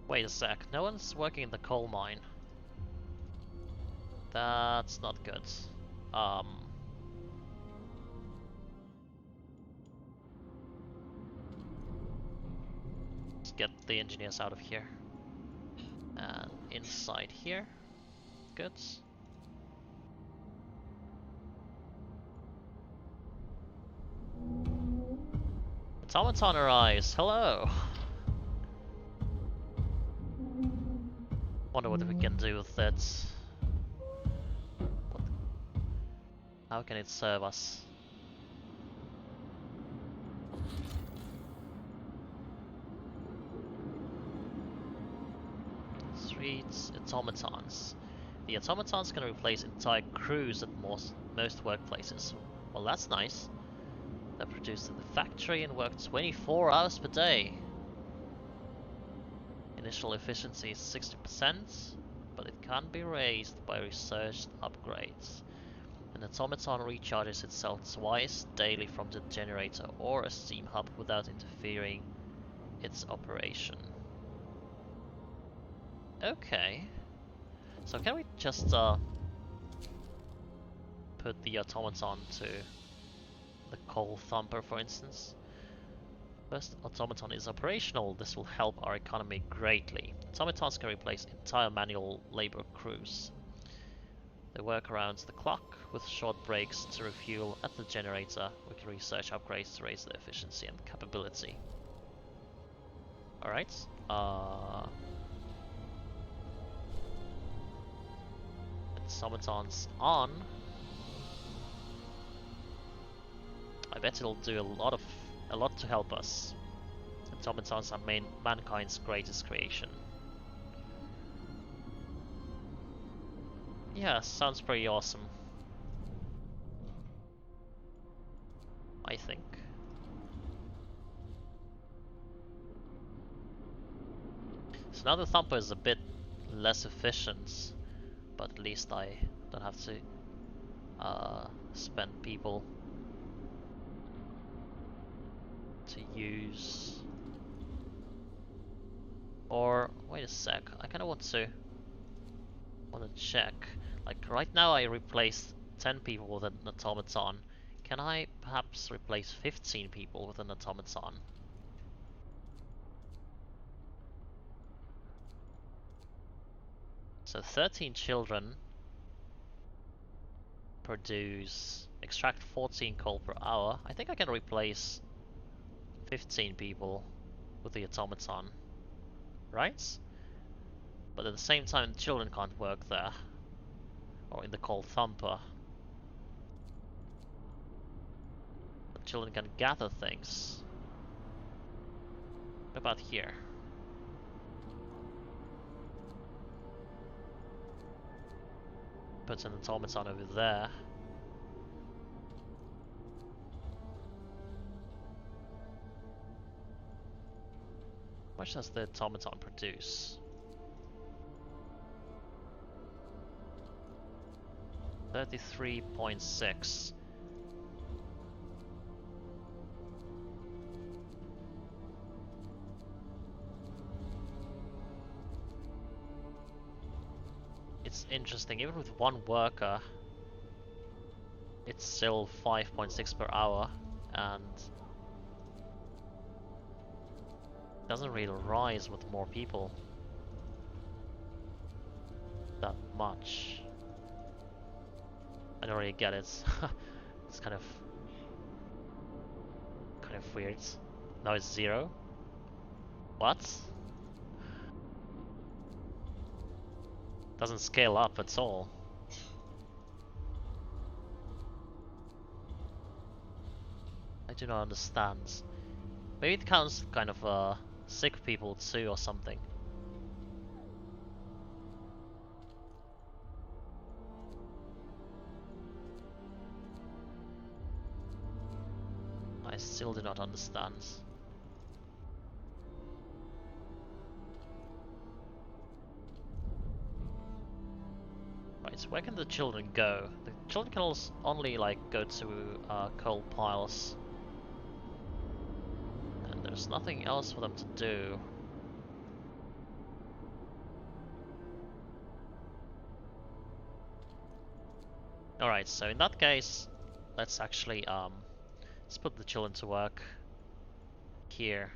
Wait a sec, no one's working in the coal mine. That's not good. Let's get the engineers out of here. And inside here. Good. Automaton arrives, hello! Wonder what we can do with it. How can it serve us? Streets, automatons. The automatons can replace entire crews at most workplaces. Well, that's nice. They're produced in the factory and work 24 hours per day. Initial efficiency is 60%, but it can be raised by researched upgrades. An automaton recharges itself twice daily from the generator or a steam hub without interfering its operation. Okay. So can we just put the automaton to the coal thumper, for instance? First automaton is operational. This will help our economy greatly. Automatons can replace entire manual labor crews. They work around the clock with short breaks to refuel at the generator. We can research upgrades to raise their efficiency and capability. Alright. Automatons on. I bet it'll do a lot to help us. Automatons are mankind's greatest creation. Yeah, sounds pretty awesome. I think. So now the Thumper is a bit less efficient, but at least I don't have to spend people to use. Or wait a sec, I kind of want to check. Like right now, I replaced 10 people with an automaton. Can I perhaps replace 15 people with an automaton? So 13 children extract 14 coal per hour. I think I can replace 15 people with the automaton, right? But at the same time, the children can't work there, or in the coal thumper. But children can gather things. What about here? Put an automaton over there. How much does the automaton produce? 33.6. It's interesting, even with one worker, it's still 5.6 per hour, and doesn't really rise with more people that much. I don't really get it. It's kind of weird. Now it's 0. What? Doesn't scale up at all. I do not understand. Maybe it counts kind of sick people too or something. I still do not understand. Right, so where can the children go? The children can only like go to coal piles. And there's nothing else for them to do. Alright, so in that case, let's actually let's put the children to work here,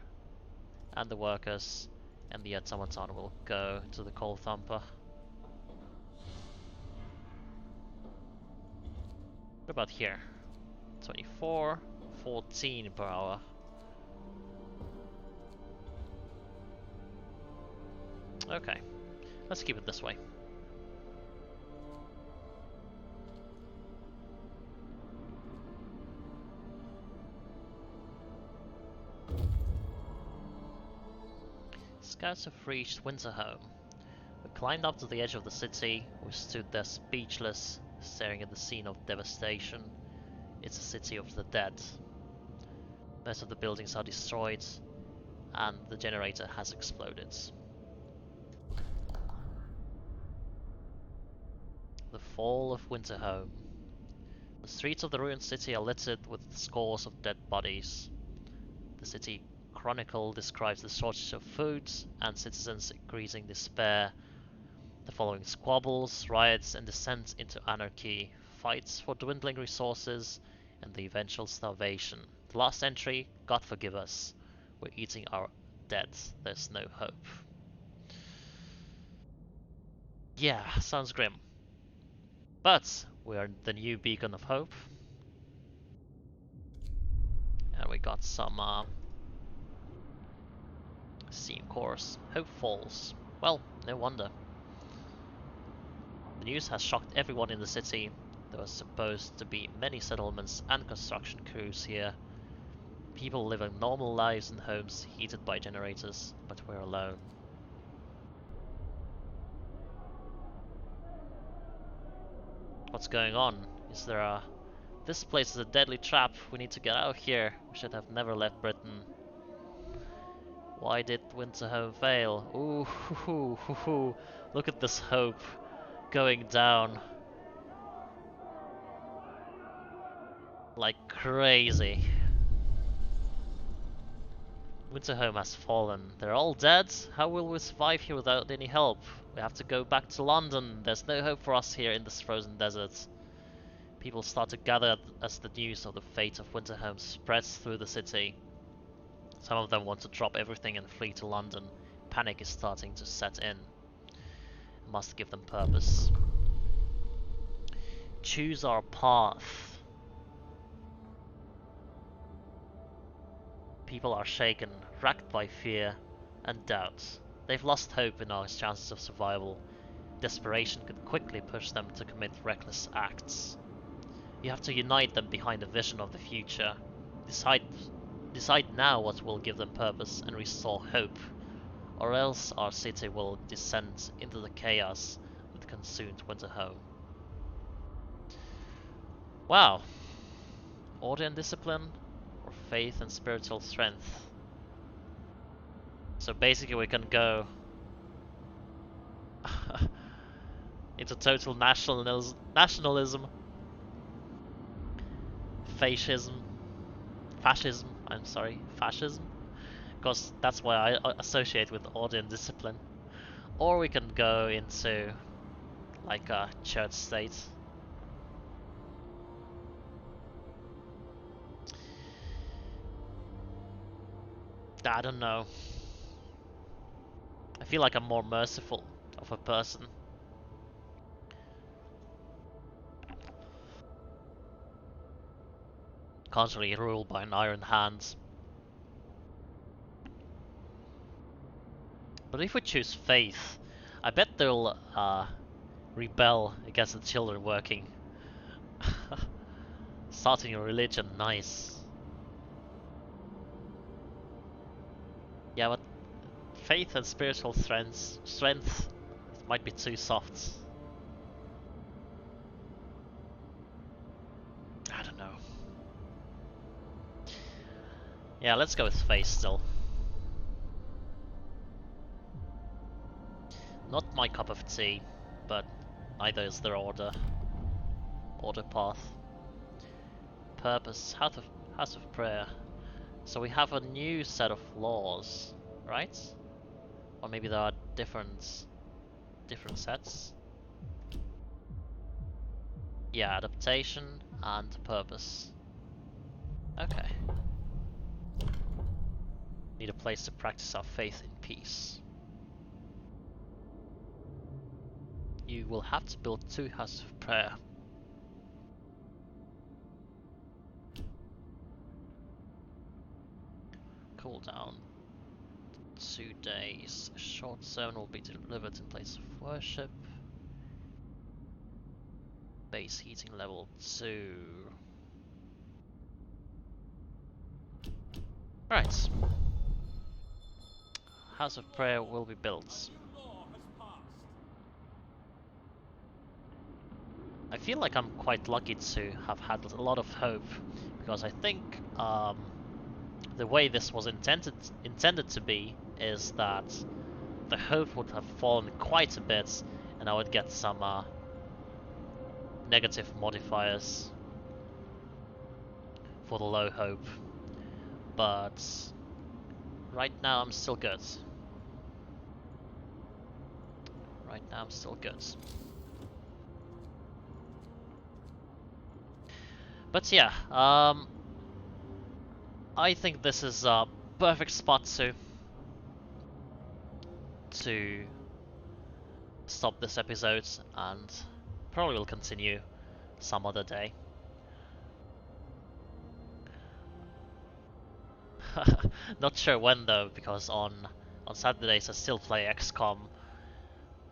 and the workers, and the automaton will go to the coal thumper. What about here? 24, 14 per hour. Okay, let's keep it this way. Scouts have reached Winterhome. We climbed up to the edge of the city. We stood there speechless, staring at the scene of devastation. It's a city of the dead. Most of the buildings are destroyed, and the generator has exploded. The fall of Winterhome. The streets of the ruined city are littered with scores of dead bodies. The city chronicle describes the shortage of food and citizens' increasing despair. The following squabbles, riots, and descent into anarchy, fights for dwindling resources, and the eventual starvation. The last entry, God forgive us. We're eating our dead. There's no hope. Yeah, sounds grim. But we are the new beacon of hope. And we got some steam cores. Hope Falls. Well, no wonder. The news has shocked everyone in the city. There was supposed to be many settlements and construction crews here. People living normal lives in homes heated by generators, but we're alone. What's going on? Is there a... This place is a deadly trap. We need to get out of here. We should have never left Britain. Why did Winterhome fail? Ooh, hoo, hoo, hoo, hoo. Look at this hope going down like crazy. Winterhome has fallen. They're all dead. How will we survive here without any help? We have to go back to London. There's no hope for us here in this frozen desert. People start to gather as the news of the fate of Winterhome spreads through the city. Some of them want to drop everything and flee to London. Panic is starting to set in. Must give them purpose. Choose our path. People are shaken, racked by fear and doubt. They've lost hope in our chances of survival. Desperation could quickly push them to commit reckless acts. You have to unite them behind a vision of the future. Decide now what will give them purpose and restore hope, or else our city will descend into the chaos that consumed Winterhome. Wow. Order and discipline, or faith and spiritual strength. So basically we can go into total nationalism, fascism, fascism, because that's what I associate with order and discipline. Or we can go into like a church state. I don't know. I feel like I'm more merciful of a person. Constantly ruled by an iron hand. But if we choose faith, I bet they'll rebel against the children working. Starting a religion, nice. Yeah, but faith and spiritual strength might be too soft. I don't know. Yeah, let's go with faith still. Not my cup of tea, but neither is their order. Order path. Purpose, house of prayer. So we have a new set of laws, right? Or maybe there are different sets. Yeah, adaptation and purpose. Okay. Need a place to practice our faith in peace. You will have to build 2 houses of prayer. Cooldown 2 days. A short zone will be delivered in place of worship. Base heating level 2. Right. House of prayer will be built. I feel like I'm quite lucky to have had a lot of hope, because I think the way this was intended to be is that the hope would have fallen quite a bit, and I would get some negative modifiers for the low hope. But right now I'm still good. Right now I'm still good. But yeah, I think this is perfect spot to stop this episode, and probably will continue some other day. Not sure when though, because on Saturdays I still play XCOM,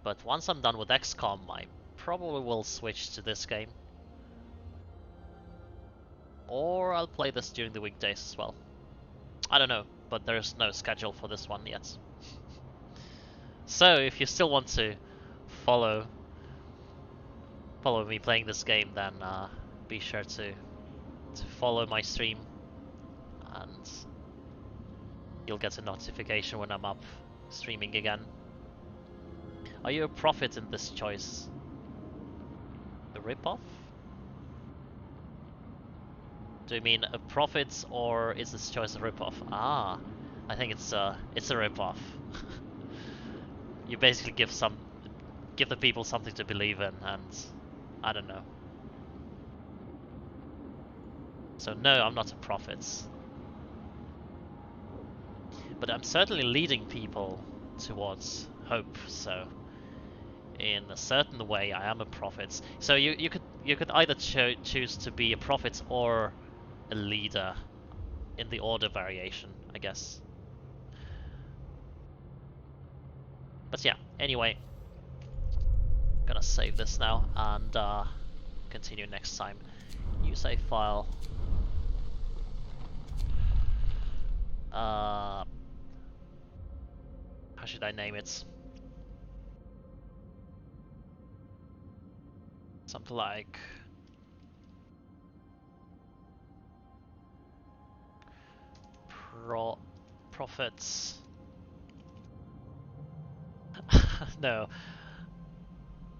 but once I'm done with XCOM I probably will switch to this game. Or I'll play this during the weekdays as well. I don't know, but there's no schedule for this one yet. So if you still want to follow me playing this game, then be sure to follow my stream, and you'll get a notification when I'm up streaming again. Are you a prophet in this choice? A ripoff? Do you mean a prophet, or is this choice a ripoff? Ah, I think it's a ripoff. You basically give the people something to believe in, and I don't know. So no, I'm not a prophet. But I'm certainly leading people towards hope, so in a certain way I am a prophet. So you could either choose to be a prophet or a leader in the order variation, I guess. But yeah, anyway, gonna save this now and continue next time. New save file. How should I name it? Something like prophets. No,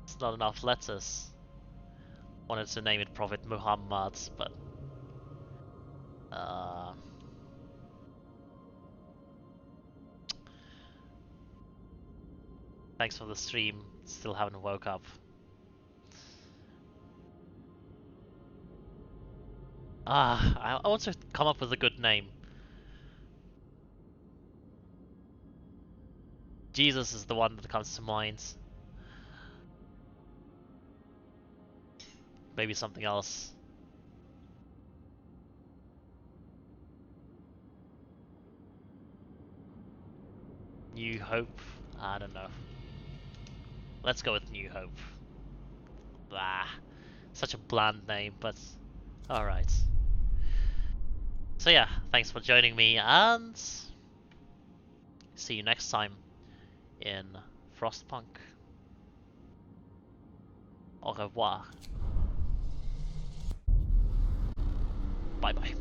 it's not enough letters. Wanted to name it Prophet Muhammad, but thanks for the stream. Still haven't woke up. I want to come up with a good name. Jesus is the one that comes to mind. Maybe something else. New Hope? I don't know. Let's go with New Hope. Blah. Such a bland name, but alright. So yeah, thanks for joining me, and see you next time in Frostpunk. Au revoir. Bye bye.